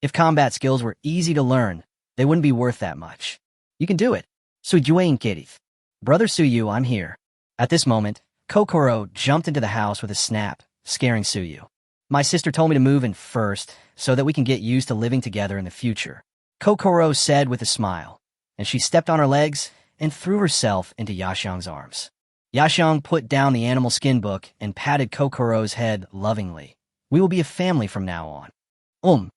If combat skills were easy to learn, they wouldn't be worth that much. You can do it. Sujuain Kirith. Brother Suyu, I'm here. At this moment, Kokoro jumped into the house with a snap, scaring Suyu. My sister told me to move in first so that we can get used to living together in the future, Kokoro said with a smile, and she stepped on her legs and threw herself into Yaxiang's arms. Yaxiang put down the animal skin book and patted Kokoro's head lovingly. We will be a family from now on.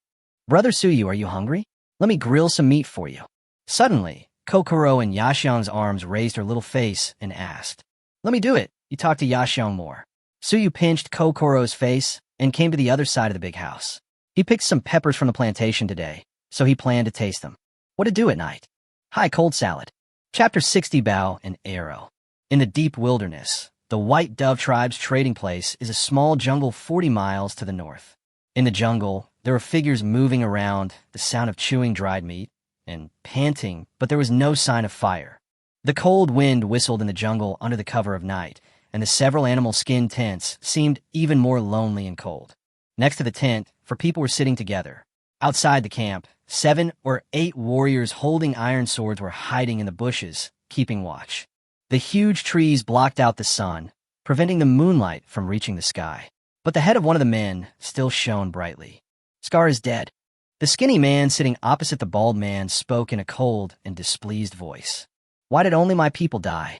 Brother Suyu, are you hungry? Let me grill some meat for you. Suddenly, Kokoro in Yaxiang's arms raised her little face and asked, Let me do it. You talk to Yaxiang more. Suyu pinched Kokoro's face and came to the other side of the big house. He picked some peppers from the plantation today, so he planned to taste them. What to do at night? Hi, cold salad. Chapter 60 Bow and Arrow. In the deep wilderness, the White Dove tribe's trading place is a small jungle 40 miles to the north. In the jungle, there were figures moving around, the sound of chewing dried meat, and panting, but there was no sign of fire. The cold wind whistled in the jungle under the cover of night, and the several animal skin tents seemed even more lonely and cold. Next to the tent, for people were sitting together. Outside the camp, 7 or 8 warriors holding iron swords were hiding in the bushes, keeping watch. The huge trees blocked out the sun, preventing the moonlight from reaching the sky. But the head of one of the men still shone brightly. Scar is dead. The skinny man sitting opposite the bald man spoke in a cold and displeased voice. Why did only my people die?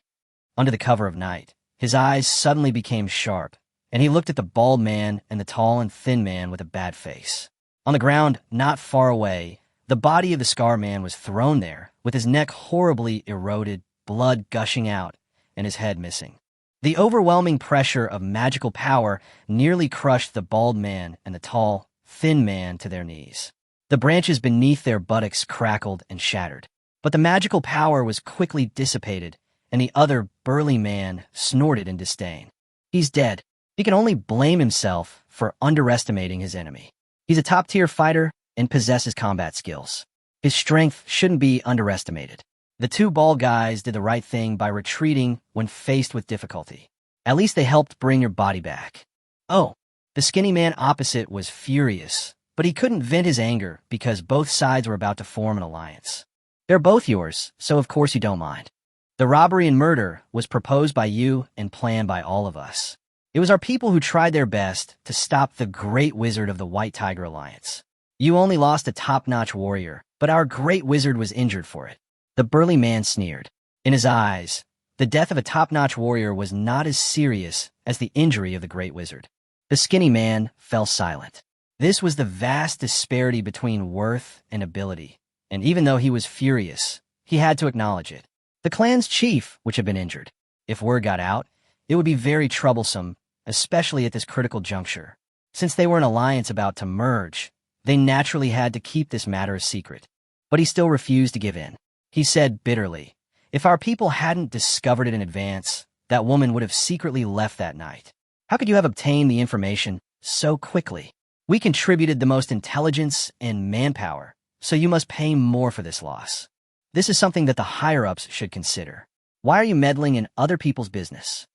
Under the cover of night, his eyes suddenly became sharp, and he looked at the bald man and the tall and thin man with a bad face. On the ground, not far away, the body of the Scar man was thrown there, with his neck horribly eroded, blood gushing out, and his head missing. The overwhelming pressure of magical power nearly crushed the bald man and the tall, thin man to their knees. The branches beneath their buttocks crackled and shattered. But the magical power was quickly dissipated, and the other burly man snorted in disdain. He's dead. He can only blame himself for underestimating his enemy. He's a top-tier fighter and possesses combat skills. His strength shouldn't be underestimated. The two bald guys did the right thing by retreating when faced with difficulty. At least they helped bring your body back. Oh, the skinny man opposite was furious, but he couldn't vent his anger because both sides were about to form an alliance. They're both yours, so of course you don't mind. The robbery and murder was proposed by you and planned by all of us. It was our people who tried their best to stop the great wizard of the White Tiger Alliance. You only lost a top-notch warrior, but our great wizard was injured for it. The burly man sneered. In his eyes, the death of a top-notch warrior was not as serious as the injury of the great wizard. The skinny man fell silent. This was the vast disparity between worth and ability, and even though he was furious, he had to acknowledge it. The clan's chief, which had been injured. If word got out, it would be very troublesome, especially at this critical juncture. Since they were an alliance about to merge, they naturally had to keep this matter a secret. But he still refused to give in. He said bitterly, if our people hadn't discovered it in advance, that woman would have secretly left that night. How could you have obtained the information so quickly? We contributed the most intelligence and manpower, so you must pay more for this loss. This is something that the higher-ups should consider. Why are you meddling in other people's business?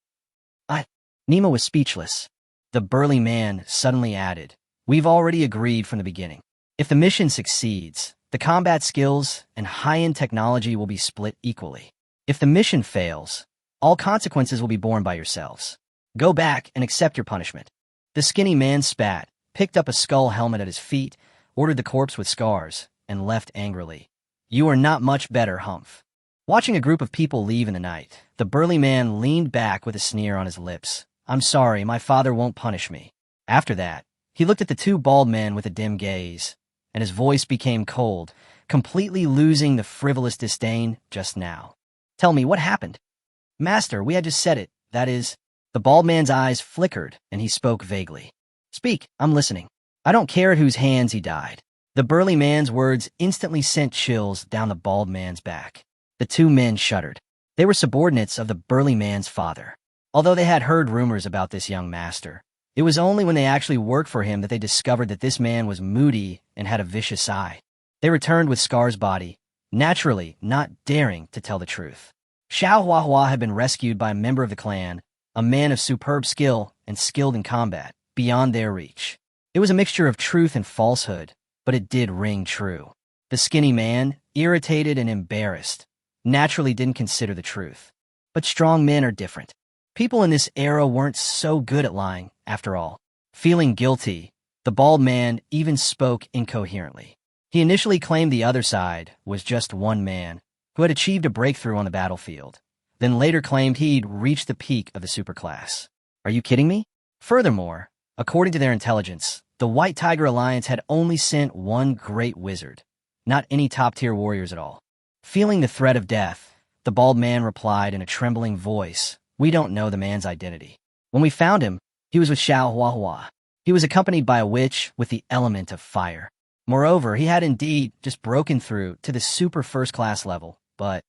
Nima was speechless. The burly man suddenly added, we've already agreed from the beginning. If the mission succeeds, the combat skills and high-end technology will be split equally. If the mission fails, all consequences will be borne by yourselves. Go back and accept your punishment. The skinny man spat, picked up a skull helmet at his feet, ordered the corpse with scars, and left angrily. You are not much better, Humph. Watching a group of people leave in the night, the burly man leaned back with a sneer on his lips. I'm sorry, my father won't punish me. After that, he looked at the two bald men with a dim gaze, and his voice became cold, completely losing the frivolous disdain just now. Tell me, what happened? Master, we had just said it, that is... The bald man's eyes flickered, and he spoke vaguely. Speak, I'm listening. I don't care at whose hands he died. The burly man's words instantly sent chills down the bald man's back. The two men shuddered. They were subordinates of the burly man's father. Although they had heard rumors about this young master, it was only when they actually worked for him that they discovered that this man was moody and had a vicious eye. They returned with Scar's body, naturally not daring to tell the truth. Xiao Huahua had been rescued by a member of the clan, a man of superb skill and skilled in combat, beyond their reach. It was a mixture of truth and falsehood, but it did ring true. The skinny man, irritated and embarrassed, naturally didn't consider the truth. But strong men are different. People in this era weren't so good at lying, after all. Feeling guilty, the bald man even spoke incoherently. He initially claimed the other side was just one man who had achieved a breakthrough on the battlefield, then later claimed he'd reached the peak of the superclass. Are you kidding me? Furthermore, according to their intelligence, the White Tiger Alliance had only sent one great wizard, not any top-tier warriors at all. Feeling the threat of death, the bald man replied in a trembling voice, we don't know the man's identity. When we found him, he was with Xiao Huahua. He was accompanied by a witch with the element of fire. Moreover, he had indeed just broken through to the super first-class level, but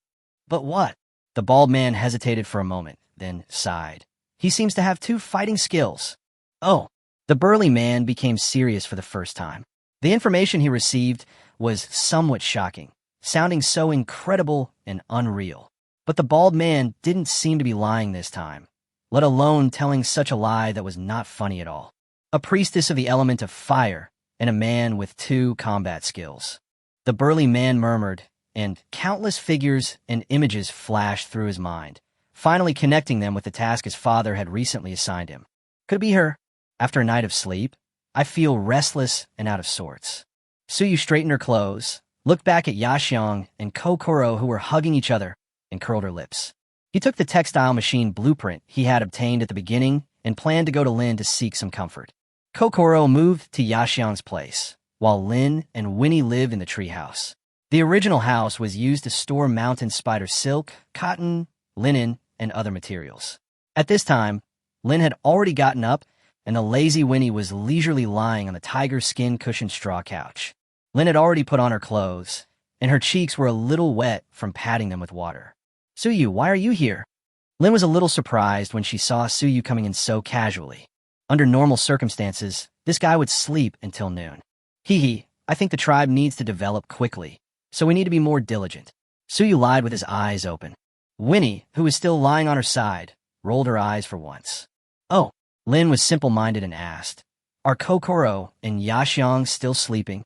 what? The bald man hesitated for a moment, then sighed. He seems to have 2 fighting skills. Oh, the burly man became serious for the first time. The information he received was somewhat shocking, sounding so incredible and unreal. But the bald man didn't seem to be lying this time, let alone telling such a lie that was not funny at all. A priestess of the element of fire and a man with 2 combat skills. The burly man murmured, and countless figures and images flashed through his mind, finally connecting them with the task his father had recently assigned him. Could it be her? After a night of sleep, I feel restless and out of sorts. Suyu straightened her clothes, looked back at Yaxiong and Kokoro who were hugging each other, and curled her lips. He took the textile machine blueprint he had obtained at the beginning and planned to go to Lin to seek some comfort. Kokoro moved to Yaxiong's place, while Lin and Winnie lived in the treehouse. The original house was used to store mountain spider silk, cotton, linen, and other materials. At this time, Lin had already gotten up, and the lazy Winnie was leisurely lying on the tiger skin cushioned straw couch. Lin had already put on her clothes, and her cheeks were a little wet from patting them with water. Suyu, why are you here? Lin was a little surprised when she saw Suyu coming in so casually. Under normal circumstances, this guy would sleep until noon. Hee, I think the tribe needs to develop quickly, so we need to be more diligent. Suyu lied with his eyes open. Winnie, who was still lying on her side, rolled her eyes for once. Oh, Lin was simple-minded and asked, are Kokoro and Yashiang still sleeping?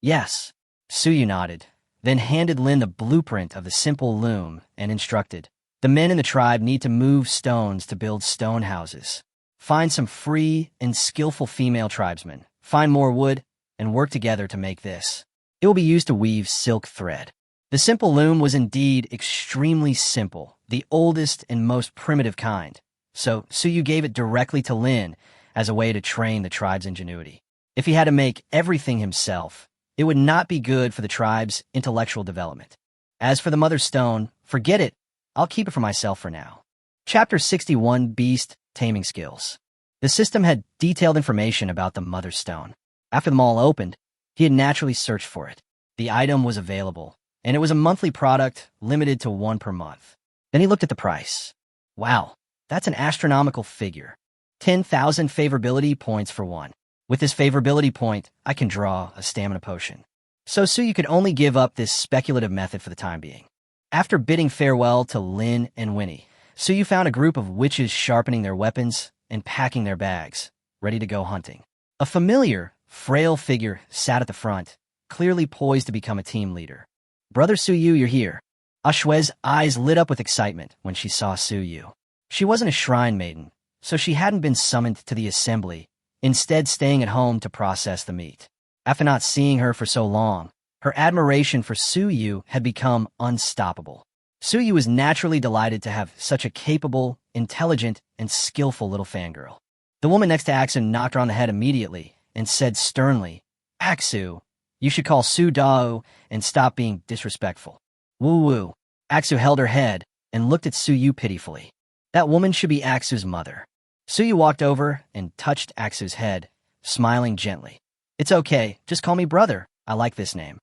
Yes. Suyu nodded, then handed Lin the blueprint of the simple loom and instructed, the men in the tribe need to move stones to build stone houses. Find some free and skillful female tribesmen, find more wood, and work together to make this. It will be used to weave silk thread. The simple loom was indeed extremely simple, the oldest and most primitive kind, so Suyu gave it directly to Lin as a way to train the tribe's ingenuity. If he had to make everything himself, it would not be good for the tribe's intellectual development. As for the mother stone, forget it. I'll keep it for myself for now. Chapter 61, Beast Taming Skills. The system had detailed information about the mother stone. After the mall opened, he had naturally searched for it. The item was available, and it was a monthly product limited to one per month. Then he looked at the price. Wow, that's an astronomical figure. 10,000 favorability points for one. With this favorability point, I can draw a stamina potion. So Suyu could only give up this speculative method for the time being. After bidding farewell to Lin and Winnie, Suyu found a group of witches sharpening their weapons and packing their bags, ready to go hunting. A familiar, frail figure sat at the front, clearly poised to become a team leader. Brother Suyu, you're here. Ashwe's eyes lit up with excitement when she saw Suyu. She wasn't a shrine maiden, so she hadn't been summoned to the assembly, instead staying at home to process the meat. After not seeing her for so long, her admiration for Suyu had become unstoppable. Suyu was naturally delighted to have such a capable, intelligent, and skillful little fangirl. The woman next to Aksu knocked her on the head immediately and said sternly, Aksu, you should call Su Dao and stop being disrespectful. Woo-woo. Aksu held her head and looked at Suyu pitifully. That woman should be Aksu's mother. Suyu walked over and touched Aksu's head, smiling gently. It's okay, just call me brother. I like this name.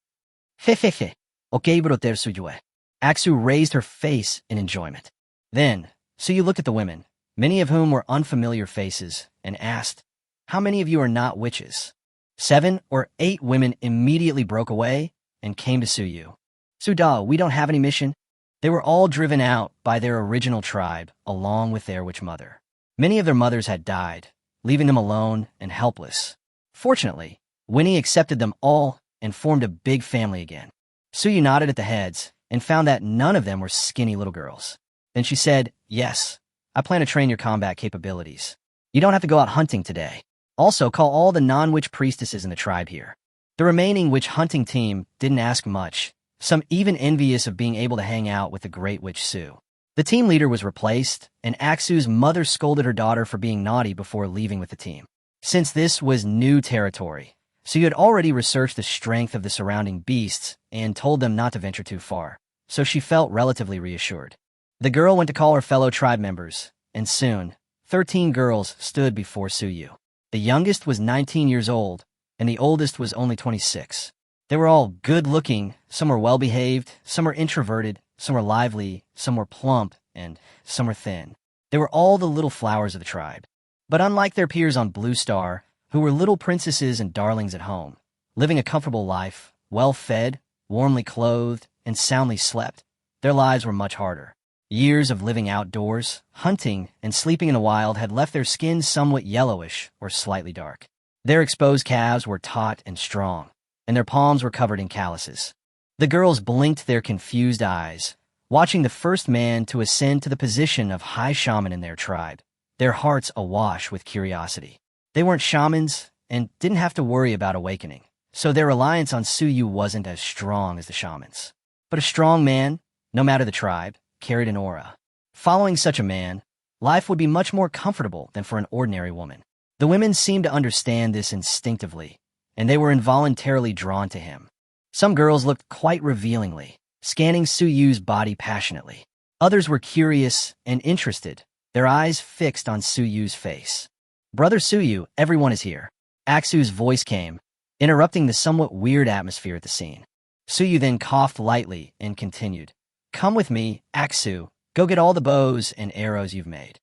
Fe. Okay, brother Suyu. Aksu raised her face in enjoyment. Then, Suyu looked at the women, many of whom were unfamiliar faces, and asked, how many of you are not witches? 7 or 8 women immediately broke away and came to Suyu. Suda, we don't have any mission. They were all driven out by their original tribe, along with their witch mother. Many of their mothers had died, leaving them alone and helpless. Fortunately, Winnie accepted them all and formed a big family again. Suyu nodded at the heads and found that none of them were skinny little girls. Then she said, yes, I plan to train your combat capabilities. You don't have to go out hunting today. Also, call all the non-witch priestesses in the tribe here. The remaining witch hunting team didn't ask much, some even envious of being able to hang out with the great witch Su. The team leader was replaced, and Aksu's mother scolded her daughter for being naughty before leaving with the team. Since this was new territory, Suyu had already researched the strength of the surrounding beasts and told them not to venture too far, so she felt relatively reassured. The girl went to call her fellow tribe members, and soon, 13 girls stood before Suyu. The youngest was 19 years old, and the oldest was only 26. They were all good-looking, some were well-behaved, some were introverted, some were lively, some were plump, and some were thin. They were all the little flowers of the tribe. But unlike their peers on Blue Star, who were little princesses and darlings at home, living a comfortable life, well-fed, warmly clothed, and soundly slept, their lives were much harder. Years of living outdoors, hunting, and sleeping in the wild had left their skins somewhat yellowish or slightly dark. Their exposed calves were taut and strong, and their palms were covered in calluses. The girls blinked their confused eyes, watching the first man to ascend to the position of high shaman in their tribe, their hearts awash with curiosity. They weren't shamans and didn't have to worry about awakening, so their reliance on Suyu wasn't as strong as the shamans. But a strong man, no matter the tribe, carried an aura. Following such a man, life would be much more comfortable than for an ordinary woman. The women seemed to understand this instinctively, and they were involuntarily drawn to him. Some girls looked quite revealingly, scanning Suyu's body passionately. Others were curious and interested, their eyes fixed on Suyu's face. Brother Suyu, everyone is here. Aksu's voice came, interrupting the somewhat weird atmosphere at the scene. Suyu then coughed lightly and continued. Come with me, Aksu. Go get all the bows and arrows you've made.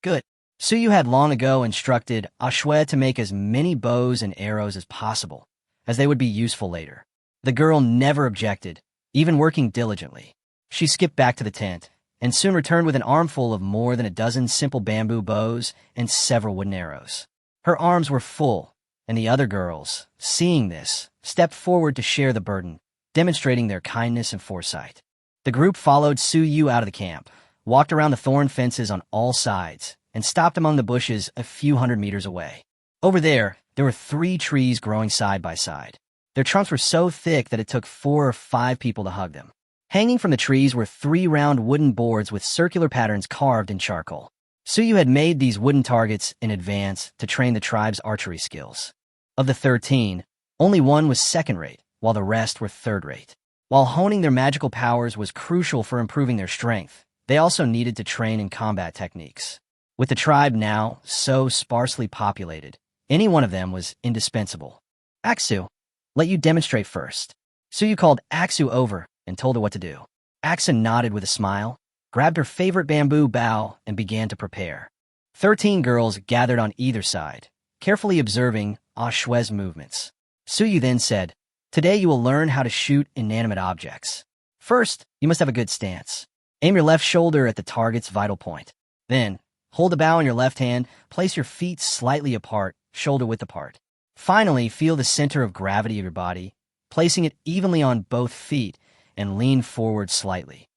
Good. Suyu had long ago instructed Ashwe to make as many bows and arrows as possible, as they would be useful later. The girl never objected, even working diligently. She skipped back to the tent, and soon returned with an armful of more than a dozen simple bamboo bows and several wooden arrows. Her arms were full, and the other girls, seeing this, stepped forward to share the burden, demonstrating their kindness and foresight. The group followed Su Yu out of the camp, walked around the thorn fences on all sides, and stopped among the bushes a few hundred meters away. Over there were 3 trees growing side by side. Their trunks were so thick that it took 4 or 5 people to hug them. Hanging from the trees were 3 round wooden boards with circular patterns carved in charcoal. Su Yu had made these wooden targets in advance to train the tribe's archery skills. Of the 13, only 1 was second-rate, while the rest were third-rate. While honing their magical powers was crucial for improving their strength, they also needed to train in combat techniques. With the tribe now so sparsely populated, any one of them was indispensable. Aksu, let you demonstrate first. Su Yu called Aksu over and told her what to do. Aksu nodded with a smile, grabbed her favorite bamboo bough, and began to prepare. 13 girls gathered on either side, carefully observing Ashue's movements. Su Yu then said, "Today you will learn how to shoot inanimate objects. First, you must have a good stance. Aim your left shoulder at the target's vital point. Then, hold the bow in your left hand, place your feet slightly apart, shoulder-width apart. Finally, feel the center of gravity of your body, placing it evenly on both feet, and lean forward slightly."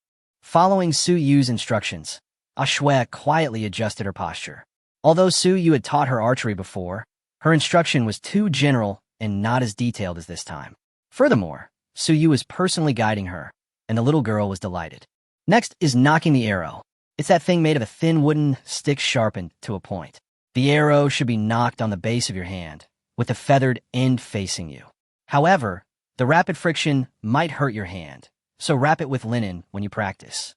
Following Su Yu's instructions, Ashue quietly adjusted her posture. Although Su Yu had taught her archery before, her instruction was too general and not as detailed as this time. Furthermore, Su Yu was personally guiding her, and the little girl was delighted. Next is nocking the arrow. It's that thing made of a thin wooden stick sharpened to a point. The arrow should be knocked on the base of your hand, with the feathered end facing you. However, the rapid friction might hurt your hand, so wrap it with linen when you practice.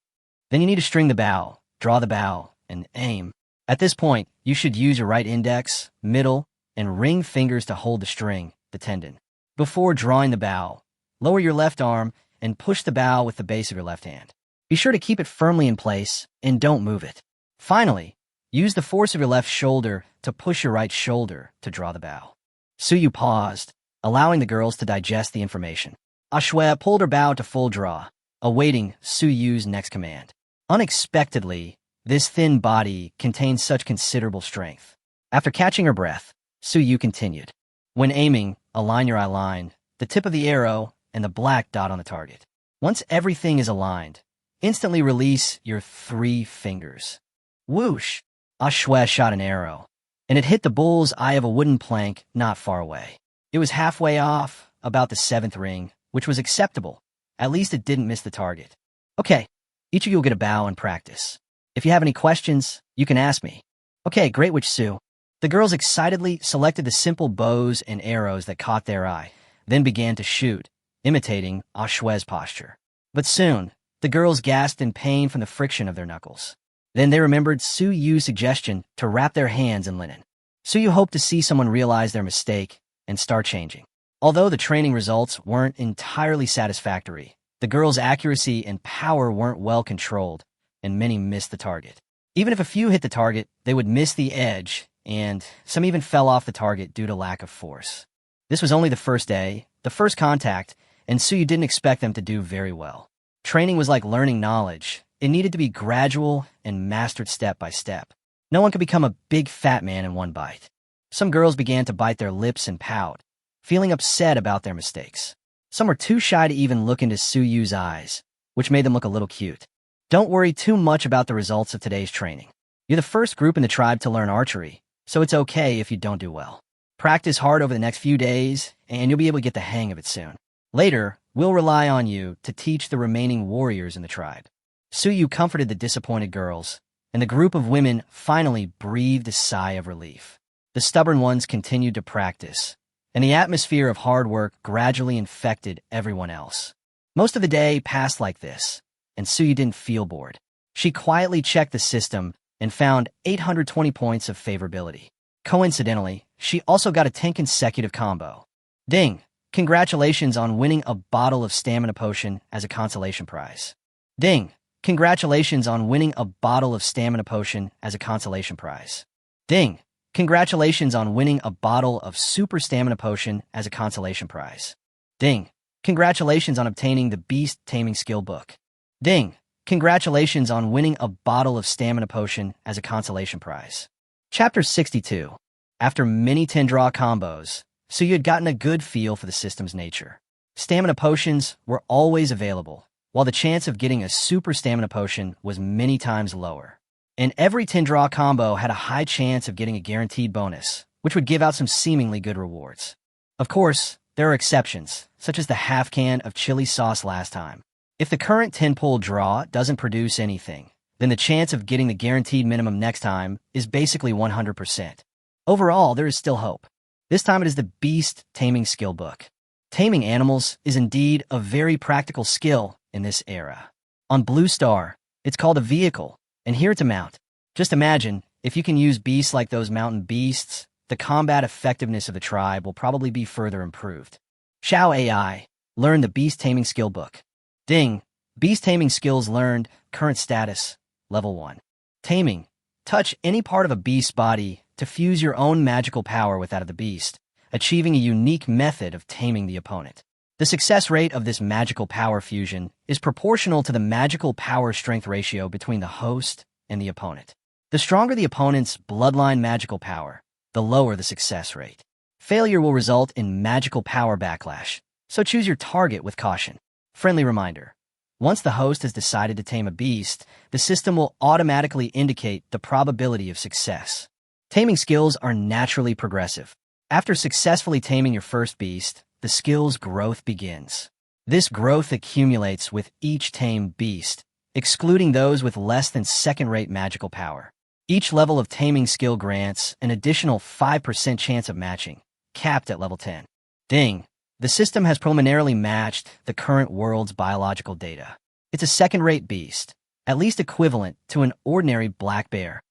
Then you need to string the bow, draw the bow, and aim. At this point, you should use your right index, middle, and ring fingers to hold the string, the tendon. Before drawing the bow, lower your left arm and push the bow with the base of your left hand. Be sure to keep it firmly in place and don't move it. Finally, use the force of your left shoulder to push your right shoulder to draw the bow. Su Yu paused, allowing the girls to digest the information. Ashue pulled her bow to full draw, awaiting Su Yu's next command. Unexpectedly, this thin body contained such considerable strength. After catching her breath, Su Yu continued. When aiming, align your eye line, the tip of the arrow, and the black dot on the target. Once everything is aligned, instantly release your 3 fingers. Whoosh! Ashue shot an arrow, and it hit the bull's eye of a wooden plank not far away. It was halfway off, about the 7th ring, which was acceptable. At least it didn't miss the target. Okay, each of you will get a bow in practice. If you have any questions, you can ask me. Okay, great, Witch Sue. The girls excitedly selected the simple bows and arrows that caught their eye, then began to shoot, imitating Ashue's posture. But soon, the girls gasped in pain from the friction of their knuckles. Then they remembered Su Yu's suggestion to wrap their hands in linen. Su Yu hoped to see someone realize their mistake and start changing. Although the training results weren't entirely satisfactory, the girls' accuracy and power weren't well controlled, and many missed the target. Even if a few hit the target, they would miss the edge, and some even fell off the target due to lack of force. This was only the first day, the first contact, and Su Yu didn't expect them to do very well. Training was like learning knowledge. It needed to be gradual and mastered step by step. No one could become a big fat man in one bite. Some girls began to bite their lips and pout, feeling upset about their mistakes. Some were too shy to even look into Su Yu's eyes, which made them look a little cute. Don't worry too much about the results of today's training. You're the first group in the tribe to learn archery, so it's okay if you don't do well. Practice hard over the next few days, and you'll be able to get the hang of it soon. Later, we'll rely on you to teach the remaining warriors in the tribe. Su Yu comforted the disappointed girls, and the group of women finally breathed a sigh of relief. The stubborn ones continued to practice, and the atmosphere of hard work gradually infected everyone else. Most of the day passed like this, and Su Yu didn't feel bored. She quietly checked the system and found 820 points of favorability. Coincidentally, she also got a 10 consecutive combo. Ding! Congratulations on winning a bottle of stamina potion as a consolation prize. Ding! Congratulations on winning a bottle of stamina potion as a consolation prize. Ding! Congratulations on winning a bottle of super stamina potion as a consolation prize. Ding. Congratulations on obtaining the beast taming skill book. Ding. Congratulations on winning a bottle of stamina potion as a consolation prize. Chapter 62. After many 10-draw combos, so you had gotten a good feel for the system's nature. Stamina potions were always available, while the chance of getting a super stamina potion was many times lower. And every 10-draw combo had a high chance of getting a guaranteed bonus, which would give out some seemingly good rewards. Of course, there are exceptions, such as the half can of chili sauce last time. If the current 10-pull draw doesn't produce anything, then the chance of getting the guaranteed minimum next time is basically 100%. Overall, there is still hope. This time it is the Beast Taming Skill Book. Taming animals is indeed a very practical skill in this era. On Blue Star, it's called a vehicle, and here it's a mount. Just imagine, if you can use beasts like those mountain beasts, the combat effectiveness of the tribe will probably be further improved. Xiao AI, learn the Beast Taming Skill Book. Ding, Beast Taming Skills learned, current status, level 1. Taming, touch any part of a beast's body to fuse your own magical power with that of the beast, achieving a unique method of taming the opponent. The success rate of this magical power fusion is proportional to the magical power-strength ratio between the host and the opponent. The stronger the opponent's bloodline magical power, the lower the success rate. Failure will result in magical power backlash, so choose your target with caution. Friendly reminder. Once the host has decided to tame a beast, the system will automatically indicate the probability of success. Taming skills are naturally progressive. After successfully taming your first beast, the skill's growth begins. This growth accumulates with each tamed beast, excluding those with less than second-rate magical power. Each level of taming skill grants an additional 5% chance of matching, capped at level 10. Ding! The system has preliminarily matched the current world's biological data. It's a second-rate beast, at least equivalent to an ordinary black bear.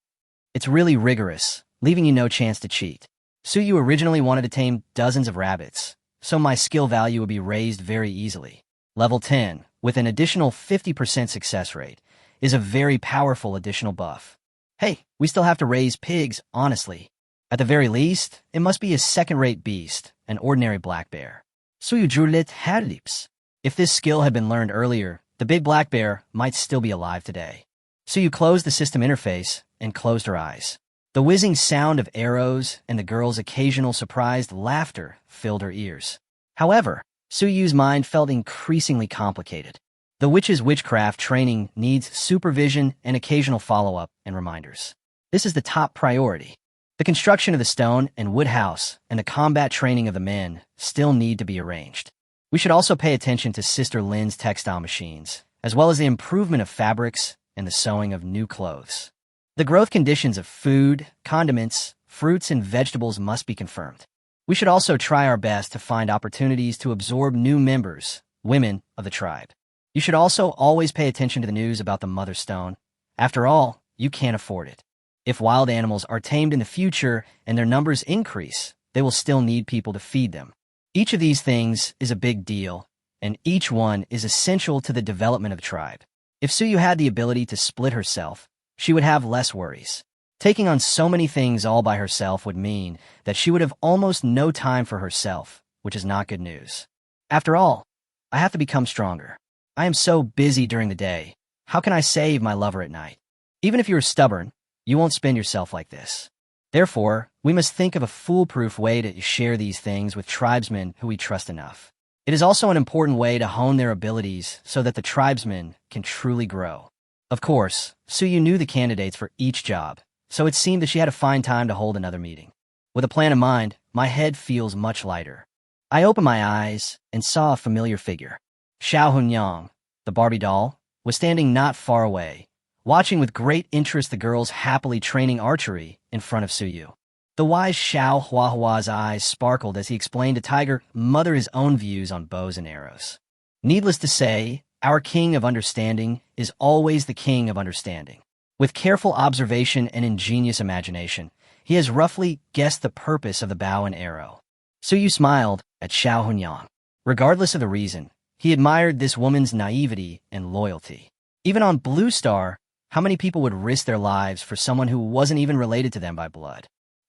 It's really rigorous, leaving you no chance to cheat. Suyu originally wanted to tame dozens of rabbits, so my skill value would be raised very easily. Level 10, with an additional 50% success rate, is a very powerful additional buff. Hey, we still have to raise pigs, honestly. At the very least, it must be a second-rate beast, an ordinary black bear. Suyu Julet Hadlips. If this skill had been learned earlier, the big black bear might still be alive today. Suyu closed the system interface and closed her eyes. The whizzing sound of arrows and the girl's occasional surprised laughter filled her ears. However, Suyu's mind felt increasingly complicated. The witch's witchcraft training needs supervision and occasional follow-up and reminders. This is the top priority. The construction of the stone and wood house and the combat training of the men still need to be arranged. We should also pay attention to Sister Lynn's textile machines, as well as the improvement of fabrics and the sewing of new clothes. The growth conditions of food, condiments, fruits, and vegetables must be confirmed. We should also try our best to find opportunities to absorb new members, women of the tribe. You should also always pay attention to the news about the Mother Stone. After all, you can't afford it. If wild animals are tamed in the future and their numbers increase, they will still need people to feed them. Each of these things is a big deal, and each one is essential to the development of the tribe. If Suyu had the ability to split herself, she would have less worries. Taking on so many things all by herself would mean that she would have almost no time for herself, which is not good news. After all, I have to become stronger. I am so busy during the day. How can I save my lover at night? Even if you are stubborn, you won't spend yourself like this. Therefore, we must think of a foolproof way to share these things with tribesmen who we trust enough. It is also an important way to hone their abilities so that the tribesmen can truly grow. Of course, Suyu knew the candidates for each job, so it seemed that she had to find time to hold another meeting. With a plan in mind, my head feels much lighter. I opened my eyes and saw a familiar figure. Xiao Hunyang, the Barbie doll, was standing not far away, watching with great interest the girls happily training archery in front of Suyu. The wise Xiao Huahua's eyes sparkled as he explained to Tiger Mother his own views on bows and arrows. Needless to say, our king of understanding is always the king of understanding. With careful observation and ingenious imagination, he has roughly guessed the purpose of the bow and arrow. Suyu smiled at Xiao Hunyang. Regardless of the reason, he admired this woman's naivety and loyalty. Even on Blue Star, how many people would risk their lives for someone who wasn't even related to them by blood?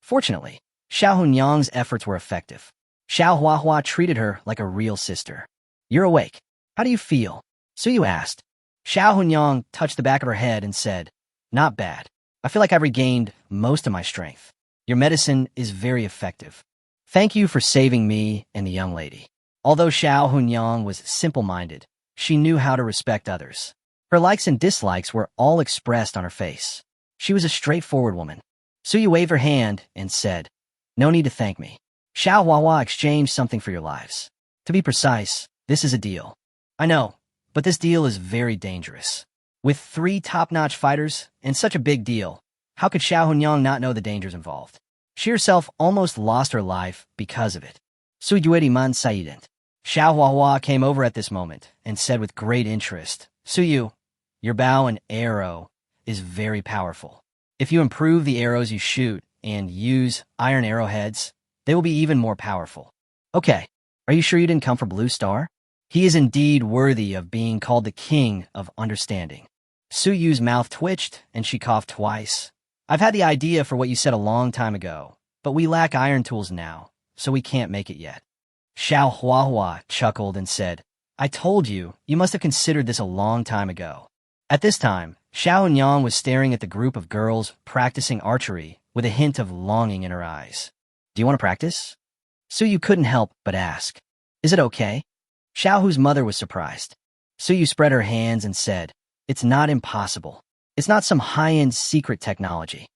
Fortunately, Xiao Hunyang's efforts were effective. Xiao Huahua treated her like a real sister. "You're awake. How do you feel?" Suyu asked. Xiao Hunyang touched the back of her head and said, "Not bad. I feel like I've regained most of my strength. Your medicine is very effective. Thank you for saving me and the young lady." Although Xiao Hunyang was simple-minded, she knew how to respect others. Her likes and dislikes were all expressed on her face. She was a straightforward woman. Suyu waved her hand and said, "No need to thank me. Xiao Huahua exchanged something for your lives. To be precise, this is a deal." "I know, but this deal is very dangerous. With 3 top-notch fighters and such a big deal, how could Xiao Hunyang not know the dangers involved? She herself almost lost her life because of it." Suyu man saident. Xiao Huahua came over at this moment and said with great interest, "Suyu, your bow and arrow is very powerful. If you improve the arrows you shoot and use iron arrowheads, they will be even more powerful." "Okay, are you sure you didn't come for Blue Star? He is indeed worthy of being called the king of understanding." Suyu's mouth twitched and she coughed twice. "I've had the idea for what you said a long time ago, but we lack iron tools now, so we can't make it yet." Xiao Huahua chuckled and said, "I told you, you must have considered this a long time ago." At this time, Xiao Hunyang was staring at the group of girls practicing archery with a hint of longing in her eyes. "Do you want to practice?" Suyu couldn't help but ask. "Is it okay?" Xiao Hu's mother was surprised. Suyu spread her hands and said, "It's not impossible. It's not some high-end secret technology."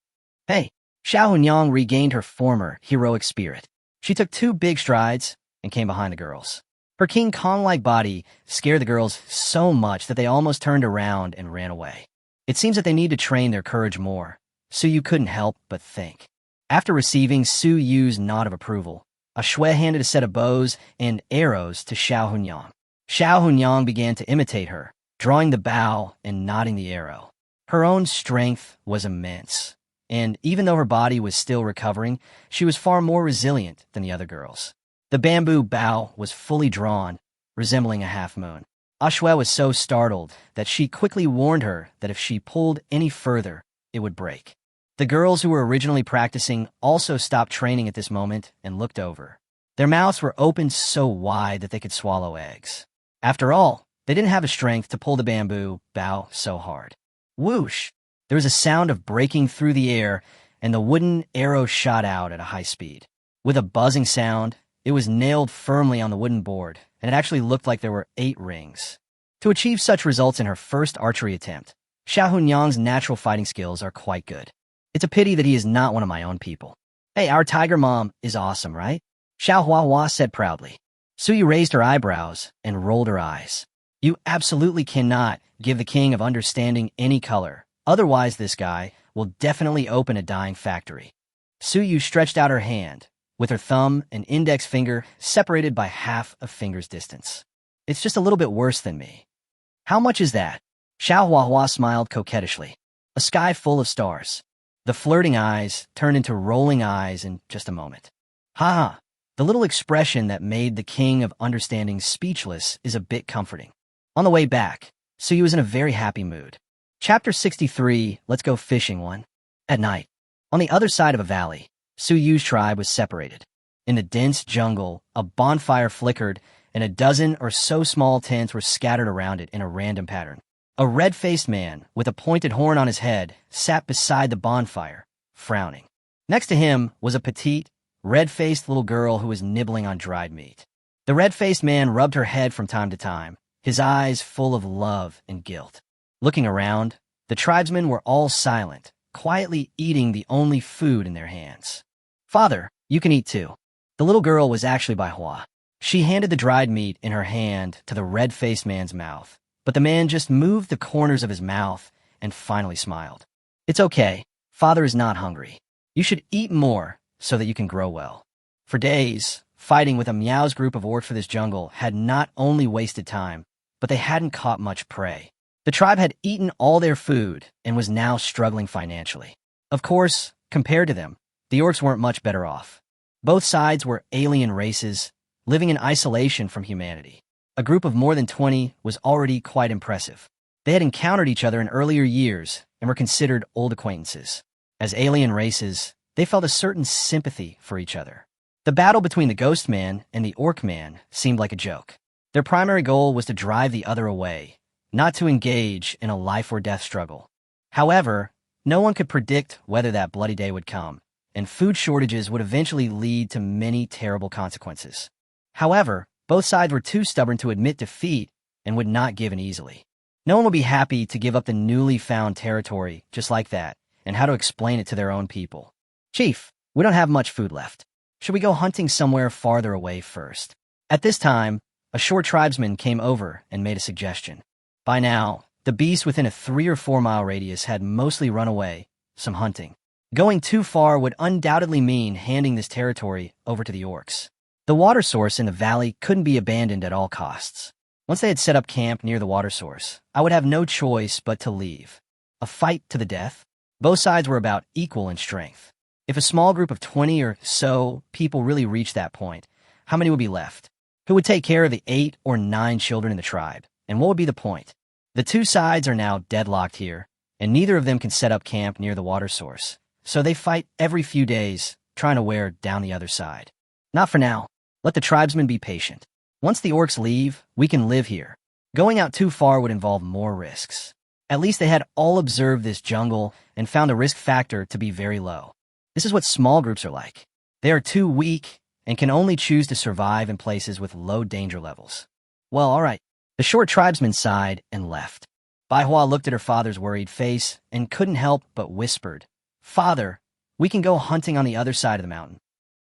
"Hey!" Xiao Hunyang regained her former heroic spirit. She took 2 big strides and came behind the girls. Her King Kong-like body scared the girls so much that they almost turned around and ran away. It seems that they need to train their courage more. Suyu couldn't help but think. After receiving Suyu's nod of approval, Ashue handed a set of bows and arrows to Xiao Hunyang. Xiao Hunyang began to imitate her, drawing the bow and nodding the arrow. Her own strength was immense, and even though her body was still recovering, she was far more resilient than the other girls. The bamboo bow was fully drawn, resembling a half-moon. Ashue was so startled that she quickly warned her that if she pulled any further, it would break. The girls who were originally practicing also stopped training at this moment and looked over. Their mouths were opened so wide that they could swallow eggs. After all, they didn't have the strength to pull the bamboo bow so hard. Whoosh! There was a sound of breaking through the air, and the wooden arrow shot out at a high speed. With a buzzing sound, it was nailed firmly on the wooden board, and it actually looked like there were 8 rings. To achieve such results in her first archery attempt, Xiao Hunyang's natural fighting skills are quite good. It's a pity that he is not one of my own people. "Hey, our tiger mom is awesome, right?" Xiao Huahua said proudly. Suyu raised her eyebrows and rolled her eyes. "You absolutely cannot give the king of understanding any color. Otherwise, this guy will definitely open a dyeing factory." Suyu stretched out her hand, with her thumb and index finger separated by half a finger's distance. "It's just a little bit worse than me." "How much is that?" Xiao Huahua smiled coquettishly. "A sky full of stars." The flirting eyes turned into rolling eyes in just a moment. "Ha ha!" The little expression that made the king of understanding speechless is a bit comforting. On the way back, Suyu was in a very happy mood. Chapter 63, Let's Go Fishing 1. At night, on the other side of a valley, Suyu's tribe was separated. In the dense jungle, a bonfire flickered, and a dozen or so small tents were scattered around it in a random pattern. A red-faced man, with a pointed horn on his head, sat beside the bonfire, frowning. Next to him was a petite, red-faced little girl who was nibbling on dried meat. The red-faced man rubbed her head from time to time, his eyes full of love and guilt. Looking around, the tribesmen were all silent, quietly eating the only food in their hands. "Father, you can eat too." The little girl was actually by Hua. She handed the dried meat in her hand to the red-faced man's mouth, but the man just moved the corners of his mouth and finally smiled. "It's okay. Father is not hungry. You should eat more so that you can grow well." For days, fighting with a Miao's group of orcs for this jungle had not only wasted time, but they hadn't caught much prey. The tribe had eaten all their food and was now struggling financially. Of course, compared to them, the orcs weren't much better off. Both sides were alien races, living in isolation from humanity. A group of more than 20 was already quite impressive. They had encountered each other in earlier years and were considered old acquaintances. As alien races, They felt a certain sympathy for each other. The battle between the ghost man and the orc man seemed like a joke. Their primary goal was to drive the other away, not to engage in a life-or-death struggle. However, no one could predict whether that bloody day would come, and food shortages would eventually lead to many terrible consequences. However, both sides were too stubborn to admit defeat and would not give in easily. No one would be happy to give up the newly found territory just like that, and how to explain it to their own people. Chief, we don't have much food left. Should we go hunting somewhere farther away first? At this time, a short tribesman came over and made a suggestion. By now, the beasts within a 3 or 4 mile radius had mostly run away, some hunting. Going too far would undoubtedly mean handing this territory over to the orcs. The water source in the valley couldn't be abandoned at all costs. Once they had set up camp near the water source, I would have no choice but to leave. A fight to the death? Both sides were about equal in strength. If a small group of 20 or so people really reached that point, how many would be left? Who would take care of the 8 or 9 children in the tribe? And what would be the point? The two sides are now deadlocked here, and neither of them can set up camp near the water source. So they fight every few days, trying to wear down the other side. Not for now. Let the tribesmen be patient. Once the orcs leave, we can live here. Going out too far would involve more risks. At least they had all observed this jungle and found the risk factor to be very low. This is what small groups are like. They are too weak and can only choose to survive in places with low danger levels. Well, all right. The short tribesman sighed and left. Bai Hua looked at her father's worried face and couldn't help but whispered, "Father, we can go hunting on the other side of the mountain."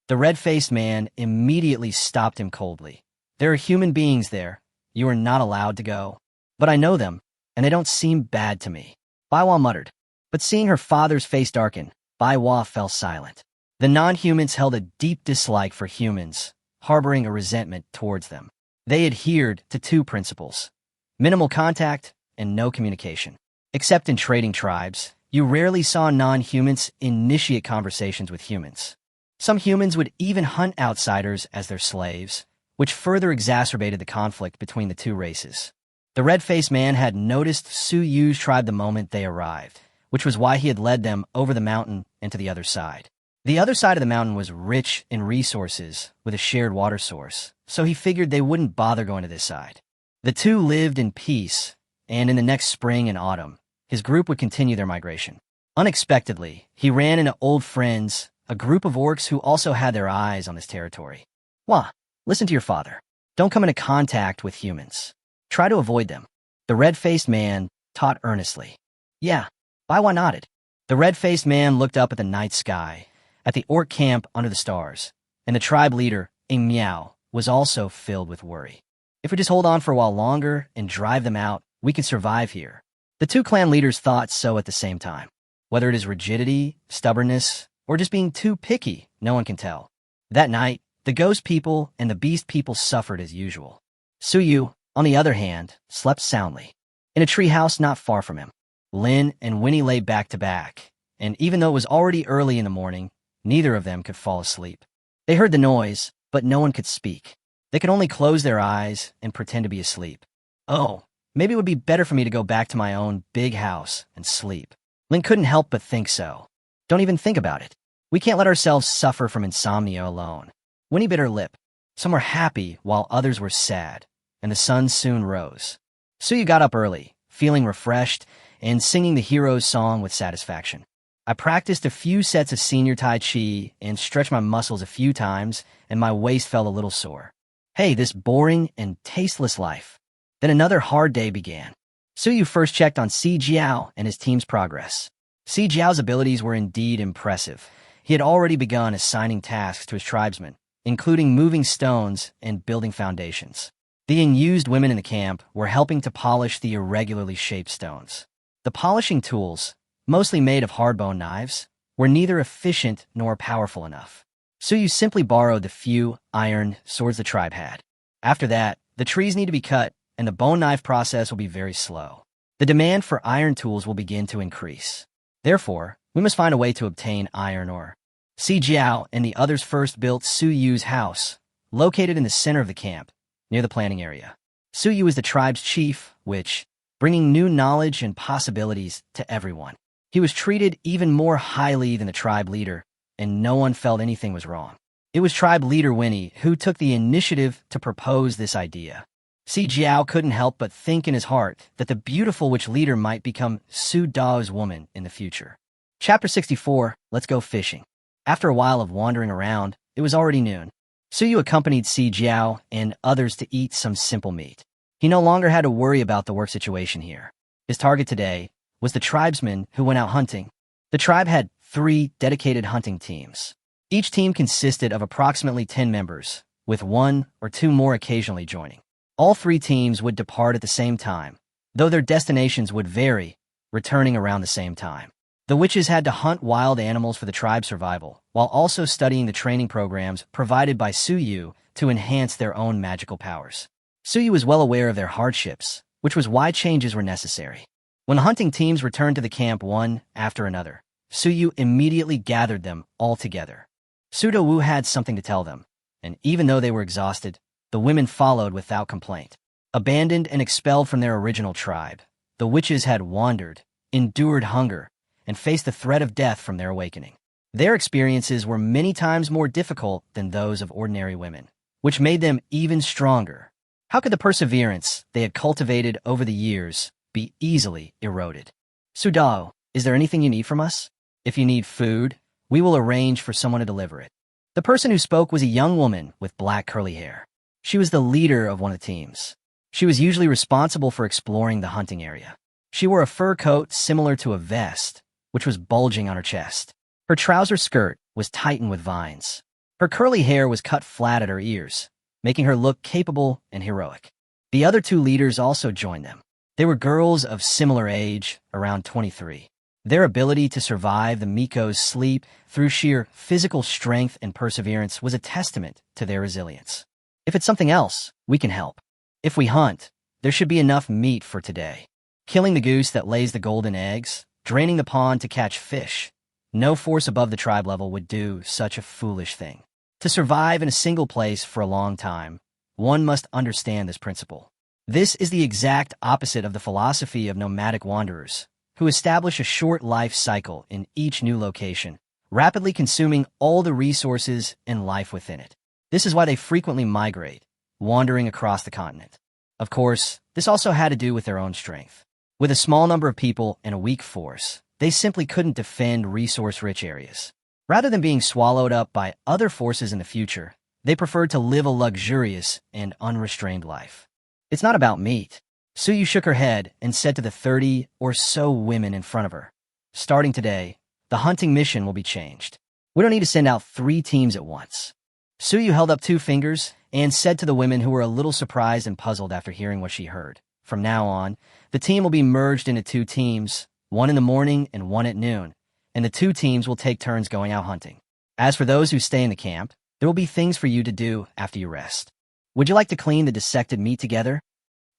The red-faced man immediately stopped him coldly. "There are human beings there. You are not allowed to go." "But I know them, and they don't seem bad to me," Bai Hua muttered. But seeing her father's face darken, Bai Hua fell silent. The non-humans held a deep dislike for humans, harboring a resentment towards them. They adhered to 2 principles: minimal contact and no communication. Except in trading tribes, you rarely saw non-humans initiate conversations with humans. Some humans would even hunt outsiders as their slaves, which further exacerbated the conflict between the 2 races. The red-faced man had noticed Su Yu's tribe the moment they arrived, which was why he had led them over the mountain and to the other side. The other side of the mountain was rich in resources with a shared water source, so he figured they wouldn't bother going to this side. The 2 lived in peace, and in the next spring and autumn, his group would continue their migration. Unexpectedly, he ran into old friends, a group of orcs who also had their eyes on this territory. "Wah, listen to your father. Don't come into contact with humans. Try to avoid them," the red-faced man taught earnestly. "Yeah," Bai Hua nodded. The red-faced man looked up at the night sky, at the orc camp under the stars, and the tribe leader, a Meow, was also filled with worry. "If we just hold on for a while longer and drive them out, we can survive here." The 2 clan leaders thought so at the same time. Whether it is rigidity, stubbornness, or just being too picky, no one can tell. That night, the ghost people and the beast people suffered as usual. Su Yu, on the other hand, slept soundly, in a treehouse not far from him. Lin and Winnie lay back to back, and even though it was already early in the morning, neither of them could fall asleep. They heard the noise, but no one could speak. They could only close their eyes and pretend to be asleep. "Oh, maybe it would be better for me to go back to my own big house and sleep." Lin couldn't help but think so. "Don't even think about it. We can't let ourselves suffer from insomnia alone." Winnie bit her lip. Some were happy while others were sad, and the sun soon rose. Suyu got up early, feeling refreshed and singing the hero's song with satisfaction. "I practiced a few sets of senior Tai Chi and stretched my muscles a few times, and my waist felt a little sore. Hey, this boring and tasteless life." Then another hard day began. Suyu first checked on Si Jiao and his team's progress. Si Jiao's abilities were indeed impressive. He had already begun assigning tasks to his tribesmen, including moving stones and building foundations. The unused women in the camp were helping to polish the irregularly shaped stones. The polishing tools, mostly made of hard-bone knives, were neither efficient nor powerful enough. Suyu simply borrowed the few iron swords the tribe had. After that, the trees need to be cut, and the bone knife process will be very slow. The demand for iron tools will begin to increase. Therefore, we must find a way to obtain iron ore. Si Jiao and the others first built Su Yu's house, located in the center of the camp, near the planting area. Su Yu is the tribe's chief, which, bringing new knowledge and possibilities to everyone. He was treated even more highly than the tribe leader, and no one felt anything was wrong. It was tribe leader Winnie who took the initiative to propose this idea. Si Jiao couldn't help but think in his heart that the beautiful witch leader might become Su Dao's woman in the future. Chapter 64, Let's Go Fishing. After a while of wandering around, it was already noon. Su Yu accompanied Si Jiao and others to eat some simple meat. He no longer had to worry about the work situation here. His target today was the tribesmen who went out hunting. The tribe had 3 dedicated hunting teams. Each team consisted of approximately 10 members, with 1 or 2 more occasionally joining. All 3 teams would depart at the same time, though their destinations would vary, returning around the same time. The witches had to hunt wild animals for the tribe's survival, while also studying the training programs provided by Su Yu to enhance their own magical powers. Su Yu was well aware of their hardships, which was why changes were necessary. When the hunting teams returned to the camp one after another, Su Yu immediately gathered them all together. Su Dou had something to tell them, and even though they were exhausted, the women followed without complaint. Abandoned and expelled from their original tribe, the witches had wandered, endured hunger, and faced the threat of death from their awakening. Their experiences were many times more difficult than those of ordinary women, which made them even stronger. How could the perseverance they had cultivated over the years be easily eroded? Su Dao, is there anything you need from us? If you need food, we will arrange for someone to deliver it. The person who spoke was a young woman with black curly hair. She was the leader of one of the teams. She was usually responsible for exploring the hunting area. She wore a fur coat similar to a vest, which was bulging on her chest. Her trouser skirt was tightened with vines. Her curly hair was cut flat at her ears, making her look capable and heroic. The other 2 leaders also joined them. They were girls of similar age, around 23. Their ability to survive the Miko's sleep through sheer physical strength and perseverance was a testament to their resilience. If it's something else, we can help. If we hunt, there should be enough meat for today. Killing the goose that lays the golden eggs, draining the pond to catch fish. No force above the tribe level would do such a foolish thing. To survive in a single place for a long time, one must understand this principle. This is the exact opposite of the philosophy of nomadic wanderers, who establish a short life cycle in each new location, rapidly consuming all the resources and life within it. This is why they frequently migrate, wandering across the continent. Of course, this also had to do with their own strength. With a small number of people and a weak force, they simply couldn't defend resource-rich areas. Rather than being swallowed up by other forces in the future, they preferred to live a luxurious and unrestrained life. It's not about meat. Su Yu shook her head and said to the 30 or so women in front of her, starting today, the hunting mission will be changed. We don't need to send out 3 teams at once. Su Yu held up 2 fingers and said to the women who were a little surprised and puzzled after hearing what she heard, from now on, the team will be merged into 2 teams, one in the morning and one at noon, and the 2 teams will take turns going out hunting. As for those who stay in the camp, there will be things for you to do after you rest. Would you like to clean the dissected meat together?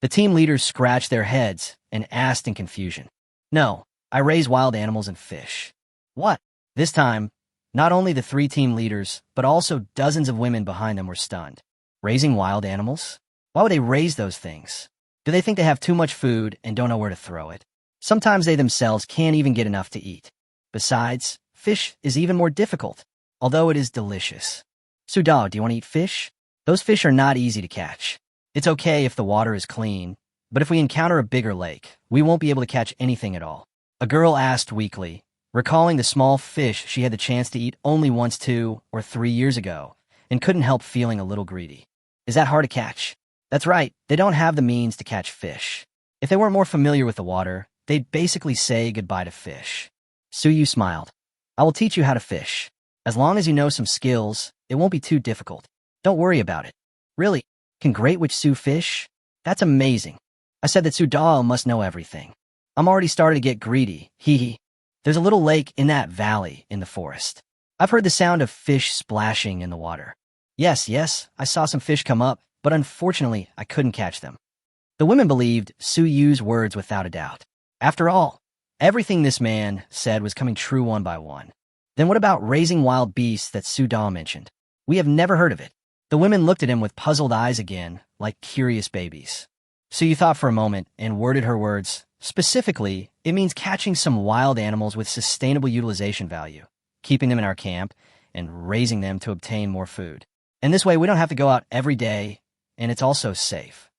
The team leaders scratched their heads and asked in confusion. No, I raise wild animals and fish. What? This time, not only the 3 team leaders, but also dozens of women behind them were stunned. Raising wild animals? Why would they raise those things? Do they think they have too much food and don't know where to throw it? Sometimes they themselves can't even get enough to eat. Besides, fish is even more difficult, although it is delicious. Su Dao, do you want to eat fish? Those fish are not easy to catch. It's okay if the water is clean, but if we encounter a bigger lake, we won't be able to catch anything at all. A girl asked weakly, recalling the small fish she had the chance to eat only once 2 or 3 years ago, and couldn't help feeling a little greedy. Is that hard to catch? That's right, they don't have the means to catch fish. If they weren't more familiar with the water, they'd basically say goodbye to fish. Su Yu smiled. I will teach you how to fish. As long as you know some skills, it won't be too difficult. Don't worry about it. Really, can Great Witch Su fish? That's amazing. I said that Su Dao must know everything. I'm already starting to get greedy, hee hee. There's a little lake in that valley in the forest. I've heard the sound of fish splashing in the water. Yes, I saw some fish come up, but unfortunately, I couldn't catch them. The women believed Su Yu's words without a doubt. After all, everything this man said was coming true one by one. Then what about raising wild beasts that Su Dao mentioned? We have never heard of it. The women looked at him with puzzled eyes again, like curious babies. Su Yu thought for a moment and worded her words. Specifically, it means catching some wild animals with sustainable utilization value. keeping them in our camp and raising them to obtain more food. And this way, we don't have to go out every day, and it's also safe.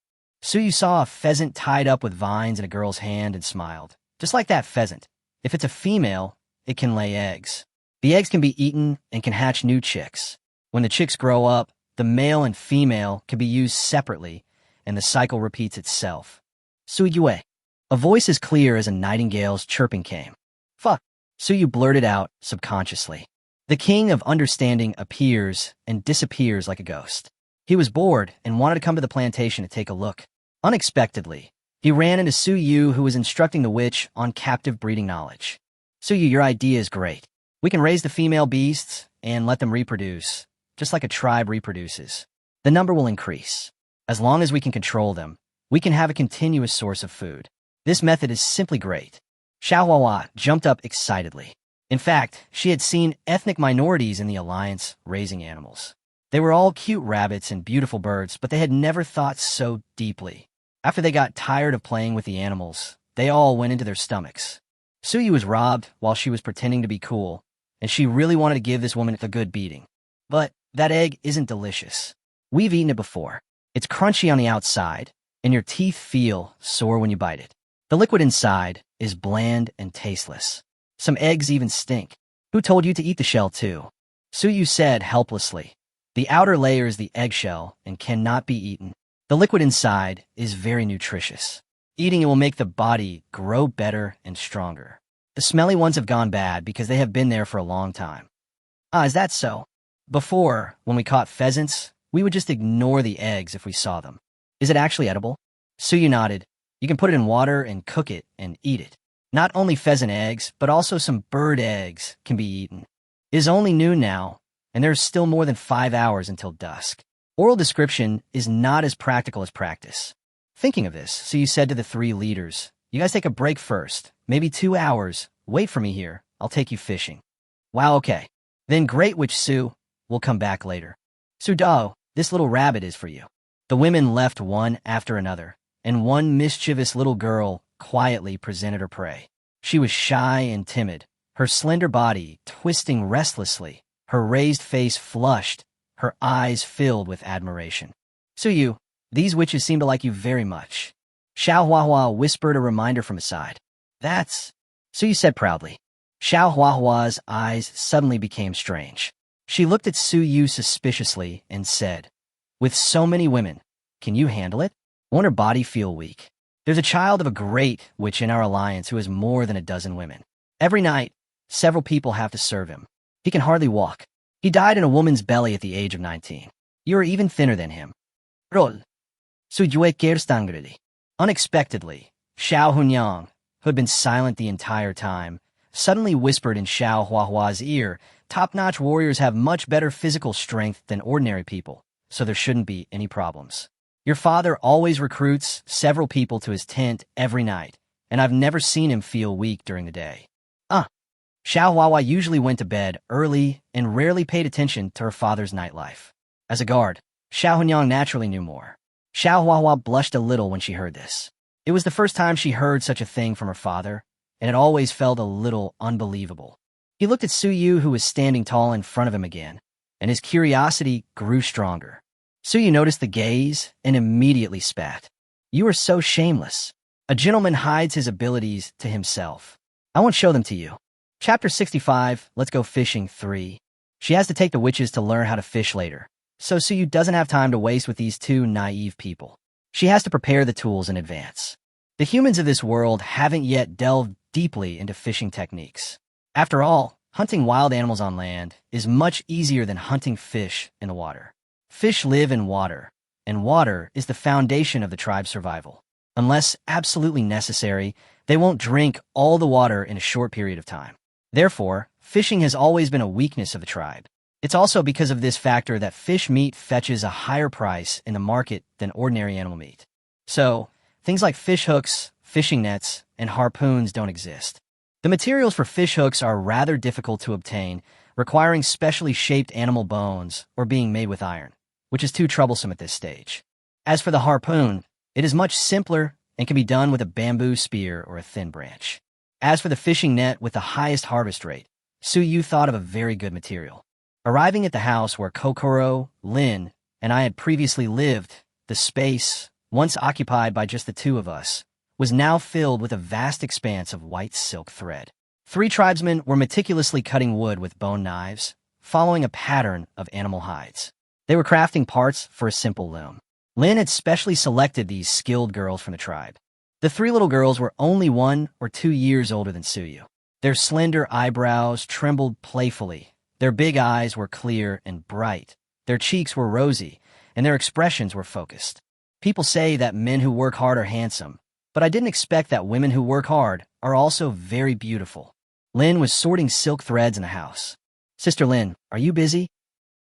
Suyu saw a pheasant tied up with vines in a girl's hand and smiled. Just like that pheasant, if it's a female, it can lay eggs. The eggs can be eaten and can hatch new chicks. When the chicks grow up, the male and female can be used separately, and the cycle repeats itself. Suyue. A voice as clear as a nightingale's chirping came. Fuck. Suyu blurted out subconsciously. The king of understanding appears and disappears like a ghost. He was bored and wanted to come to the plantation to take a look. Unexpectedly, he ran into Suyu, who was instructing the witch on captive breeding knowledge. Suyu, your idea is great. We can raise the female beasts and let them reproduce, just like a tribe reproduces. The number will increase. As long as we can control them, we can have a continuous source of food. This method is simply great. Xiaohua jumped up excitedly. In fact, she had seen ethnic minorities in the alliance raising animals. They were all cute rabbits and beautiful birds, but they had never thought so deeply. After they got tired of playing with the animals, they all went into their stomachs. Suyu was robbed while she was pretending to be cool, and she really wanted to give this woman a good beating. But that egg isn't delicious. We've eaten it before. It's crunchy on the outside, and your teeth feel sore when you bite it. The liquid inside is bland and tasteless. Some eggs even stink. Who told you to eat the shell too? Suyu said helplessly. The outer layer is the eggshell and cannot be eaten. The liquid inside is very nutritious. Eating it will make the body grow better and stronger. The smelly ones have gone bad because they have been there for a long time. Ah, is that so? Before, when we caught pheasants, we would just ignore the eggs if we saw them. Is it actually edible? Suyu nodded. You can put it in water and cook it and eat it. Not only pheasant eggs, but also some bird eggs can be eaten. It is only noon now, and there is still more than 5 hours until dusk. Oral description is not as practical as practice. Thinking of this, Suyu said to the 3 leaders, you guys take a break first, maybe 2 hours. Wait for me here. I'll take you fishing. Wow, okay. Then great, witch Su. We'll come back later. Sudao, this little rabbit is for you. The women left one after another, and one mischievous little girl quietly presented her prey. She was shy and timid, her slender body twisting restlessly, her raised face flushed, her eyes filled with admiration. Suyu, these witches seem to like you very much. Xiaohua whispered a reminder from his side. That's... Suyu said proudly. Xiaohua's eyes suddenly became strange. She looked at Suyu suspiciously and said, with so many women, can you handle it? Won't her body feel weak? There's a child of a great witch in our alliance who has more than a dozen women. Every night, several people have to serve him. He can hardly walk. He died in a woman's belly at the age of 19. You are even thinner than him. Roll. Sujue Gerstangrili. Unexpectedly, Xiao Hunyang, who had been silent the entire time, suddenly whispered in Xiao Huahua's ear, top-notch warriors have much better physical strength than ordinary people, so there shouldn't be any problems. Your father always recruits several people to his tent every night, and I've never seen him feel weak during the day. Xiao Huahua usually went to bed early and rarely paid attention to her father's nightlife. As a guard, Xiao Hunyang naturally knew more. Xiao Huahua blushed a little when she heard this. It was the first time she heard such a thing from her father, and it always felt a little unbelievable. He looked at Suyu, who was standing tall in front of him again, and his curiosity grew stronger. Suyu noticed the gaze and immediately spat. You are so shameless. A gentleman hides his abilities to himself. I won't show them to you. Chapter 65, Let's Go Fishing 3. She has to take the witches to learn how to fish later, so Suyu doesn't have time to waste with these 2 naive people. She has to prepare the tools in advance. The humans of this world haven't yet delved deeply into fishing techniques. After all, hunting wild animals on land is much easier than hunting fish in the water. Fish live in water, and water is the foundation of the tribe's survival. Unless absolutely necessary, they won't drink all the water in a short period of time. Therefore, fishing has always been a weakness of the tribe. It's also because of this factor that fish meat fetches a higher price in the market than ordinary animal meat. So, things like fish hooks, fishing nets, and harpoons don't exist. The materials for fish hooks are rather difficult to obtain, requiring specially shaped animal bones or being made with iron, which is too troublesome at this stage. As for the harpoon, it is much simpler and can be done with a bamboo spear or a thin branch. As for the fishing net with the highest harvest rate, Suyu thought of a very good material. Arriving at the house where Kokoro, Lin, and I had previously lived, the space, once occupied by just the two of us, was now filled with a vast expanse of white silk thread. 3 tribesmen were meticulously cutting wood with bone knives, following a pattern of animal hides. They were crafting parts for a simple loom. Lin had specially selected these skilled girls from the tribe. The 3 little girls were only 1 or 2 years older than Suyu. Their slender eyebrows trembled playfully. Their big eyes were clear and bright. Their cheeks were rosy, and their expressions were focused. People say that men who work hard are handsome, but I didn't expect that women who work hard are also very beautiful. Lin was sorting silk threads in the house. Sister Lin, are you busy?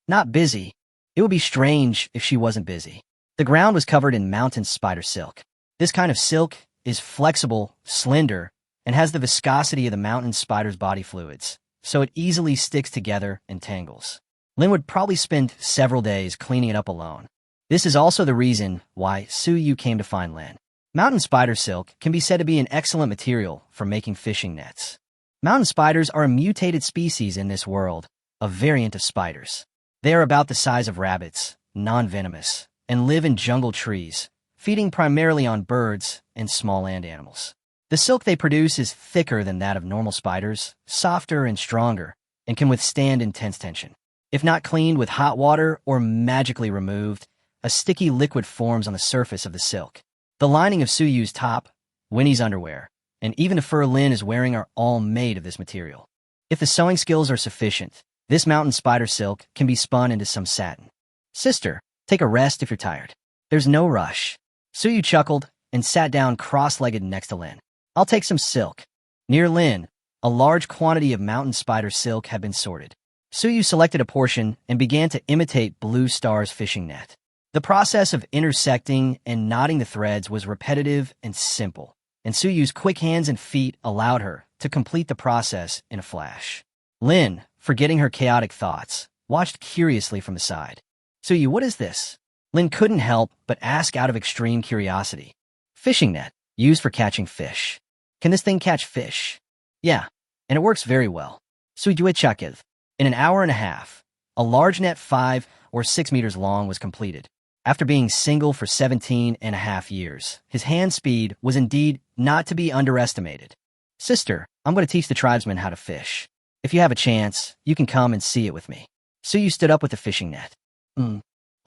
Not busy. It would be strange if she wasn't busy. The ground was covered in mountain spider silk. This kind of silk is flexible, slender, and has the viscosity of the mountain spider's body fluids, so it easily sticks together and tangles. Lin would probably spend several days cleaning it up alone. This is also the reason why Suyu came to find Lin. Mountain spider silk can be said to be an excellent material for making fishing nets. Mountain spiders are a mutated species in this world, a variant of spiders. They are about the size of rabbits, non-venomous, and live in jungle trees, feeding primarily on birds and small land animals. The silk they produce is thicker than that of normal spiders, softer and stronger, and can withstand intense tension. If not cleaned with hot water or magically removed, a sticky liquid forms on the surface of the silk. The lining of Suyu's top, Winnie's underwear, and even the fur Lin is wearing are all made of this material. If the sewing skills are sufficient, this mountain spider silk can be spun into some satin. Sister, take a rest if you're tired. There's no rush. Suyu chuckled and sat down cross-legged next to Lin. I'll take some silk. Near Lin, a large quantity of mountain spider silk had been sorted. Suyu selected a portion and began to imitate Blue Star's fishing net. The process of intersecting and knotting the threads was repetitive and simple, and Suyu's quick hands and feet allowed her to complete the process in a flash. Lin, forgetting her chaotic thoughts, watched curiously from the side. Suyu, what is this? Lin couldn't help but ask out of extreme curiosity. Fishing net, used for catching fish. Can this thing catch fish? Yeah, and it works very well. Suyu. In an hour and a half, a large net 5 or 6 meters long was completed. After being single for 17.5 years, his hand speed was indeed not to be underestimated. Sister, I'm going to teach the tribesmen how to fish. If you have a chance, you can come and see it with me. Suyu stood up with the fishing net. On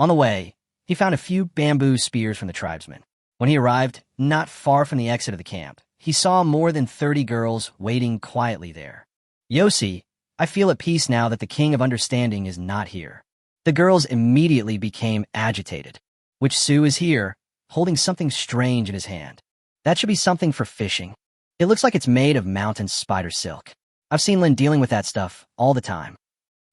the way, he found a few bamboo spears from the tribesmen. When he arrived, not far from the exit of the camp, he saw more than 30 girls waiting quietly there. Yosi, I feel at peace now that the King of Understanding is not here. The girls immediately became agitated. Which Su is here, holding something strange in his hand. That should be something for fishing. It looks like it's made of mountain spider silk. I've seen Lin dealing with that stuff all the time.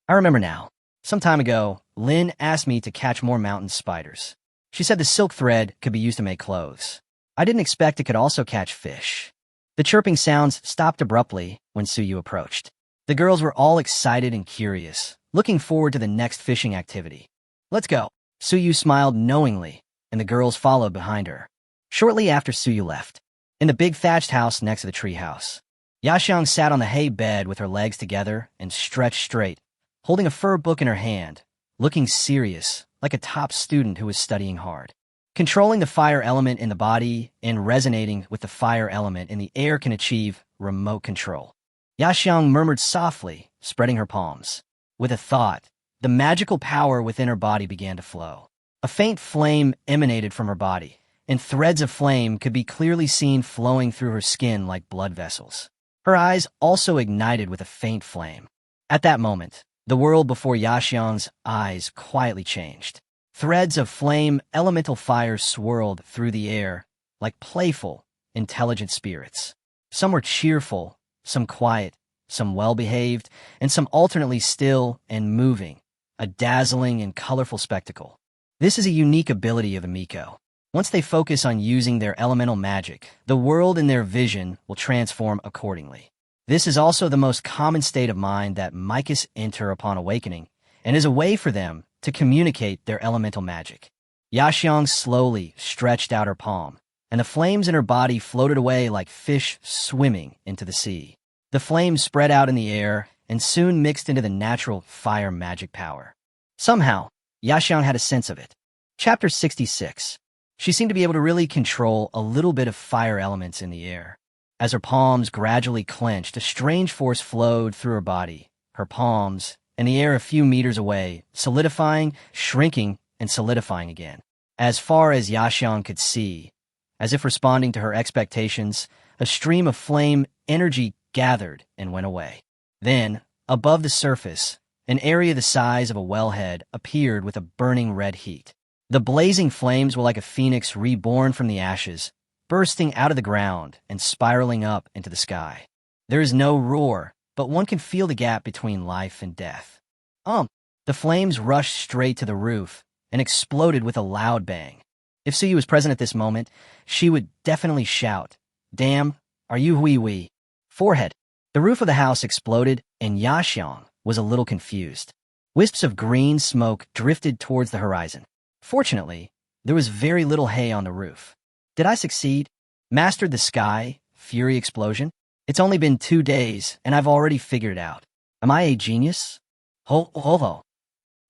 I remember now. Some time ago, Lin asked me to catch more mountain spiders. She said the silk thread could be used to make clothes. I didn't expect it could also catch fish. The chirping sounds stopped abruptly when Suyu approached. The girls were all excited and curious, looking forward to the next fishing activity. Let's go. Suyu smiled knowingly, and the girls followed behind her. Shortly after Suyu left, in the big thatched house next to the tree house, Yaxiang sat on the hay bed with her legs together and stretched straight, holding a fur book in her hand, looking serious, like a top student who was studying hard. Controlling the fire element in the body and resonating with the fire element in the air can achieve remote control. Yaxiang murmured softly, spreading her palms. With a thought, the magical power within her body began to flow. A faint flame emanated from her body, and threads of flame could be clearly seen flowing through her skin like blood vessels. Her eyes also ignited with a faint flame. At that moment, the world before Yaxiang's eyes quietly changed. Threads of flame elemental fire swirled through the air like playful, intelligent spirits. Some were cheerful, some quiet, some well-behaved, and some alternately still and moving, a dazzling and colorful spectacle. This is a unique ability of the Miko. Once they focus on using their elemental magic, the world in their vision will transform accordingly. This is also the most common state of mind that Mikas enter upon awakening, and is a way for them to communicate their elemental magic. Yaxiang slowly stretched out her palm, and the flames in her body floated away like fish swimming into the sea. The flames spread out in the air and soon mixed into the natural fire magic power. Somehow, Yaxiang had a sense of it. Chapter 66. She seemed to be able to really control a little bit of fire elements in the air. As her palms gradually clenched, a strange force flowed through her body, her palms, and the air a few meters away, solidifying, shrinking, and solidifying again. As far as Yaxiang could see, as if responding to her expectations, a stream of flame energy gathered and went away. Then, above the surface, an area the size of a wellhead appeared with a burning red heat. The blazing flames were like a phoenix reborn from the ashes, bursting out of the ground and spiraling up into the sky. There is no roar, but one can feel the gap between life and death. The flames rushed straight to the roof and exploded with a loud bang. If Suyu was present at this moment, she would definitely shout, "Damn, are you wee-wee?" Forehead. The roof of the house exploded, and Yaxiang was a little confused. Wisps of green smoke drifted towards the horizon. Fortunately, there was very little hay on the roof. Did I succeed? Mastered the sky, fury explosion? It's only been 2 days, and I've already figured it out. Am I a genius? Ho.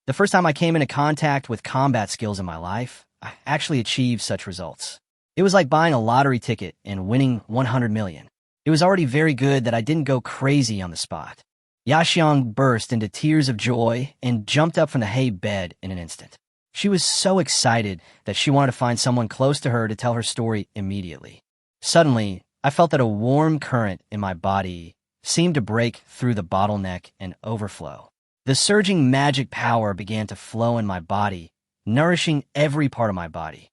The first time I came into contact with combat skills in my life, I actually achieved such results. It was like buying a lottery ticket and winning 100 million. It was already very good that I didn't go crazy on the spot. Yaxiang burst into tears of joy and jumped up from the hay bed in an instant. She was so excited that she wanted to find someone close to her to tell her story immediately. Suddenly, I felt that a warm current in my body seemed to break through the bottleneck and overflow. The surging magic power began to flow in my body, nourishing every part of my body.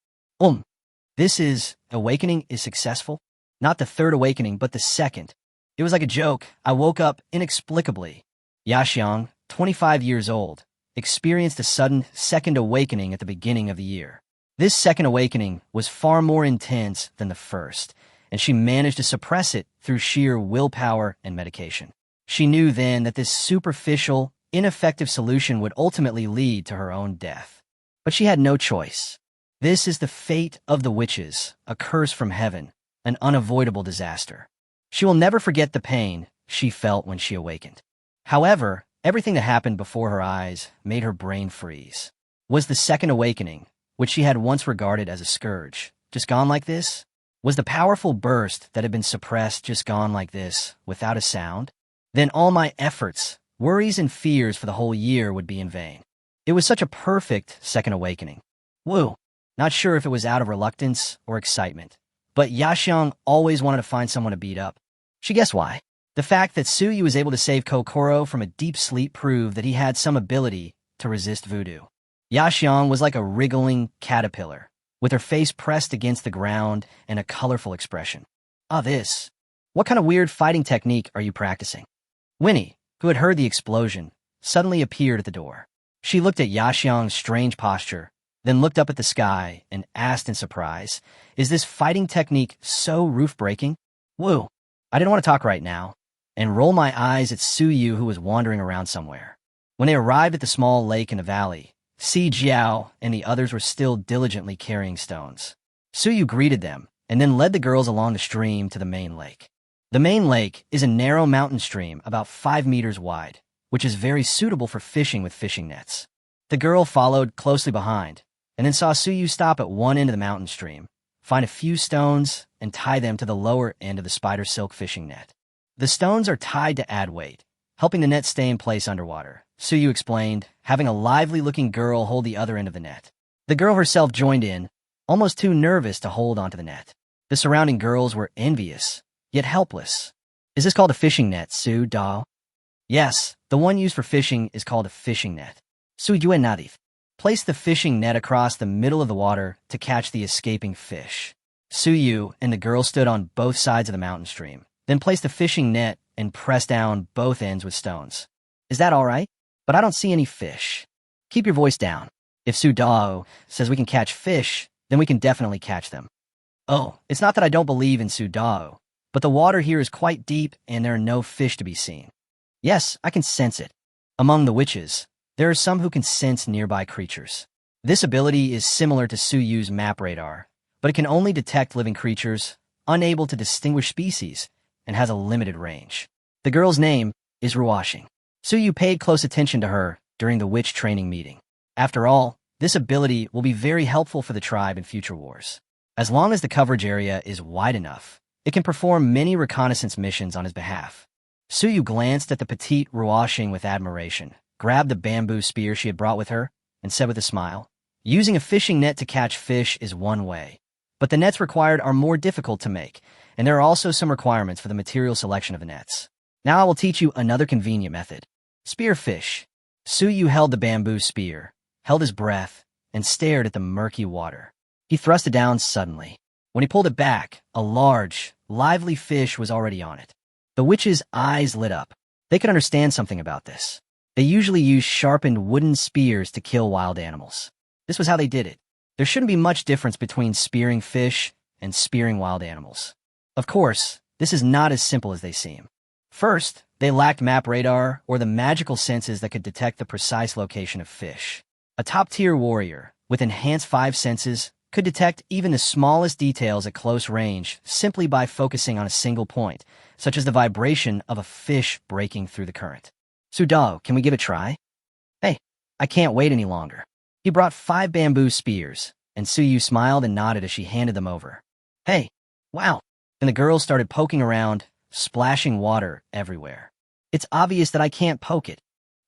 Awakening is successful? Not the third awakening, but the second. It was like a joke. I woke up inexplicably. Yaxiang, 25 years old, experienced a sudden second awakening at the beginning of the year. This second awakening was far more intense than the first, and she managed to suppress it through sheer willpower and medication. She knew then that this superficial, ineffective solution would ultimately lead to her own death. But she had no choice. This is the fate of the witches, a curse from heaven, an unavoidable disaster. She will never forget the pain she felt when she awakened. However, everything that happened before her eyes made her brain freeze. Was the second awakening, which she had once regarded as a scourge, just gone like this? Was the powerful burst that had been suppressed just gone like this, without a sound? Then all my efforts, worries and fears for the whole year would be in vain. It was such a perfect second awakening. Woo! Not sure if it was out of reluctance or excitement, but Yaxiang always wanted to find someone to beat up. She guessed why. The fact that Suyu was able to save Kokoro from a deep sleep proved that he had some ability to resist voodoo. Yaxiang was like a wriggling caterpillar, with her face pressed against the ground and a colorful expression. This. What kind of weird fighting technique are you practicing? Winnie, who had heard the explosion, suddenly appeared at the door. She looked at Yaxiang's strange posture, then looked up at the sky and asked in surprise, "Is this fighting technique so roof-breaking?" Woo! I didn't want to talk right now, and roll my eyes at Suyu, who was wandering around somewhere. When they arrived at the small lake in the valley, Si Jiao and the others were still diligently carrying stones. Suyu greeted them, and then led the girls along the stream to the main lake. The main lake is a narrow mountain stream about 5 meters wide, which is very suitable for fishing with fishing nets. The girl followed closely behind, and then saw Suyu stop at one end of the mountain stream, find a few stones, and tie them to the lower end of the spider silk fishing net. The stones are tied to add weight, helping the net stay in place underwater, Suyu explained, having a lively-looking girl hold the other end of the net. The girl herself joined in, almost too nervous to hold onto the net. The surrounding girls were envious, yet helpless. Is this called a fishing net, Su Dao? Yes, the one used for fishing is called a fishing net. Su Yuen Nadif. Place the fishing net across the middle of the water to catch the escaping fish. Suyu and the girl stood on both sides of the mountain stream, then placed the fishing net and pressed down both ends with stones. Is that all right? But I don't see any fish. Keep your voice down. If Su Dao says we can catch fish, then we can definitely catch them. It's not that I don't believe in Su Dao, but the water here is quite deep and there are no fish to be seen. Yes, I can sense it. Among the witches, there are some who can sense nearby creatures. This ability is similar to Suyu's map radar, but it can only detect living creatures, unable to distinguish species, and has a limited range. The girl's name is Ruashing. Suyu paid close attention to her during the witch training meeting. After all, this ability will be very helpful for the tribe in future wars. As long as the coverage area is wide enough, it can perform many reconnaissance missions on his behalf. Suyu glanced at the petite Ruoxing with admiration, grabbed the bamboo spear she had brought with her, and said with a smile, "Using a fishing net to catch fish is one way, but the nets required are more difficult to make, and there are also some requirements for the material selection of the nets. Now I will teach you another convenient method. Spearfish." Suyu held the bamboo spear, held his breath, and stared at the murky water. He thrust it down suddenly. When he pulled it back, a large, lively fish was already on it. The witch's eyes lit up. They could understand something about this. They usually use sharpened wooden spears to kill wild animals. This was how they did it. There shouldn't be much difference between spearing fish and spearing wild animals. Of course, this is not as simple as they seem. First, they lacked map radar or the magical senses that could detect the precise location of fish. A top-tier warrior, with enhanced 5 senses, could detect even the smallest details at close range simply by focusing on a single point, such as the vibration of a fish breaking through the current. "Sudao, can we give it a try?" "Hey, I can't wait any longer." He brought 5 bamboo spears, and Suyu smiled and nodded as she handed them over. "Hey, wow." And the girls started poking around, splashing water everywhere. "It's obvious that I can't poke it.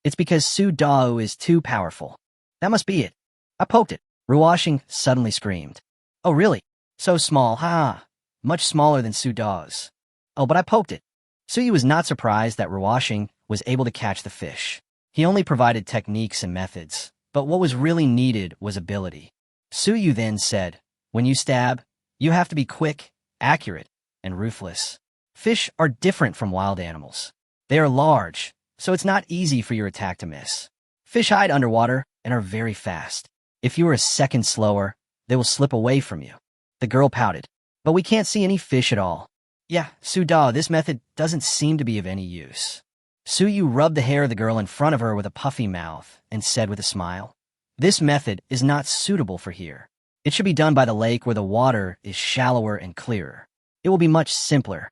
It's because Sudao is too powerful. That must be it. I poked it." Ruoxing suddenly screamed. "Oh, really? So small, ha! Much smaller than Sudao's." "Oh, but I poked it." Suyu was not surprised that Ruoxing was able to catch the fish. He only provided techniques and methods, but what was really needed was ability. Suyu then said, "When you stab, you have to be quick, accurate, and ruthless. Fish are different from wild animals. They are large, so it's not easy for your attack to miss. Fish hide underwater and are very fast. If you are a second slower, they will slip away from you." The girl pouted. "But we can't see any fish at all." "Yeah, Sudao, this method doesn't seem to be of any use." Suyu rubbed the hair of the girl in front of her with a puffy mouth and said with a smile, "This method is not suitable for here. It should be done by the lake where the water is shallower and clearer. It will be much simpler."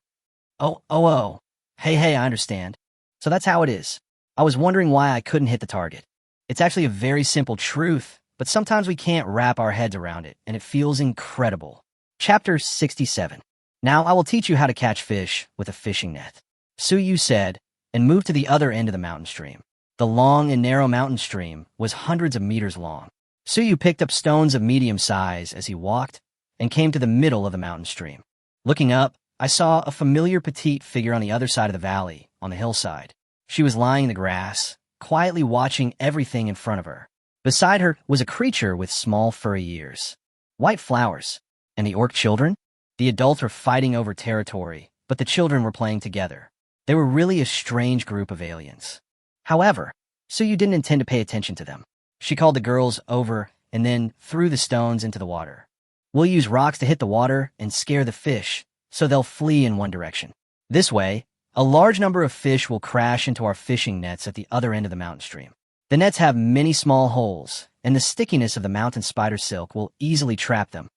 Oh. Hey, I understand. So that's how it is. I was wondering why I couldn't hit the target. It's actually a very simple truth, but sometimes we can't wrap our heads around it, and it feels incredible. Chapter 67. Now I will teach you how to catch fish with a fishing net. Suyu said, and moved to the other end of the mountain stream. The long and narrow mountain stream was hundreds of meters long. Suyu picked up stones of medium size as he walked and came to the middle of the mountain stream. Looking up, I saw a familiar petite figure on the other side of the valley, on the hillside. She was lying in the grass, quietly watching everything in front of her. Beside her was a creature with small furry ears. White flowers. And the orc children? The adults were fighting over territory, but the children were playing together. They were really a strange group of aliens. However, Suyu didn't intend to pay attention to them. She called the girls over and then threw the stones into the water. "We'll use rocks to hit the water and scare the fish, so they'll flee in one direction. This way, a large number of fish will crash into our fishing nets at the other end of the mountain stream. The nets have many small holes, and the stickiness of the mountain spider silk will easily trap them.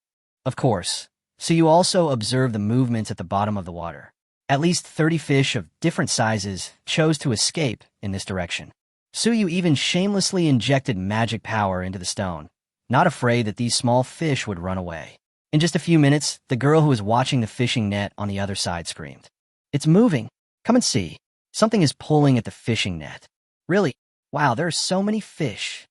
Of course, Suyu also observed the movements at the bottom of the water. At least 30 fish of different sizes chose to escape in this direction. Suyu even shamelessly injected magic power into the stone, not afraid that these small fish would run away. In just a few minutes, the girl who was watching the fishing net on the other side screamed, "It's moving! Come and see! Something is pulling at the fishing net." "Really? Wow, there are so many fish!"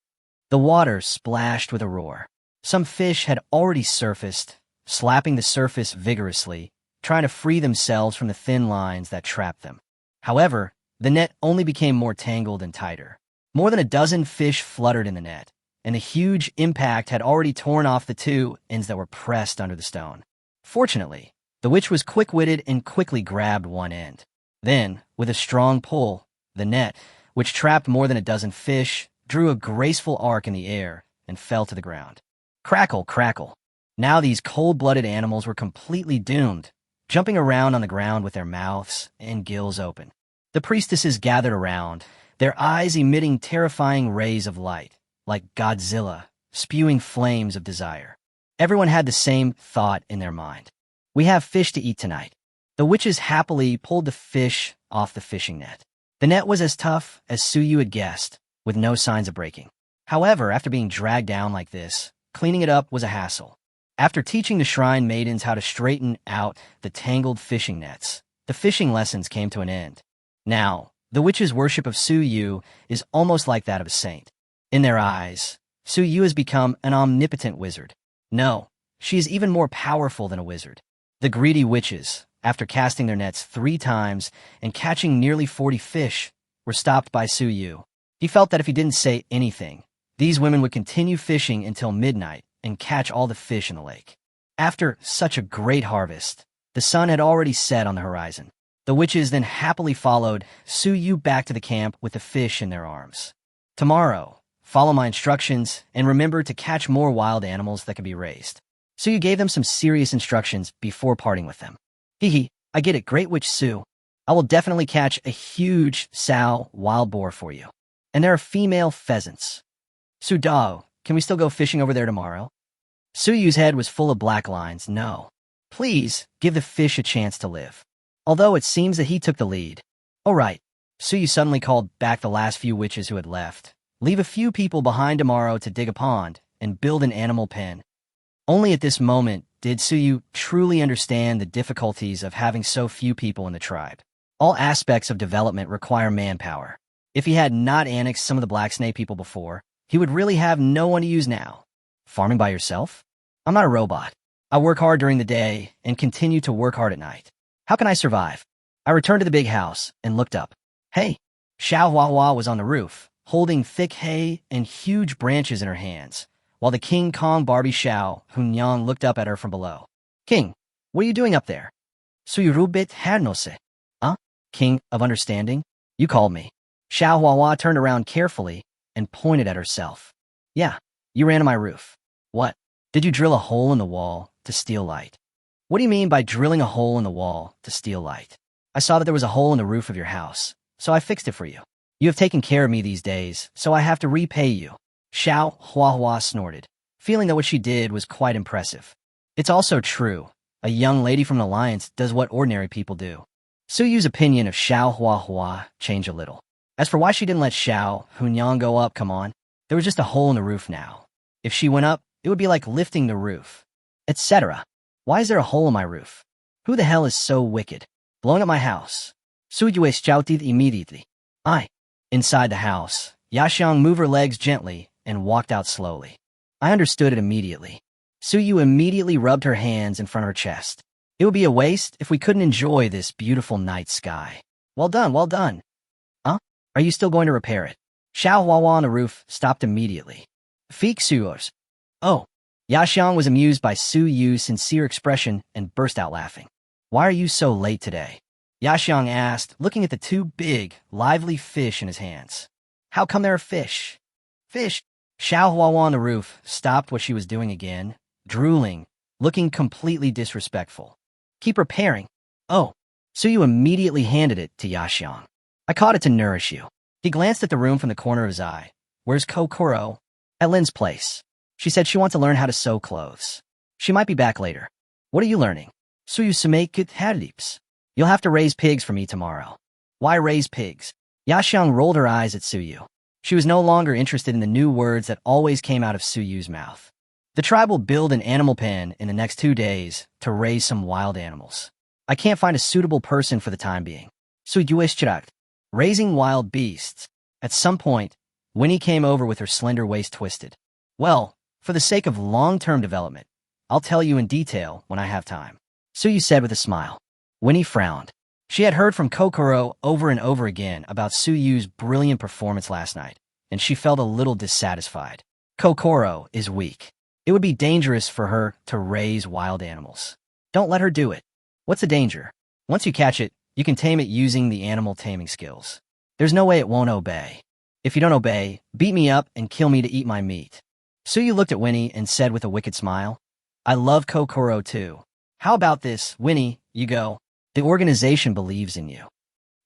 The water splashed with a roar. Some fish had already surfaced, slapping the surface vigorously, trying to free themselves from the thin lines that trapped them. However, the net only became more tangled and tighter. More than a dozen fish fluttered in the net, and the huge impact had already torn off the 2 ends that were pressed under the stone. Fortunately, the witch was quick-witted and quickly grabbed one end. Then, with a strong pull, the net, which trapped more than a dozen fish, drew a graceful arc in the air and fell to the ground. Crackle, crackle. Now these cold-blooded animals were completely doomed, jumping around on the ground with their mouths and gills open. The priestesses gathered around, their eyes emitting terrifying rays of light, like Godzilla, spewing flames of desire. Everyone had the same thought in their mind. "We have fish to eat tonight." The witches happily pulled the fish off the fishing net. The net was as tough as Suyu had guessed, with no signs of breaking. However, after being dragged down like this, cleaning it up was a hassle. After teaching the shrine maidens how to straighten out the tangled fishing nets, the fishing lessons came to an end. Now, the witches' worship of Suyu is almost like that of a saint. In their eyes, Suyu has become an omnipotent wizard. No, she is even more powerful than a wizard. The greedy witches, after casting their nets 3 times and catching nearly 40 fish, were stopped by Suyu. He felt that if he didn't say anything, these women would continue fishing until midnight and catch all the fish in the lake. After such a great harvest, the sun had already set on the horizon. The witches then happily followed Suyu back to the camp with the fish in their arms. Tomorrow, follow my instructions and remember to catch more wild animals that can be raised. Suyu gave them some serious instructions before parting with them. Hee, I get it, Great Witch Su. I will definitely catch a huge sow wild boar for you. And there are female pheasants. Su Dao, can we still go fishing over there tomorrow? Suyu's head was full of black lines. No. Please, give the fish a chance to live. Although it seems that he took the lead. Oh right. Suyu suddenly called back the last few witches who had left. Leave a few people behind tomorrow to dig a pond and build an animal pen. Only at this moment did Suyu truly understand the difficulties of having so few people in the tribe. All aspects of development require manpower. If he had not annexed some of the Black Snake people before, he would really have no one to use now. Farming by yourself? I'm not a robot. I work hard during the day and continue to work hard at night. How can I survive? I returned to the big house and looked up. Hey, Xiao Huahua was on the roof, holding thick hay and huge branches in her hands, while the King Kong Barbie Xiao Hunyang looked up at her from below. King, what are you doing up there? Suyurubit Hernose. Huh? King of Understanding? You called me. Xiao Huahua turned around carefully and pointed at herself. Yeah, you ran on my roof. What? Did you drill a hole in the wall to steal light? What do you mean by drilling a hole in the wall to steal light? I saw that there was a hole in the roof of your house, so I fixed it for you. You have taken care of me these days, so I have to repay you. Xiao Huahua snorted, feeling that what she did was quite impressive. It's also true. A young lady from the Alliance does what ordinary people do. Suyu's opinion of Xiao Huahua changed a little. As for why she didn't let Xiao Hunyang go up, come on. There was just a hole in the roof now. If she went up, it would be like lifting the roof, etc. Why is there a hole in my roof? Who the hell is so wicked? Blowing up my house. Suyu shouted immediately. Inside the house, Yaxiang moved her legs gently and walked out slowly. I understood it immediately. Suyu immediately rubbed her hands in front of her chest. It would be a waste if we couldn't enjoy this beautiful night sky. Well done, well done. Are you still going to repair it? Xiao Huahua on the roof stopped immediately. Feek Suyos. Oh. Yaxiang was amused by Suyu's sincere expression and burst out laughing. Why are you so late today? Yaxiang asked, looking at the 2 big, lively fish in his hands. How come there are fish? Fish. Xiao Huahua on the roof stopped what she was doing again, drooling, looking completely disrespectful. Keep repairing. Oh. Suyu immediately handed it to Yaxiang. I caught it to nourish you. He glanced at the room from the corner of his eye. Where's Kokoro? At Lin's place. She said she wants to learn how to sew clothes. She might be back later. What are you learning? Suyu Sumeikut Hadips. You'll have to raise pigs for me tomorrow. Why raise pigs? Yaxiang rolled her eyes at Suyu. She was no longer interested in the new words that always came out of Suyu's mouth. The tribe will build an animal pen in the next 2 days to raise some wild animals. I can't find a suitable person for the time being. Suyu Ishchirak. Raising wild beasts. At some point, Winnie came over with her slender waist twisted. Well, for the sake of long-term development, I'll tell you in detail when I have time. Suyu said with a smile. Winnie frowned. She had heard from Kokoro over and over again about Suyu's brilliant performance last night, and she felt a little dissatisfied. Kokoro is weak. It would be dangerous for her to raise wild animals. Don't let her do it. What's the danger? Once you catch it, you can tame it using the animal taming skills. There's no way it won't obey. If you don't obey, beat me up and kill me to eat my meat. Suyu looked at Winnie and said with a wicked smile, I love Kokoro too. How about this, Winnie, you go. The organization believes in you.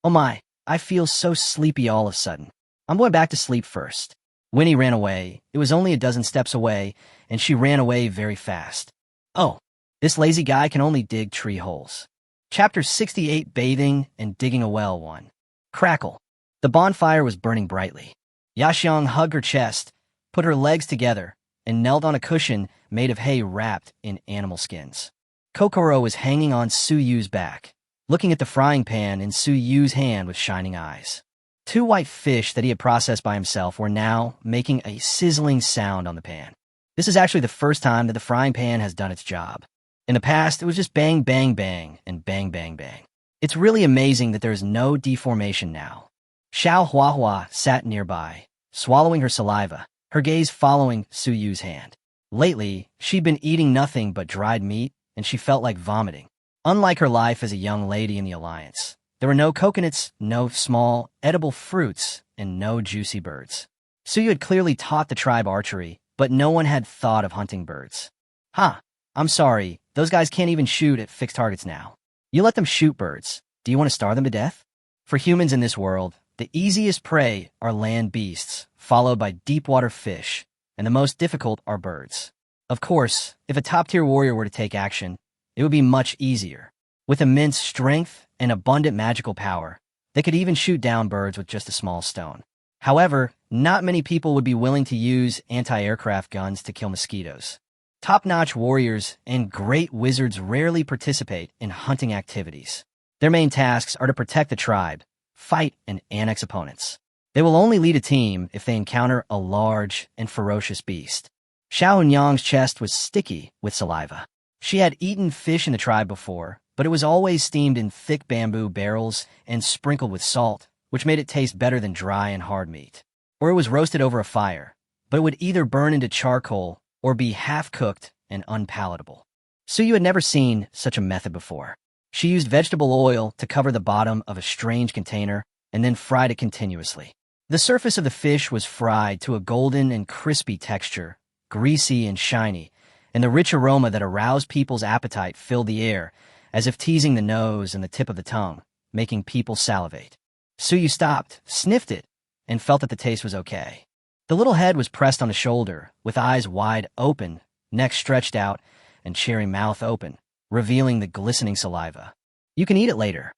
Oh my, I feel so sleepy all of a sudden. I'm going back to sleep first. Winnie ran away. It was only a dozen steps away, and she ran away very fast. Oh, this lazy guy can only dig tree holes. Chapter 68 Bathing and Digging a Well 1. Crackle. The bonfire was burning brightly. Yaxiang hugged her chest, put her legs together, and knelt on a cushion made of hay wrapped in animal skins. Kokoro was hanging on Suyu's back, looking at the frying pan in Suyu's hand with shining eyes. 2 white fish that he had processed by himself were now making a sizzling sound on the pan. This is actually the first time that the frying pan has done its job. In the past, it was just bang, bang, bang, and bang, bang, bang. It's really amazing that there is no deformation now. Xiao Huahua sat nearby, swallowing her saliva, her gaze following Suyu's hand. Lately, she'd been eating nothing but dried meat, and she felt like vomiting. Unlike her life as a young lady in the Alliance, there were no coconuts, no small, edible fruits, and no juicy birds. Suyu had clearly taught the tribe archery, but no one had thought of hunting birds. I'm sorry, those guys can't even shoot at fixed targets now. You let them shoot birds. Do you want to starve them to death? For humans in this world, the easiest prey are land beasts, followed by deep-water fish, and the most difficult are birds. Of course, if a top-tier warrior were to take action, it would be much easier. With immense strength and abundant magical power, they could even shoot down birds with just a small stone. However, not many people would be willing to use anti-aircraft guns to kill mosquitoes. Top-notch warriors and great wizards rarely participate in hunting activities. Their main tasks are to protect the tribe, fight and annex opponents. They will only lead a team if they encounter a large and ferocious beast. Xiao Hunyang's chest was sticky with saliva. She had eaten fish in the tribe before, but it was always steamed in thick bamboo barrels and sprinkled with salt, which made it taste better than dry and hard meat. Or it was roasted over a fire, but it would either burn into charcoal or be half-cooked and unpalatable. Suyu had never seen such a method before. She used vegetable oil to cover the bottom of a strange container and then fried it continuously. The surface of the fish was fried to a golden and crispy texture, greasy and shiny, and the rich aroma that aroused people's appetite filled the air, as if teasing the nose and the tip of the tongue, making people salivate. Suyu stopped, sniffed it, and felt that the taste was okay. The little head was pressed on the shoulder, with eyes wide open, neck stretched out, and cherry mouth open, revealing the glistening saliva. You can eat it later.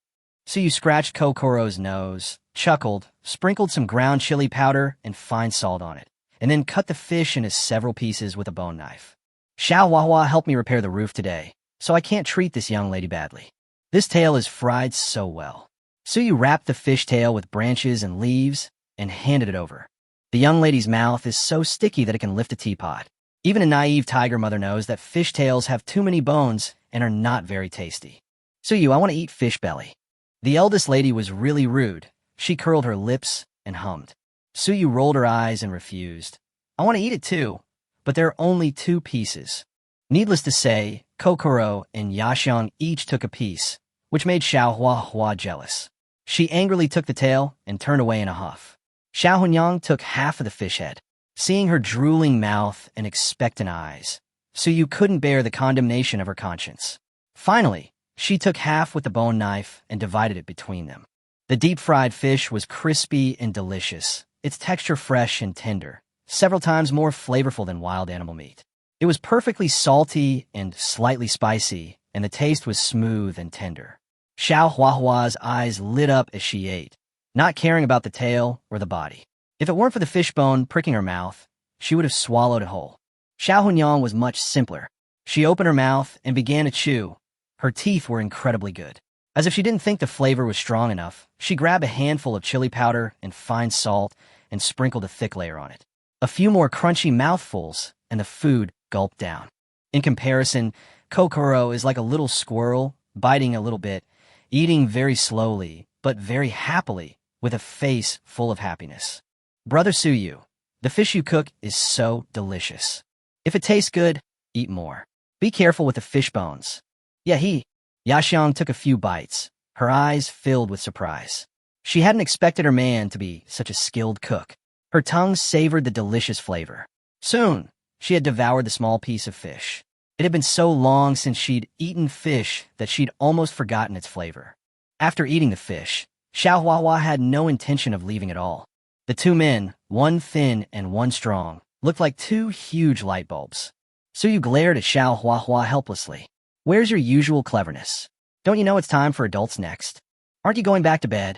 Suyu scratched Kokoro's nose, chuckled, sprinkled some ground chili powder and fine salt on it, and then cut the fish into several pieces with a bone knife. Xiao Huahua helped me repair the roof today, so I can't treat this young lady badly. This tail is fried so well. Suyu wrapped the fish tail with branches and leaves and handed it over. The young lady's mouth is so sticky that it can lift a teapot. Even a naive tiger mother knows that fish tails have too many bones and are not very tasty. Suyu, I want to eat fish belly. The eldest lady was really rude. She curled her lips and hummed. Suyu rolled her eyes and refused. I want to eat it too, but there are only 2 pieces. Needless to say, Kokoro and Yaxiang each took a piece, which made Xiao Huahua jealous. She angrily took the tail and turned away in a huff. Xiao Hunyang took half of the fish head. Seeing her drooling mouth and expectant eyes, Suyu couldn't bear the condemnation of her conscience. Finally, she took half with the bone knife and divided it between them. The deep-fried fish was crispy and delicious, its texture fresh and tender, several times more flavorful than wild animal meat. It was perfectly salty and slightly spicy, and the taste was smooth and tender. Xiao Huahua's eyes lit up as she ate, not caring about the tail or the body. If it weren't for the fishbone pricking her mouth, she would have swallowed it whole. Xiao Hunyang was much simpler. She opened her mouth and began to chew. Her teeth were incredibly good. As if she didn't think the flavor was strong enough, she grabbed a handful of chili powder and fine salt and sprinkled a thick layer on it. A few more crunchy mouthfuls, and the food gulped down. In comparison, Kokoro is like a little squirrel, biting a little bit, eating very slowly, but very happily, with a face full of happiness. Brother Suyu, the fish you cook is so delicious. If it tastes good, eat more. Be careful with the fish bones. Yaxiang took a few bites, her eyes filled with surprise. She hadn't expected her man to be such a skilled cook. Her tongue savored the delicious flavor. Soon, she had devoured the small piece of fish. It had been so long since she'd eaten fish that she'd almost forgotten its flavor. After eating the fish, Xiao Huahua had no intention of leaving at all. The 2 men, one thin and one strong, looked like 2 huge light bulbs. Suyu glared at Xiao Huahua helplessly. Where's your usual cleverness? Don't you know it's time for adults next? Aren't you going back to bed?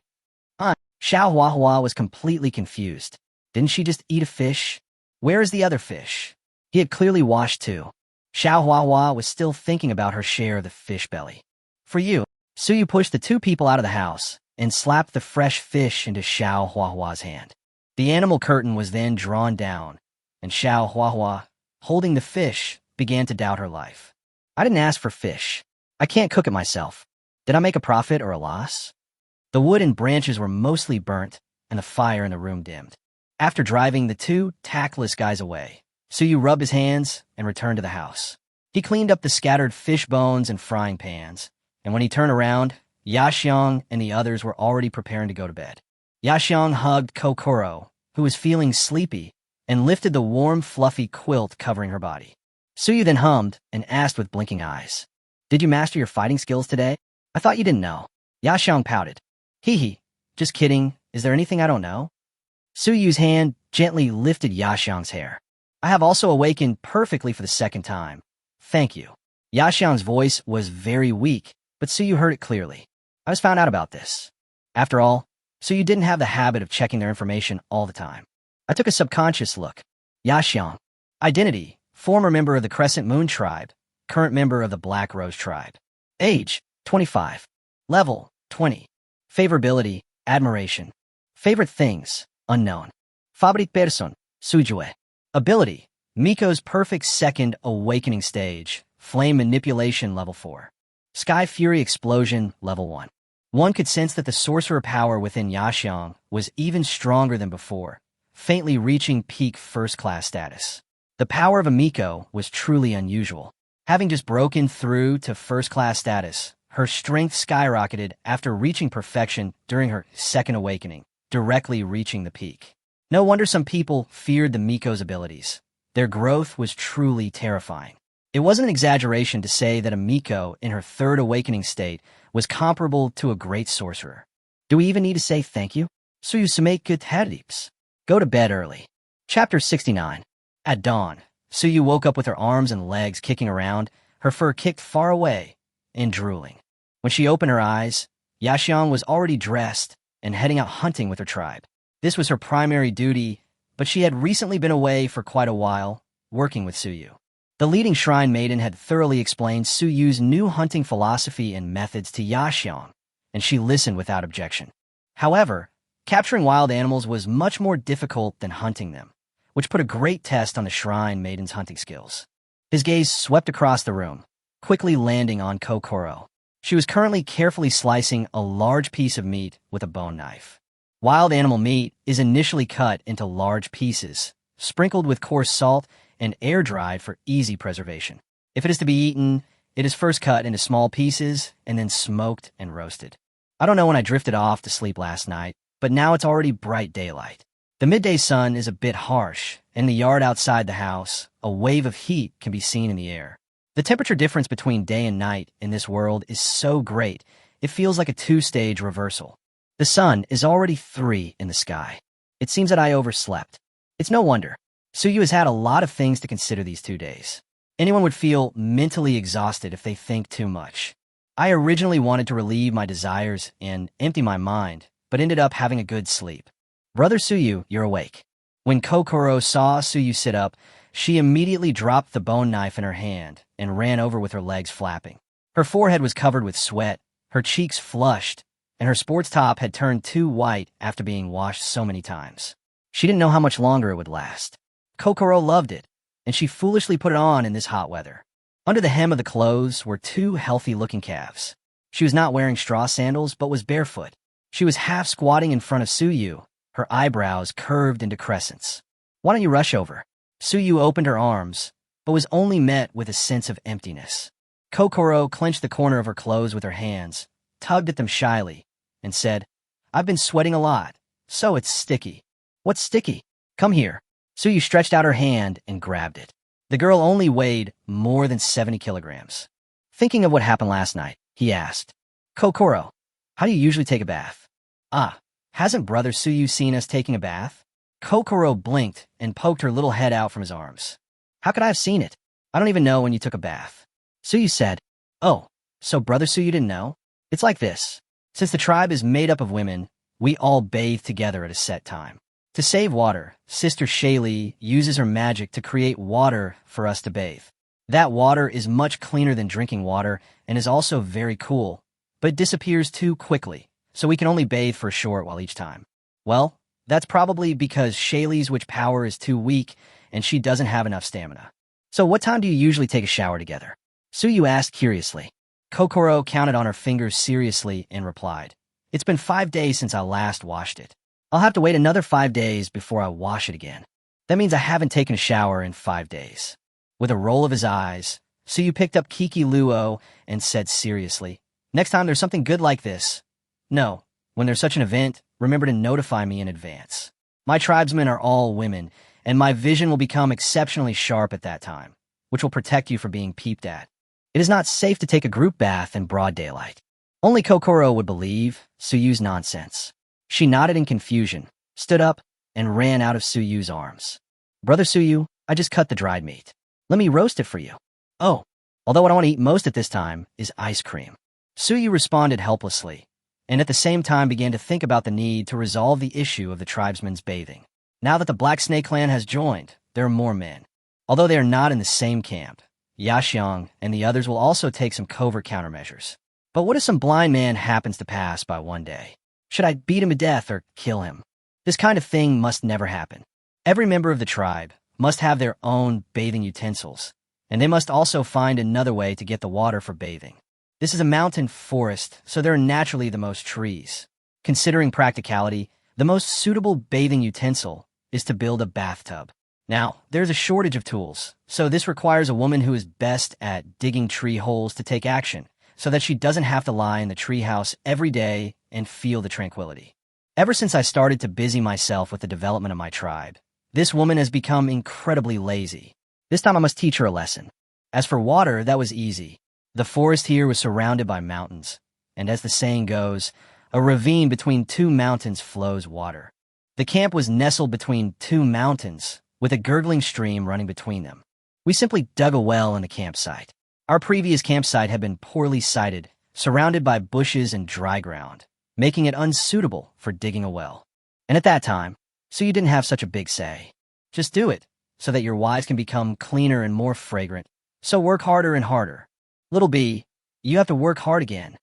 Xiao Huahua was completely confused. Didn't she just eat a fish? Where is the other fish? He had clearly washed too. Xiao Huahua was still thinking about her share of the fish belly. For you, Suyu pushed the two people out of the house and slapped the fresh fish into Xiao Huahua's hand. The animal curtain was then drawn down, and Xiao Huahua, holding the fish, began to doubt her life. I didn't ask for fish. I can't cook it myself. Did I make a profit or a loss? The wood and branches were mostly burnt, and the fire in the room dimmed. After driving the two tactless guys away, Suyu rubbed his hands and returned to the house. He cleaned up the scattered fish bones and frying pans, and when he turned around, Yaxiong and the others were already preparing to go to bed. Yaxiong hugged Kokoro, who was feeling sleepy, and lifted the warm, fluffy quilt covering her body. Suyu then hummed and asked with blinking eyes, "Did you master your fighting skills today? I thought you didn't know." Yaxiong pouted. "Hee hee, just kidding. Is there anything I don't know?" Suyu's hand gently lifted Yaxiong's hair. "I have also awakened perfectly for the second time. Thank you." Yaxiong's voice was very weak, but Suyu heard it clearly. "I just found out about this. After all, Suyu didn't have the habit of checking their information all the time. I took a subconscious look. Yaxiong. Identity, former member of the Crescent Moon tribe, current member of the Black Rose tribe. Age, 25. Level, 20. Favorability, admiration. Favorite things, unknown. Favorite person, Sujue. Ability, Miko's perfect second awakening stage, flame manipulation level 4. Sky Fury explosion level 1. One could sense that the sorcerer power within Yaxiong was even stronger than before, faintly reaching peak first-class status. The power of a Miko was truly unusual. Having just broken through to first-class status, her strength skyrocketed after reaching perfection during her second awakening, directly reaching the peak. No wonder some people feared the Miko's abilities. Their growth was truly terrifying. It wasn't an exaggeration to say that a Miko in her third awakening state was comparable to a great sorcerer. Do we even need to say thank you? Suyu good hadips. Go to bed early. Chapter 69. At dawn, Suyu woke up with her arms and legs kicking around, her fur kicked far away, and drooling. When she opened her eyes, Yaxiong was already dressed and heading out hunting with her tribe. This was her primary duty, but she had recently been away for quite a while, working with Suyu. The leading shrine maiden had thoroughly explained Suyu's new hunting philosophy and methods to Yaxiong, and she listened without objection. However, capturing wild animals was much more difficult than hunting them, which put a great test on the shrine maiden's hunting skills. His gaze swept across the room, quickly landing on Kokoro. She was currently carefully slicing a large piece of meat with a bone knife. Wild animal meat is initially cut into large pieces, sprinkled with coarse salt, and air-dried for easy preservation. If it is to be eaten, it is first cut into small pieces and then smoked and roasted. I don't know when I drifted off to sleep last night, but now it's already bright daylight. The midday sun is a bit harsh, and in the yard outside the house, a wave of heat can be seen in the air. The temperature difference between day and night in this world is so great, it feels like a two-stage reversal. The sun is already 3 in the sky. It seems that I overslept. It's no wonder. Suyu has had a lot of things to consider these 2 days. Anyone would feel mentally exhausted if they think too much. I originally wanted to relieve my desires and empty my mind, but ended up having a good sleep. Brother Suyu, you're awake. When Kokoro saw Suyu sit up, she immediately dropped the bone knife in her hand and ran over with her legs flapping. Her forehead was covered with sweat, her cheeks flushed, and her sports top had turned too white after being washed so many times. She didn't know how much longer it would last. Kokoro loved it, and she foolishly put it on in this hot weather. Under the hem of the clothes were 2 healthy-looking calves. She was not wearing straw sandals, but was barefoot. She was half squatting in front of Suyu, her eyebrows curved into crescents. "Why don't you rush over?" Suyu opened her arms, but was only met with a sense of emptiness. Kokoro clenched the corner of her clothes with her hands, tugged at them shyly, and said, "I've been sweating a lot, so it's sticky." "What's sticky? Come here." Suyu stretched out her hand and grabbed it. The girl only weighed more than 70 kilograms. Thinking of what happened last night, he asked, "Kokoro, how do you usually take a bath?" "Ah, hasn't Brother Suyu seen us taking a bath?" Kokoro blinked and poked her little head out from his arms. "How could I have seen it? I don't even know when you took a bath." Suyu said, "Oh, so Brother Suyu didn't know? It's like this. Since the tribe is made up of women, We all bathe together at a set time. To save water, Sister Shaylee uses her magic to create water for us to bathe. That water is much cleaner than drinking water and is also very cool, but disappears too quickly, so we can only bathe for a short while each time. Well, that's probably because Shaylee's witch power is too weak and she doesn't have enough stamina. So what time do you usually take a shower together? Suyu asked curiously. Kokoro counted on her fingers seriously and replied, "It's been 5 days since I last washed it. I'll have to wait another 5 days before I wash it again. That means I haven't taken a shower in 5 days. With a roll of his eyes, Suyu picked up Kiki Luo and said seriously, "Next time there's something good like this. No, when there's such an event, remember to notify me in advance. My tribesmen are all women, and my vision will become exceptionally sharp at that time, which will protect you from being peeped at. It is not safe to take a group bath in broad daylight." Only Kokoro would believe Suyu's nonsense. She nodded in confusion, stood up, and ran out of Suyu's arms. "Brother Suyu, I just cut the dried meat. Let me roast it for you." "Oh, although what I want to eat most at this time is ice cream." Suyu responded helplessly, and at the same time began to think about the need to resolve the issue of the tribesmen's bathing. Now that the Black Snake clan has joined, there are more men. Although they are not in the same camp, Yaxiang and the others will also take some covert countermeasures. But what if some blind man happens to pass by one day? Should I beat him to death or kill him? This kind of thing must never happen. Every member of the tribe must have their own bathing utensils, and they must also find another way to get the water for bathing. This is a mountain forest, so there are naturally the most trees. Considering practicality, the most suitable bathing utensil is to build a bathtub. Now, there's a shortage of tools, so this requires a woman who is best at digging tree holes to take action, so that she doesn't have to lie in the treehouse every day and feel the tranquility. Ever since I started to busy myself with the development of my tribe, this woman has become incredibly lazy. This time I must teach her a lesson. As for water, that was easy. The forest here was surrounded by mountains, and as the saying goes, a ravine between two mountains flows water. The camp was nestled between two mountains, with a gurgling stream running between them. We simply dug a well in the campsite. Our previous campsite had been poorly sited, surrounded by bushes and dry ground, making it unsuitable for digging a well. And at that time, so you didn't have such a big say. Just do it, so that your wives can become cleaner and more fragrant. So work harder and harder. Little B, you have to work hard again.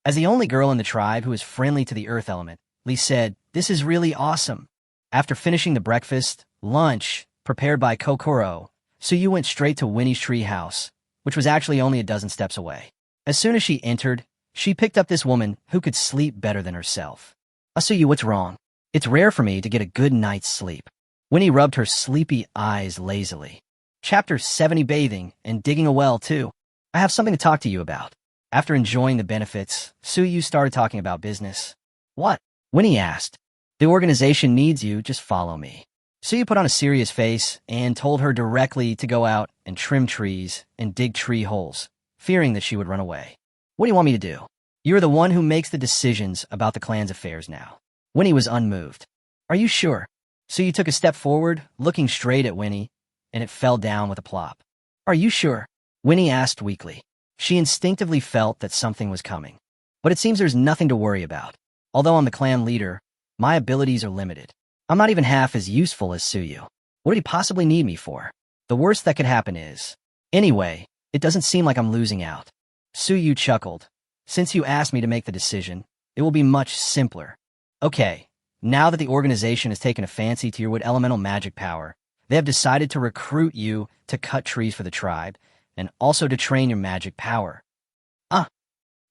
As the only girl in the tribe who is friendly to the earth element, Lee said, "This is really awesome." After finishing the breakfast, lunch, prepared by Kokoro, Suyu went straight to Winnie's tree house, which was actually only a dozen steps away. As soon as she entered, she picked up this woman who could sleep better than herself. "Suyu, what's wrong? It's rare for me to get a good night's sleep." Winnie rubbed her sleepy eyes lazily. Chapter 70 Bathing and digging a well, too. I have something to talk to you about. After enjoying the benefits, Suyu started talking about business. "What?" Winnie asked. "The organization needs you, just follow me." Suyu put on a serious face and told her directly to go out and trim trees and dig tree holes, fearing that she would run away. "What do you want me to do? You're the one who makes the decisions about the clan's affairs now." Winnie was unmoved. "Are you sure?" Suyu took a step forward, looking straight at Winnie, and it fell down with a plop. "Are you sure?" Winnie asked weakly. She instinctively felt that something was coming. "But it seems there's nothing to worry about. Although I'm the clan leader, my abilities are limited. I'm not even half as useful as Suyu. What did he possibly need me for? The worst that could happen is... Anyway, it doesn't seem like I'm losing out." Suyu chuckled. "Since you asked me to make the decision, it will be much simpler. Okay, now that the organization has taken a fancy to your wood elemental magic power, they have decided to recruit you to cut trees for the tribe, and also to train your magic power." "Ah!"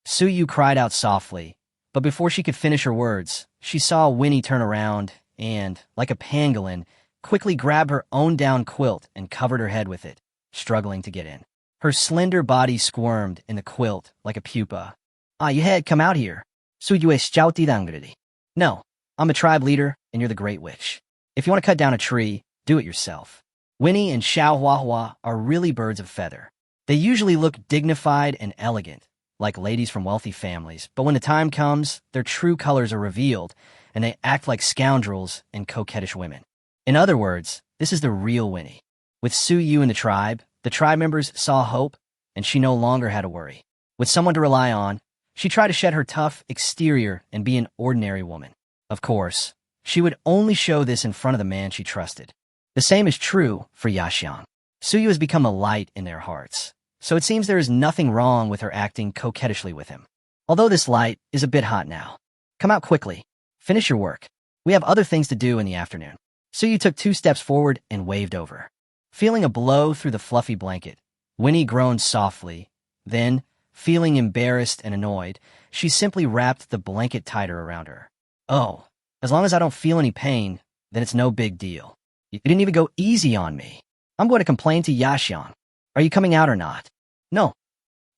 Suyu cried out softly, but before she could finish her words, she saw Winnie turn around and, like a pangolin, quickly grabbed her own down quilt and covered her head with it, struggling to get in. Her slender body squirmed in the quilt like a pupa. "Ah, you had come out here. Suyu es chauti dangridi." "No, I'm the tribe leader, and you're the Great Witch. If you want to cut down a tree, do it yourself." Winnie and Xiao Huahua are really birds of feather. They usually look dignified and elegant, like ladies from wealthy families, but when the time comes, their true colors are revealed, and they act like scoundrels and coquettish women. In other words, this is the real Winnie. With Suyu in the tribe members saw hope, and she no longer had to worry. With someone to rely on, she tried to shed her tough exterior and be an ordinary woman. Of course, she would only show this in front of the man she trusted. The same is true for Yaxiang. Suyu has become a light in their hearts, so it seems there is nothing wrong with her acting coquettishly with him. Although this light is a bit hot now. Come out quickly. Finish your work. We have other things to do in the afternoon. Suyu took 2 steps forward and waved over. Feeling a blow through the fluffy blanket, Winnie groaned softly. Then, feeling embarrassed and annoyed, she simply wrapped the blanket tighter around her. Oh, as long as I don't feel any pain, then it's no big deal. You didn't even go easy on me. I'm going to complain to Yaxiang. Are you coming out or not? No.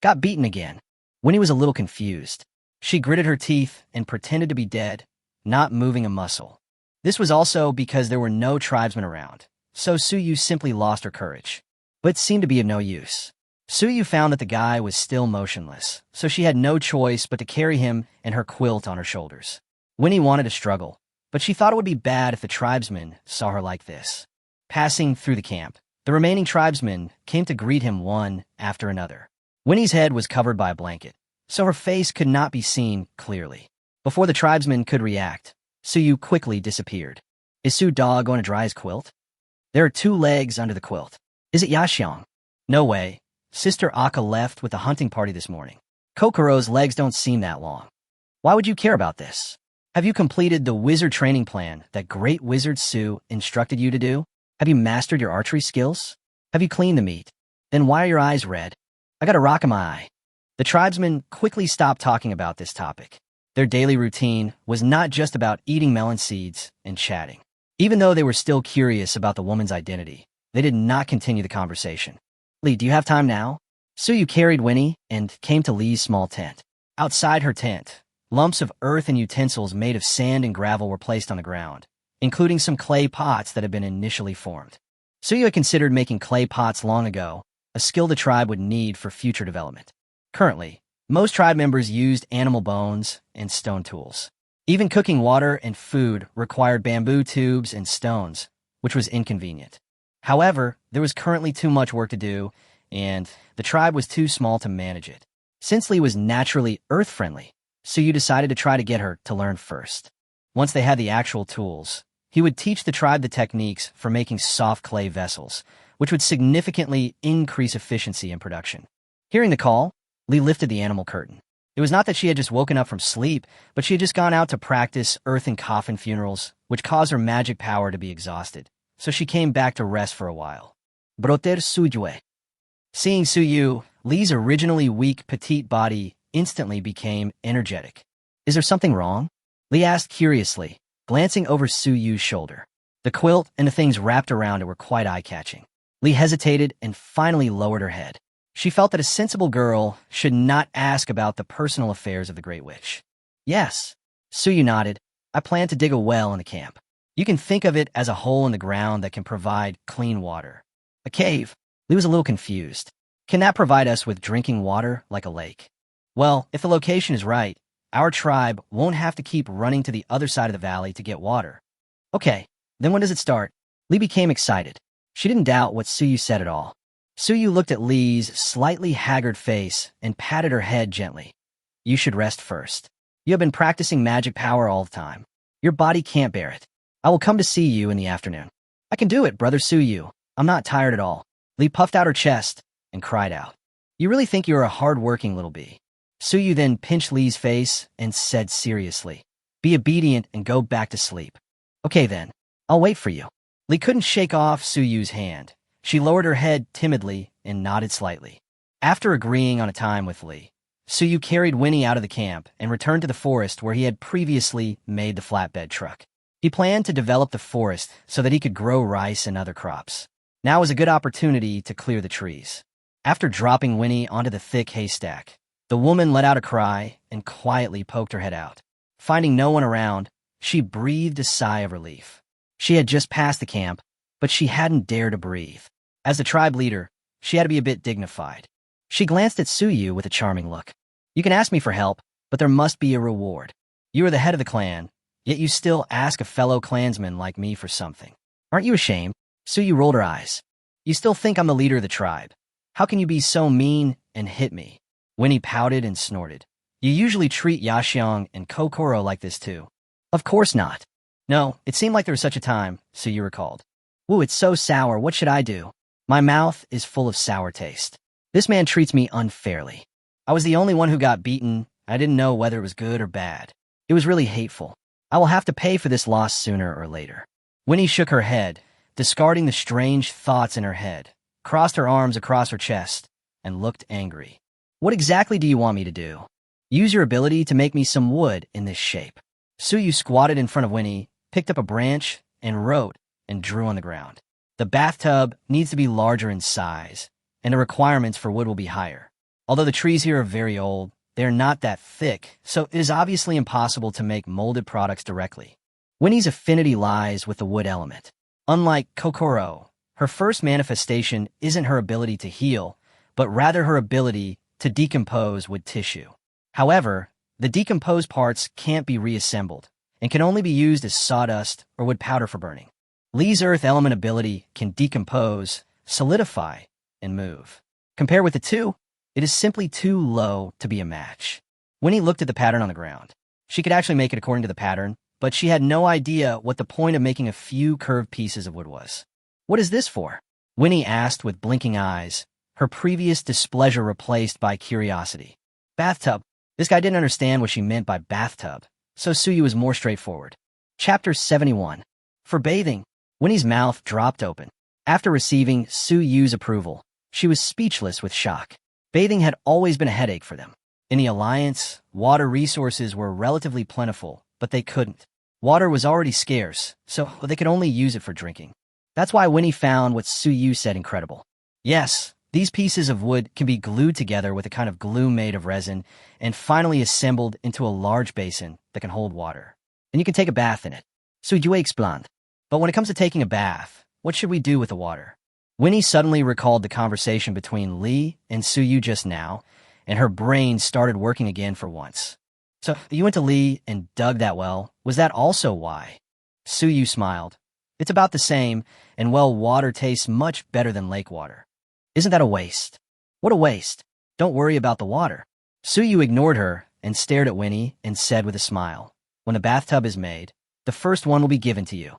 Got beaten again. Winnie was a little confused. She gritted her teeth and pretended to be dead, not moving a muscle. This was also because there were no tribesmen around, so Suyu simply lost her courage. But it seemed to be of no use. Suyu found that the guy was still motionless, so she had no choice but to carry him and her quilt on her shoulders. Winnie wanted to struggle, but she thought it would be bad if the tribesmen saw her like this. Passing through the camp, the remaining tribesmen came to greet him one after another. Winnie's head was covered by a blanket, so her face could not be seen clearly. Before the tribesmen could react, Suyu quickly disappeared. Is Su Dog going to dry his quilt? There are 2 legs under the quilt. Is it Yaxiang? No way. Sister Aka left with the hunting party this morning. Kokoro's legs don't seem that long. Why would you care about this? Have you completed the wizard training plan that Great Wizard Su instructed you to do? Have you mastered your archery skills? Have you cleaned the meat? Then why are your eyes red? I got a rock in my eye. The tribesmen quickly stopped talking about this topic. Their daily routine was not just about eating melon seeds and chatting. Even though they were still curious about the woman's identity, they did not continue the conversation. Lee, do you have time now? Suyu carried Winnie and came to Lee's small tent. Outside her tent, lumps of earth and utensils made of sand and gravel were placed on the ground, including some clay pots that had been initially formed. Suyu had considered making clay pots long ago, a skill the tribe would need for future development. Currently, most tribe members used animal bones and stone tools. Even cooking water and food required bamboo tubes and stones, which was inconvenient. However, there was currently too much work to do, and the tribe was too small to manage it. Since Lee was naturally earth-friendly, Suyu decided to try to get her to learn first. Once they had the actual tools, he would teach the tribe the techniques for making soft clay vessels, which would significantly increase efficiency in production. Hearing the call, Lee lifted the animal curtain. It was not that she had just woken up from sleep, but she had just gone out to practice earth and coffin funerals, which caused her magic power to be exhausted, so she came back to rest for a while. Broter Sujue. Seeing Suyu, Lee's originally weak, petite body instantly became energetic. Is there something wrong? Lee asked curiously, glancing over Suyu's shoulder. The quilt and the things wrapped around it were quite eye-catching. Lee hesitated and finally lowered her head. She felt that a sensible girl should not ask about the personal affairs of the Great Witch. Yes. Suyu nodded. I plan to dig a well in the camp. You can think of it as a hole in the ground that can provide clean water. A cave. Lee was a little confused. Can that provide us with drinking water like a lake? Well, if the location is right, our tribe won't have to keep running to the other side of the valley to get water. Okay, then when does it start? Lee became excited. She didn't doubt what Suyu said at all. Suyu looked at Lee's slightly haggard face and patted her head gently. You should rest first. You have been practicing magic power all the time. Your body can't bear it. I will come to see you in the afternoon. I can do it, brother Suyu. I'm not tired at all. Lee puffed out her chest and cried out. You really think you're a hard-working little bee? Suyu then pinched Lee's face and said seriously, be obedient and go back to sleep. Okay then, I'll wait for you. Lee couldn't shake off Suyu's hand. She lowered her head timidly and nodded slightly. After agreeing on a time with Lee, Suyu carried Winnie out of the camp and returned to the forest where he had previously made the flatbed truck. He planned to develop the forest so that he could grow rice and other crops. Now was a good opportunity to clear the trees. After dropping Winnie onto the thick haystack, the woman let out a cry and quietly poked her head out. Finding no one around, she breathed a sigh of relief. She had just passed the camp, but she hadn't dared to breathe. As the tribe leader, she had to be a bit dignified. She glanced at Suyu with a charming look. You can ask me for help, but there must be a reward. You are the head of the clan, yet you still ask a fellow clansman like me for something. Aren't you ashamed? Suyu rolled her eyes. You still think I'm the leader of the tribe. How can you be so mean and hit me? Winnie pouted and snorted. You usually treat Yaxiang and Kokoro like this too. Of course not. No, it seemed like there was such a time, Suyu recalled. Ooh, it's so sour, what should I do? My mouth is full of sour taste. This man treats me unfairly. I was the only one who got beaten. I didn't know whether it was good or bad. It was really hateful. I will have to pay for this loss sooner or later. Winnie shook her head, discarding the strange thoughts in her head, crossed her arms across her chest, and looked angry. What exactly do you want me to do? Use your ability to make me some wood in this shape. Suyu squatted in front of Winnie, picked up a branch, and wrote and drew on the ground. The bathtub needs to be larger in size, and the requirements for wood will be higher. Although the trees here are very old, they are not that thick, so it is obviously impossible to make molded products directly. Winnie's affinity lies with the wood element. Unlike Kokoro, her first manifestation isn't her ability to heal, but rather her ability to decompose wood tissue. However, the decomposed parts can't be reassembled and can only be used as sawdust or wood powder for burning. Lee's earth element ability can decompose, solidify, and move. Compared with the two, it is simply too low to be a match. Winnie looked at the pattern on the ground. She could actually make it according to the pattern, but she had no idea what the point of making a few curved pieces of wood was. What is this for? Winnie asked with blinking eyes, her previous displeasure replaced by curiosity. Bathtub. This guy didn't understand what she meant by bathtub, so Suyu was more straightforward. Chapter 71. For bathing. Winnie's mouth dropped open. After receiving Suyu's approval, she was speechless with shock. Bathing had always been a headache for them. In the Alliance, water resources were relatively plentiful, but they couldn't. Water was already scarce, so they could only use it for drinking. That's why Winnie found what Suyu said incredible. Yes, these pieces of wood can be glued together with a kind of glue made of resin and finally assembled into a large basin that can hold water. And you can take a bath in it. Suyu explained. But when it comes to taking a bath, what should we do with the water? Winnie suddenly recalled the conversation between Lee and Suyu just now, and her brain started working again for once. So you went to Lee and dug that well. Was that also why? Suyu smiled. It's about the same, and well water tastes much better than lake water. Isn't that a waste? What a waste. Don't worry about the water. Suyu ignored her and stared at Winnie and said with a smile, when the bathtub is made, the first one will be given to you.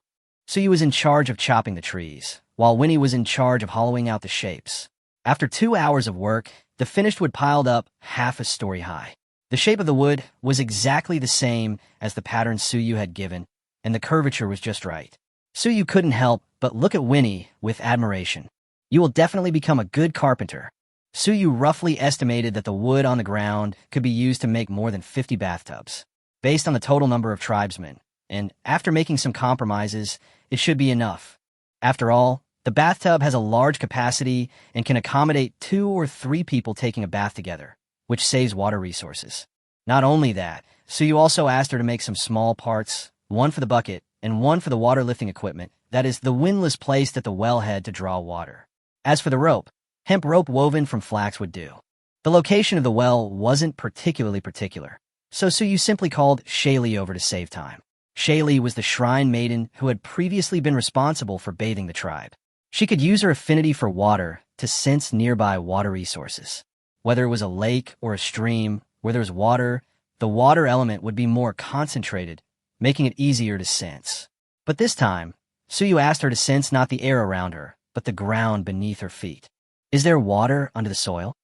Suyu was in charge of chopping the trees, while Winnie was in charge of hollowing out the shapes. After 2 hours of work, the finished wood piled up half a story high. The shape of the wood was exactly the same as the pattern Suyu had given, and the curvature was just right. Suyu couldn't help but look at Winnie with admiration. You will definitely become a good carpenter. Suyu roughly estimated that the wood on the ground could be used to make more than 50 bathtubs, based on the total number of tribesmen, and after making some compromises, it should be enough. After all, the bathtub has a large capacity and can accommodate 2 or 3 people taking a bath together, which saves water resources. Not only that, Suyu also asked her to make some small parts, one for the bucket and one for the water lifting equipment, that is, the windlass placed at the wellhead to draw water. As for the rope, hemp rope woven from flax would do. The location of the well wasn't particularly particular, so Suyu simply called Shaylee over to save time. Shaylee was the shrine maiden who had previously been responsible for bathing the tribe. She could use her affinity for water to sense nearby water resources. Whether it was a lake or a stream where there was water, the water element would be more concentrated, making it easier to sense. But this time, Suyu asked her to sense not the air around her, but the ground beneath her feet. Is there water under the soil?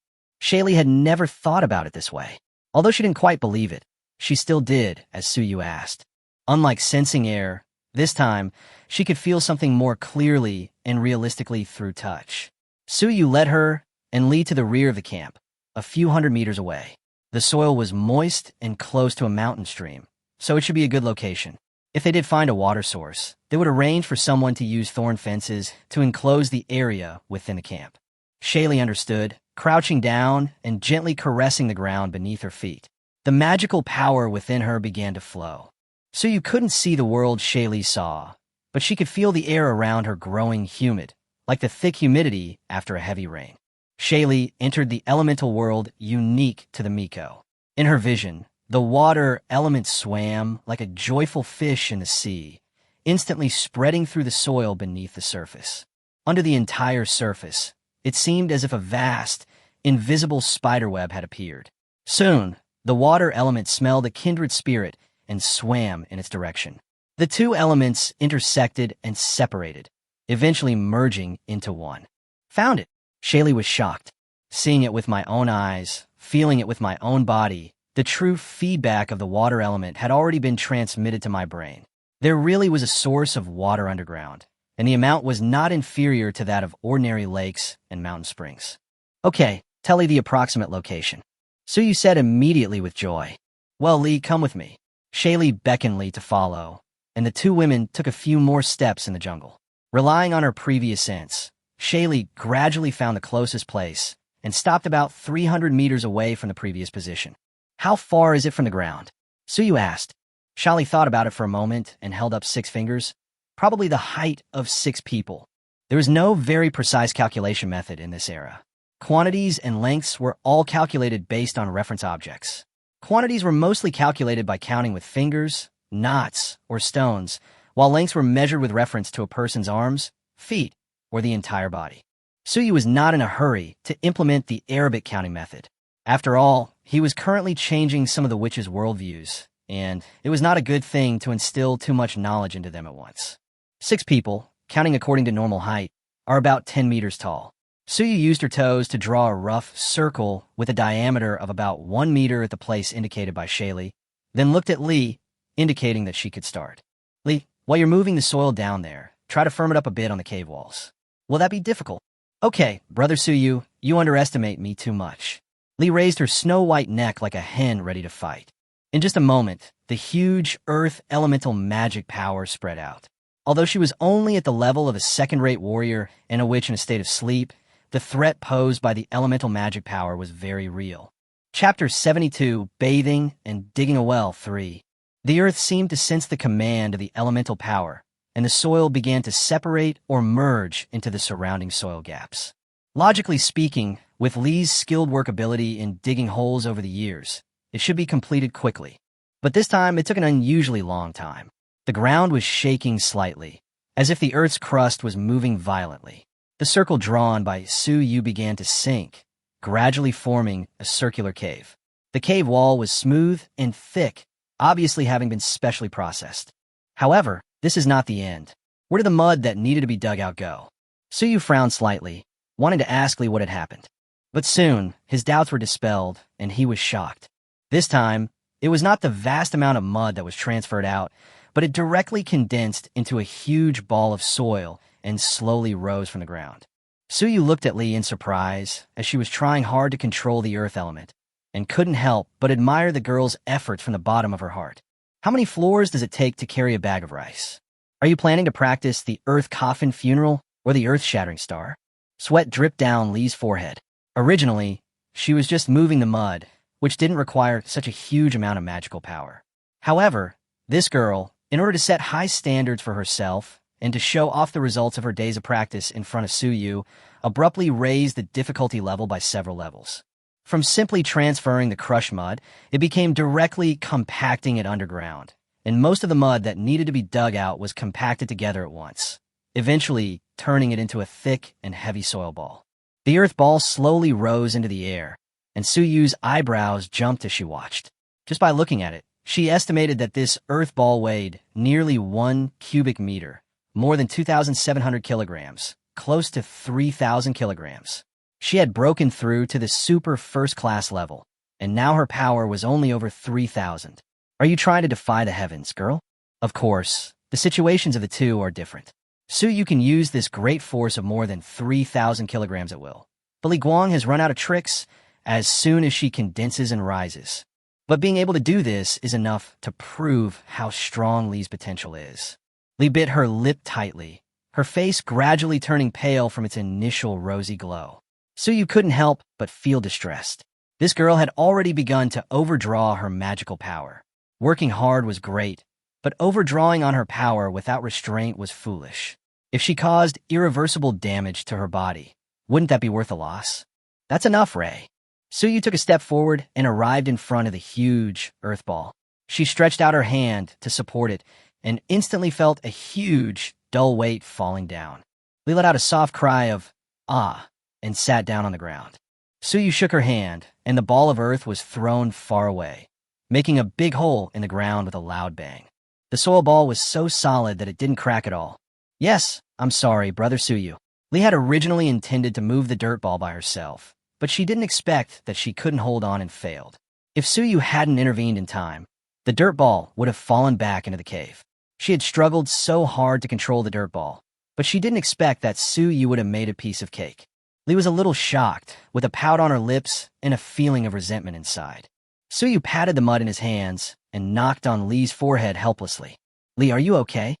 Shaylee had never thought about it this way. Although she didn't quite believe it, she still did as Suyu asked. Unlike sensing air, this time, she could feel something more clearly and realistically through touch. Suyu led her and Lee to the rear of the camp, a few hundred meters away. The soil was moist and close to a mountain stream, so it should be a good location. If they did find a water source, they would arrange for someone to use thorn fences to enclose the area within the camp. Shaylee understood, crouching down and gently caressing the ground beneath her feet. The magical power within her began to flow. Suyu couldn't see the world Shaylee saw, but she could feel the air around her growing humid, like the thick humidity after a heavy rain. Shaylee entered the elemental world unique to the Miko. In her vision, the water element swam like a joyful fish in the sea, instantly spreading through the soil beneath the surface. Under the entire surface, it seemed as if a vast, invisible spiderweb had appeared. Soon, the water element smelled a kindred spirit and swam in its direction. The two elements intersected and separated, eventually merging into one. Found it. Shaylee was shocked. Seeing it with my own eyes, feeling it with my own body, the true feedback of the water element had already been transmitted to my brain. There really was a source of water underground, and the amount was not inferior to that of ordinary lakes and mountain springs. Okay, tell Lee the approximate location. Suyu said immediately with joy. Well, Lee, come with me. Shaylee beckoned Lee to follow, and the two women took a few more steps in the jungle. Relying on her previous sense, Shaylee gradually found the closest place and stopped about 300 meters away from the previous position. How far is it from the ground? Suyu asked. Shaylee thought about it for a moment and held up 6 fingers. Probably the height of 6 people. There was no very precise calculation method in this era. Quantities and lengths were all calculated based on reference objects. Quantities were mostly calculated by counting with fingers, knots, or stones, while lengths were measured with reference to a person's arms, feet, or the entire body. Suyu was not in a hurry to implement the Arabic counting method. After all, he was currently changing some of the witches' worldviews, and it was not a good thing to instill too much knowledge into them at once. 6 people, counting according to normal height, are about 10 meters tall. Suyu used her toes to draw a rough circle with a diameter of about 1 meter at the place indicated by Shaylee, then looked at Lee, indicating that she could start. Lee, while you're moving the soil down there, try to firm it up a bit on the cave walls. Will that be difficult? Okay, Brother Suyu, you underestimate me too much. Lee raised her snow-white neck like a hen ready to fight. In just a moment, the huge earth elemental magic power spread out. Although she was only at the level of a second-rate warrior and a witch in a state of sleep, the threat posed by the elemental magic power was very real. Chapter 72, Bathing and Digging a Well 3. The earth seemed to sense the command of the elemental power, and the soil began to separate or merge into the surrounding soil gaps. Logically speaking, with Lee's skilled work ability in digging holes over the years, it should be completed quickly. But this time, it took an unusually long time. The ground was shaking slightly, as if the earth's crust was moving violently. The circle drawn by Suyu began to sink, gradually forming a circular cave. The cave wall was smooth and thick, obviously having been specially processed. However, this is not the end. Where did the mud that needed to be dug out go? Suyu frowned slightly, wanting to ask Lee what had happened. But soon, his doubts were dispelled, and he was shocked. This time, it was not the vast amount of mud that was transferred out, but it directly condensed into a huge ball of soil and slowly rose from the ground. Suyu looked at Lee in surprise as she was trying hard to control the earth element, and couldn't help but admire the girl's effort from the bottom of her heart. How many floors does it take to carry a bag of rice? Are you planning to practice the earth coffin funeral or the earth-shattering star? Sweat dripped down Lee's forehead. Originally, she was just moving the mud, which didn't require such a huge amount of magical power. However, this girl, in order to set high standards for herself and to show off the results of her days of practice in front of Suyu, abruptly raised the difficulty level by several levels. From simply transferring the crushed mud, it became directly compacting it underground, and most of the mud that needed to be dug out was compacted together at once, eventually turning it into a thick and heavy soil ball. The earth ball slowly rose into the air, and Suyu's eyebrows jumped as she watched. Just by looking at it, she estimated that this earth ball weighed nearly 1 cubic meter, more than 2,700 kilograms, close to 3,000 kilograms. She had broken through to the super first-class level, and now her power was only over 3,000. Are you trying to defy the heavens, girl? Of course, the situations of the two are different. Suyu can use this great force of more than 3,000 kilograms at will, but Li Guang has run out of tricks as soon as she condenses and rises. But being able to do this is enough to prove how strong Li's potential is. Li bit her lip tightly, her face gradually turning pale from its initial rosy glow. Suyu couldn't help but feel distressed. This girl had already begun to overdraw her magical power. Working hard was great, but overdrawing on her power without restraint was foolish. If she caused irreversible damage to her body, wouldn't that be worth a loss? That's enough, Ray. Suyu took a step forward and arrived in front of the huge earth ball. She stretched out her hand to support it and instantly felt a huge, dull weight falling down. Li let out a soft cry of, "Ah," and sat down on the ground. Suyu shook her hand, and the ball of earth was thrown far away, making a big hole in the ground with a loud bang. The soil ball was so solid that it didn't crack at all. Yes, I'm sorry, Brother Suyu. Lee had originally intended to move the dirt ball by herself, but she didn't expect that she couldn't hold on and failed. If Suyu hadn't intervened in time, the dirt ball would have fallen back into the cave. She had struggled so hard to control the dirt ball, but she didn't expect that Suyu would have made a piece of cake. Lee was a little shocked, with a pout on her lips and a feeling of resentment inside. Suyu patted the mud in his hands and knocked on Lee's forehead helplessly. Lee, are you okay?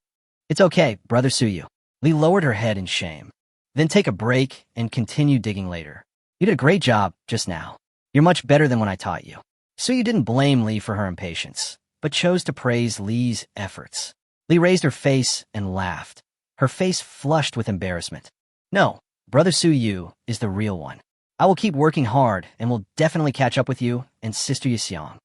It's okay, Brother Suyu. Lee lowered her head in shame. Then take a break and continue digging later. You did a great job just now. You're much better than when I taught you. Suyu didn't blame Lee for her impatience, but chose to praise Lee's efforts. Lee raised her face and laughed, her face flushed with embarrassment. No, Brother Suyu is the real one. I will keep working hard and will definitely catch up with you and Sister Yixiang.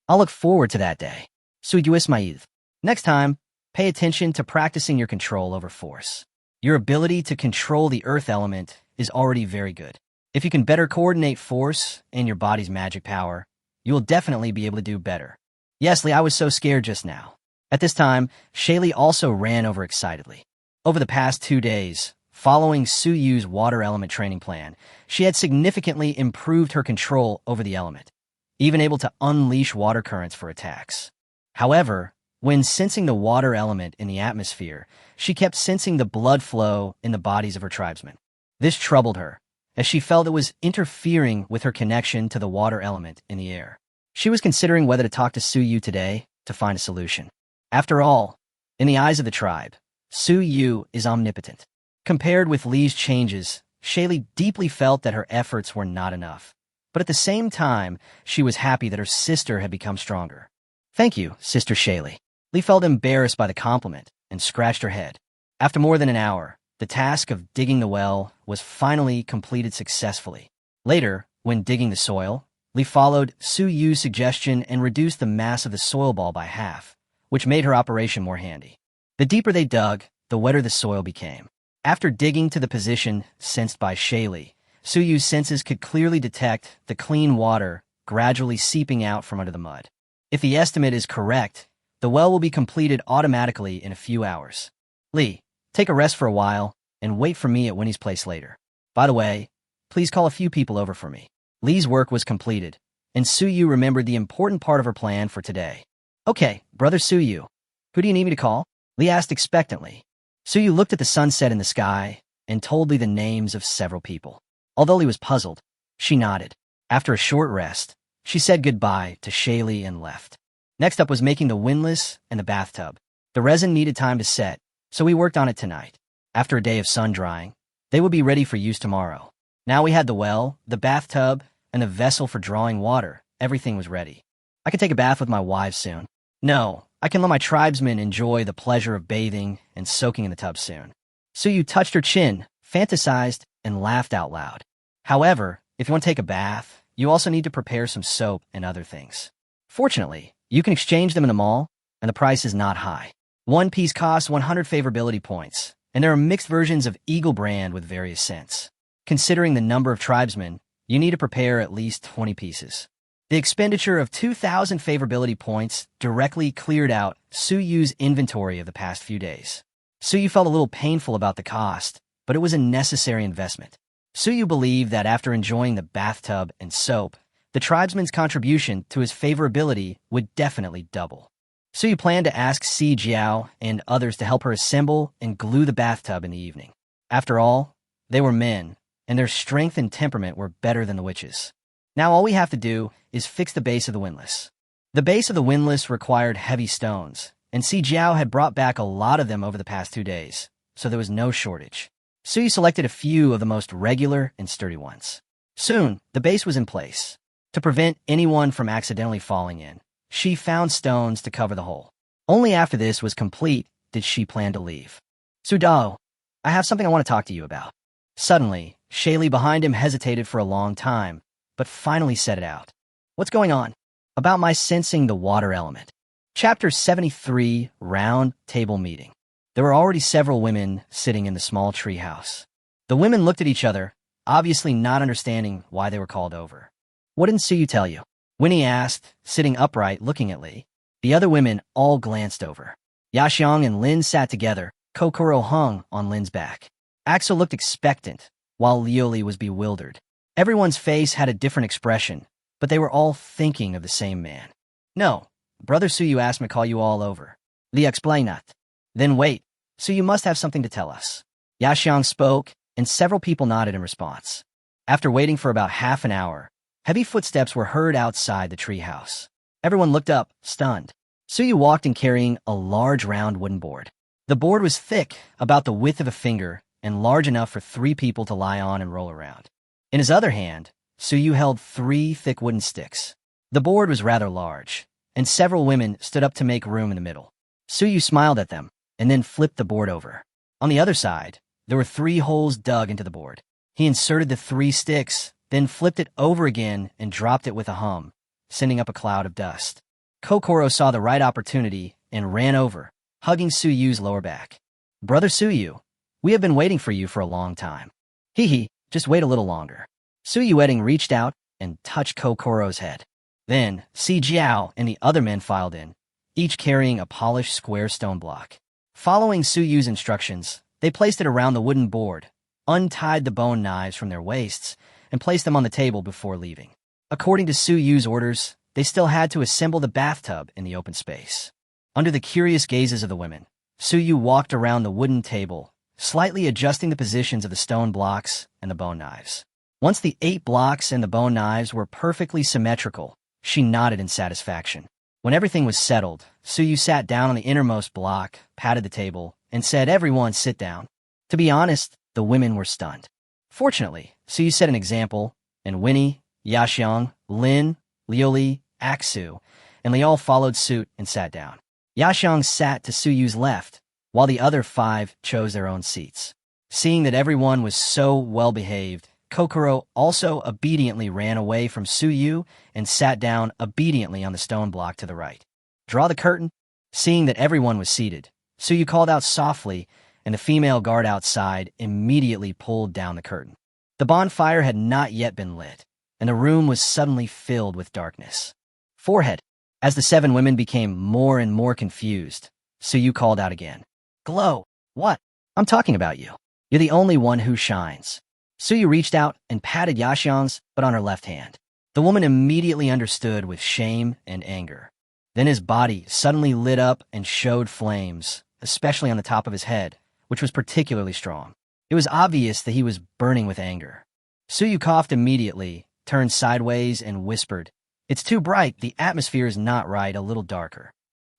I'll look forward to that day. Suyu Ismail. Next time, pay attention to practicing your control over force. Your ability to control the earth element is already very good. If you can better coordinate force and your body's magic power, you will definitely be able to do better. Yes, Lee, I was so scared just now. At this time, Shaylee also ran over excitedly. Over the past 2 days, following Suyu's water element training plan, she had significantly improved her control over the element, even able to unleash water currents for attacks. However, when sensing the water element in the atmosphere, she kept sensing the blood flow in the bodies of her tribesmen. This troubled her, as she felt it was interfering with her connection to the water element in the air. She was considering whether to talk to Suyu today to find a solution. After all, in the eyes of the tribe, Suyu is omnipotent. Compared with Lee's changes, Shaylee deeply felt that her efforts were not enough. But at the same time, she was happy that her sister had become stronger. Thank you, Sister Shaylee. Lee felt embarrassed by the compliment and scratched her head. After more than an hour, the task of digging the well was finally completed successfully. Later, when digging the soil, Lee followed Suyu's suggestion and reduced the mass of the soil ball by half, which made her operation more handy. The deeper they dug, the wetter the soil became. After digging to the position sensed by Shaylee, Suyu's senses could clearly detect the clean water gradually seeping out from under the mud. If the estimate is correct, the well will be completed automatically in a few hours. Lee, take a rest for a while and wait for me at Winnie's place later. By the way, please call a few people over for me. Lee's work was completed, and Suyu remembered the important part of her plan for today. Okay, Brother Suyu, who do you need me to call? Lee asked expectantly. Suyu looked at the sunset in the sky and told Lee the names of several people. Although Lee was puzzled, she nodded. After a short rest, she said goodbye to Shaylee and left. Next up was making the windlass and the bathtub. The resin needed time to set, so we worked on it tonight. After a day of sun drying, they would be ready for use tomorrow. Now we had the well, the bathtub, and the vessel for drawing water. Everything was ready. I could take a bath with my wives soon. No, I can let my tribesmen enjoy the pleasure of bathing and soaking in the tub soon. Suyu touched her chin, fantasized, and laughed out loud. However, if you want to take a bath, you also need to prepare some soap and other things. Fortunately, you can exchange them in the mall, and the price is not high. One piece costs 100 favorability points, and there are mixed versions of Eagle brand with various scents. Considering the number of tribesmen, you need to prepare at least 20 pieces. The expenditure of 2,000 favorability points directly cleared out Suyu's inventory of the past few days. Suyu felt a little painful about the cost, but it was a necessary investment. Suyu believed that after enjoying the bathtub and soap, the tribesman's contribution to his favorability would definitely double. Suyu planned to ask Si Jiao and others to help her assemble and glue the bathtub in the evening. After all, they were men, and their strength and temperament were better than the witches. Now all we have to do is fix the base of the windlass. The base of the windlass required heavy stones, and Si Jiao had brought back a lot of them over the past 2 days, so there was no shortage. Suyu selected a few of the most regular and sturdy ones. Soon, the base was in place. To prevent anyone from accidentally falling in, she found stones to cover the hole. Only after this was complete did she plan to leave. Sudao, I have something I want to talk to you about. Suddenly, Shaylee behind him hesitated for a long time, but finally said it out. What's going on? About my sensing the water element. Chapter 73, Round Table Meeting. There were already several women sitting in the small tree house. The women looked at each other, obviously not understanding why they were called over. What didn't Suyu tell you? Winnie asked, sitting upright looking at Li. The other women all glanced over. Yaxiong and Lin sat together, Kokoro hung on Lin's back. Axel looked expectant, while Liuli was bewildered. Everyone's face had a different expression, but they were all thinking of the same man. No, Brother Suyu asked me to call you all over. Li explained that. Then wait, so you must have something to tell us. Yaxiong spoke, and several people nodded in response. After waiting for about half an hour, heavy footsteps were heard outside the treehouse. Everyone looked up, stunned. Suyu walked in carrying a large round wooden board. The board was thick, about the width of a finger, and large enough for 3 people to lie on and roll around. In his other hand, Suyu held 3 thick wooden sticks. The board was rather large, and several women stood up to make room in the middle. Suyu smiled at them, and then flipped the board over. On the other side, there were 3 holes dug into the board. He inserted the 3 sticks, then flipped it over again and dropped it with a hum, sending up a cloud of dust. Kokoro saw the right opportunity and ran over, hugging Suyu's lower back. Brother Suyu, we have been waiting for you for a long time. Hee, just wait a little longer. Suyu Wedding reached out and touched Kokoro's head. Then, Si Jiao and the other men filed in, each carrying a polished square stone block. Following Suyu's instructions, they placed it around the wooden board, untied the bone knives from their waists, and placed them on the table before leaving. According to Suyu's orders, they still had to assemble the bathtub in the open space. Under the curious gazes of the women, Suyu walked around the wooden table, slightly adjusting the positions of the stone blocks and the bone knives. Once the 8 blocks and the bone knives were perfectly symmetrical, she nodded in satisfaction. When everything was settled, Suyu sat down on the innermost block, patted the table, and said, "Everyone sit down." To be honest, the women were stunned. Fortunately, Suyu set an example, and Winnie, Yaxiong, Lin, Liuli, Aksu, and Li all followed suit and sat down. Yaxiong sat to Suyu's left, while the other 5 chose their own seats. Seeing that everyone was so well-behaved, Kokoro also obediently ran away from Suyu and sat down obediently on the stone block to the right. Draw the curtain. Seeing that everyone was seated, Suyu called out softly, and the female guard outside immediately pulled down the curtain. The bonfire had not yet been lit, and the room was suddenly filled with darkness. Forehead. As the 7 women became more and more confused, Suyu called out again. Glow. What? I'm talking about you. You're the only one who shines. Suyu reached out and patted Yaxiong's, but on her left hand. The woman immediately understood with shame and anger. Then his body suddenly lit up and showed flames, especially on the top of his head, which was particularly strong. It was obvious that he was burning with anger. Suyu coughed immediately, turned sideways, and whispered, "It's too bright, the atmosphere is not right, a little darker."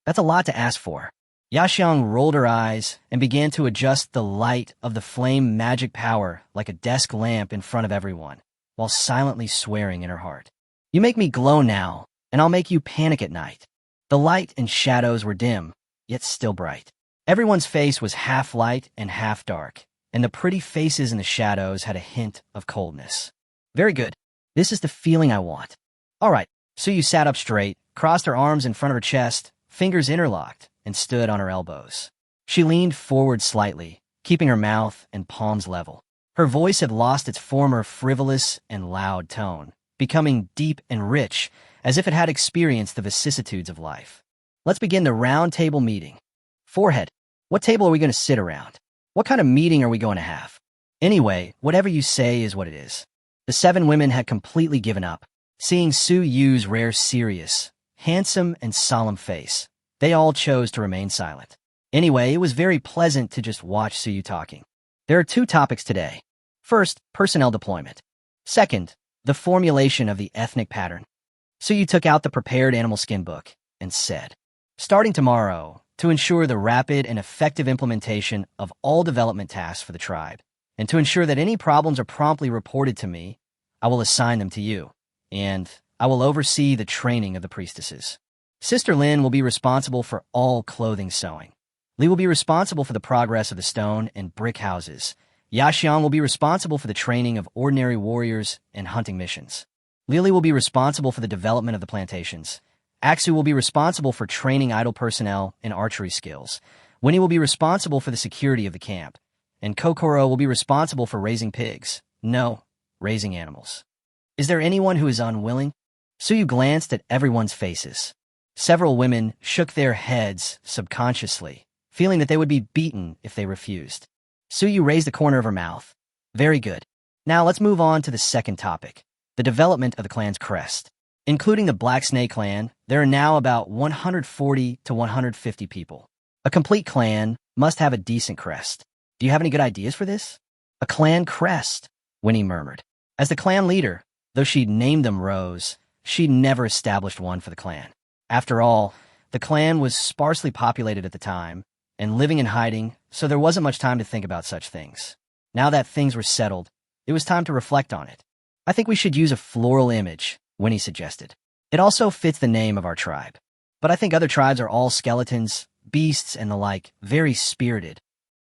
That's a lot to ask for. Yaxiong rolled her eyes and began to adjust the light of the flame magic power like a desk lamp in front of everyone, while silently swearing in her heart. You make me glow now, and I'll make you panic at night. The light and shadows were dim, yet still bright. Everyone's face was half light and half dark, and the pretty faces in the shadows had a hint of coldness. Very good. This is the feeling I want. All right, Suyu sat up straight, crossed her arms in front of her chest, fingers interlocked, and stood on her elbows. She leaned forward slightly, keeping her mouth and palms level. Her voice had lost its former frivolous and loud tone, becoming deep and rich, as if it had experienced the vicissitudes of life. Let's begin the round table meeting. Forehead. What table are we going to sit around? What kind of meeting are we going to have? Anyway, whatever you say is what it is. The 7 women had completely given up. Seeing Suyu's rare serious, handsome, and solemn face, they all chose to remain silent. Anyway, it was very pleasant to just watch Suyu talking. There are 2 topics today. First, personnel deployment. Second, the formulation of the ethnic pattern. Suyu took out the prepared animal skin book and said, "Starting tomorrow, to ensure the rapid and effective implementation of all development tasks for the tribe, and to ensure that any problems are promptly reported to me, I will assign them to you, and I will oversee the training of the priestesses. Sister Lin will be responsible for all clothing sewing. Li will be responsible for the progress of the stone and brick houses. Yaxiong will be responsible for the training of ordinary warriors and hunting missions. Lili will be responsible for the development of the plantations. Aksu will be responsible for training idle personnel in archery skills. Winnie will be responsible for the security of the camp. And Kokoro will be responsible for raising pigs. No, raising animals. Is there anyone who is unwilling?" Suyu glanced at everyone's faces. Several women shook their heads subconsciously, feeling that they would be beaten if they refused. Suyu raised the corner of her mouth. Very good. Now let's move on to the second topic, the development of the clan's crest. Including the Black Snake clan, there are now about 140 to 150 people. A complete clan must have a decent crest. Do you have any good ideas for this? A clan crest, Winnie murmured. As the clan leader, though she'd named them Rose, she'd never established one for the clan. After all, the clan was sparsely populated at the time, and living in hiding, so there wasn't much time to think about such things. Now that things were settled, it was time to reflect on it. I think we should use a floral image, Winnie suggested. It also fits the name of our tribe. But I think other tribes are all skeletons, beasts, and the like, very spirited.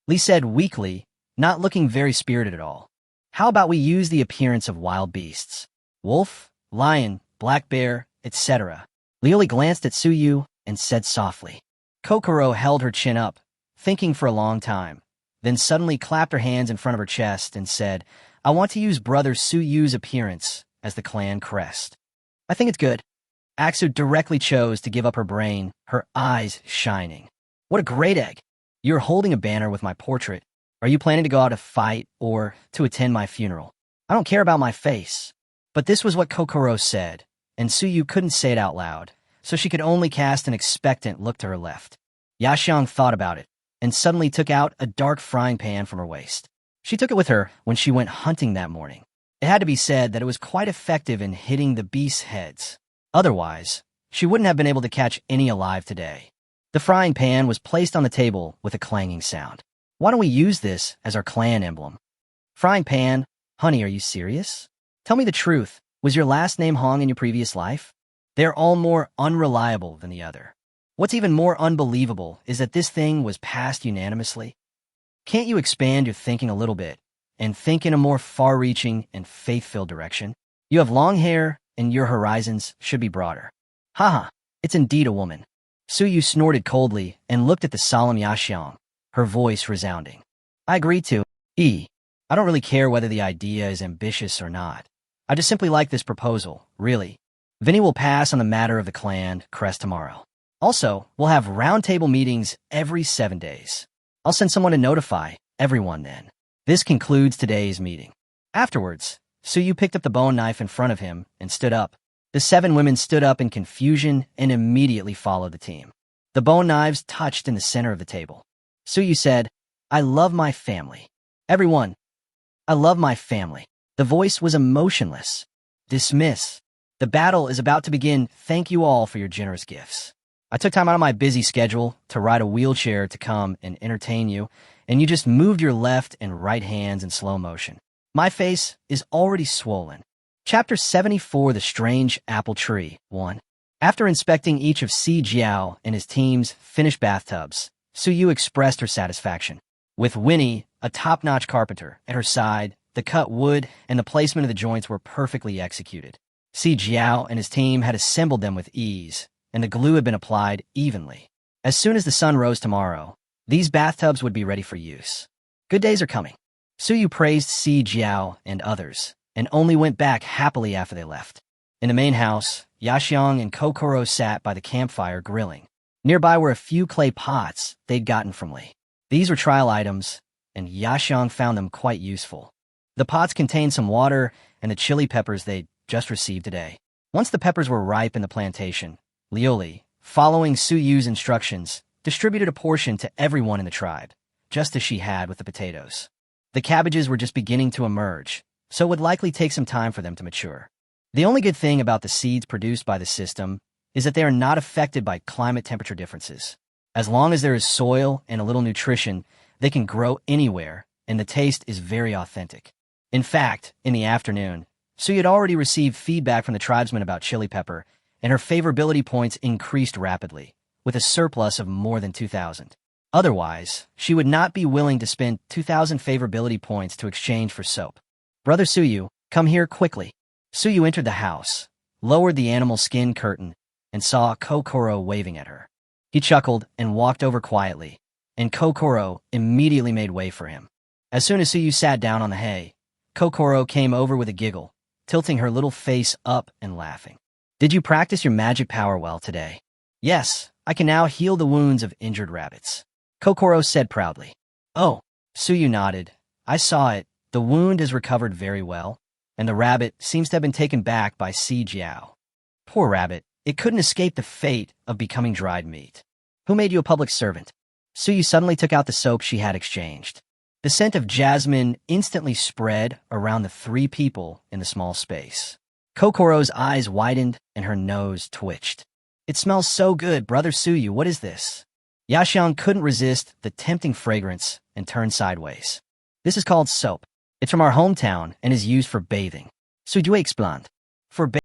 Lee said weakly, not looking very spirited at all. How about we use the appearance of wild beasts? Wolf, lion, black bear, etc. Lioli glanced at Suyu and said softly. Kokoro held her chin up, thinking for a long time, then suddenly clapped her hands in front of her chest and said, I want to use brother Suyu's appearance as the clan crest. I think it's good. Aksu directly chose to give up her brain, her eyes shining. What a great egg. You're holding a banner with my portrait. Are you planning to go out to fight or to attend my funeral? I don't care about my face. But this was what Kokoro said, and Suyu couldn't say it out loud, so she could only cast an expectant look to her left. Yaxiang thought about it, and suddenly took out a dark frying pan from her waist. She took it with her when she went hunting that morning. It had to be said that it was quite effective in hitting the beasts' heads. Otherwise, she wouldn't have been able to catch any alive today. The frying pan was placed on the table with a clanging sound. Why don't we use this as our clan emblem? Frying pan, honey, are you serious? Tell me the truth. Was your last name Hong in your previous life? They're all more unreliable than the other. What's even more unbelievable is that this thing was passed unanimously. Can't you expand your thinking a little bit and think in a more far-reaching and faith-filled direction? You have long hair, and your horizons should be broader. Haha, it's indeed a woman. Suyu snorted coldly and looked at the solemn Yaxiang, her voice resounding. I agree to. I don't really care whether the idea is ambitious or not. I just simply like this proposal, really. Vinny will pass on the matter of the clan crest tomorrow. Also, we'll have roundtable meetings every 7 days. I'll send someone to notify everyone then. This concludes today's meeting. Afterwards, Suyu picked up the bone knife in front of him and stood up. The 7 women stood up in confusion and immediately followed the team. The bone knives touched in the center of the table. Suyu said, I love my family. Everyone, I love my family. The voice was emotionless. Dismiss. The battle is about to begin. Thank you all for your generous gifts. I took time out of my busy schedule to ride a wheelchair to come and entertain you, and you just moved your left and right hands in slow motion. My face is already swollen. Chapter 74, The Strange Apple Tree, 1. After inspecting each of Si Jiao and his team's finished bathtubs, Suyu expressed her satisfaction. With Winnie, a top-notch carpenter, at her side, the cut wood and the placement of the joints were perfectly executed. Si Jiao and his team had assembled them with ease, and the glue had been applied evenly. As soon as the sun rose tomorrow, these bathtubs would be ready for use. Good days are coming. Suyu praised Si Jiao and others, and only went back happily after they left. In the main house, Yaxiang and Kokoro sat by the campfire grilling. Nearby were a few clay pots they'd gotten from Lee. These were trial items, and Yaxiang found them quite useful. The pots contained some water and the chili peppers they'd just received today. Once the peppers were ripe in the plantation, Lioli, following Suyu's instructions, distributed a portion to everyone in the tribe, just as she had with the potatoes. The cabbages were just beginning to emerge, so it would likely take some time for them to mature. The only good thing about the seeds produced by the system is that they are not affected by climate temperature differences. As long as there is soil and a little nutrition, they can grow anywhere, and the taste is very authentic. In fact, in the afternoon, Suyu had already received feedback from the tribesmen about chili pepper, and her favorability points increased rapidly, with a surplus of more than 2,000. Otherwise, she would not be willing to spend 2,000 favorability points to exchange for soap. Brother Suyu, come here quickly. Suyu entered the house, lowered the animal skin curtain, and saw Kokoro waving at her. He chuckled and walked over quietly, and Kokoro immediately made way for him. As soon as Suyu sat down on the hay, Kokoro came over with a giggle, tilting her little face up and laughing. Did you practice your magic power well today? Yes, I can now heal the wounds of injured rabbits, Kokoro said proudly. Oh, Suyu nodded. I saw it. The wound is recovered very well, and the rabbit seems to have been taken back by Si Jiao. Poor rabbit, it couldn't escape the fate of becoming dried meat. Who made you a public servant? Suyu suddenly took out the soap she had exchanged. The scent of jasmine instantly spread around the three people in the small space. Kokoro's eyes widened and her nose twitched. It smells so good, Brother Suyu, what is this? Yaxiang couldn't resist the tempting fragrance and turned sideways. This is called soap. It's from our hometown and is used for bathing. Sujue explained. For bathing.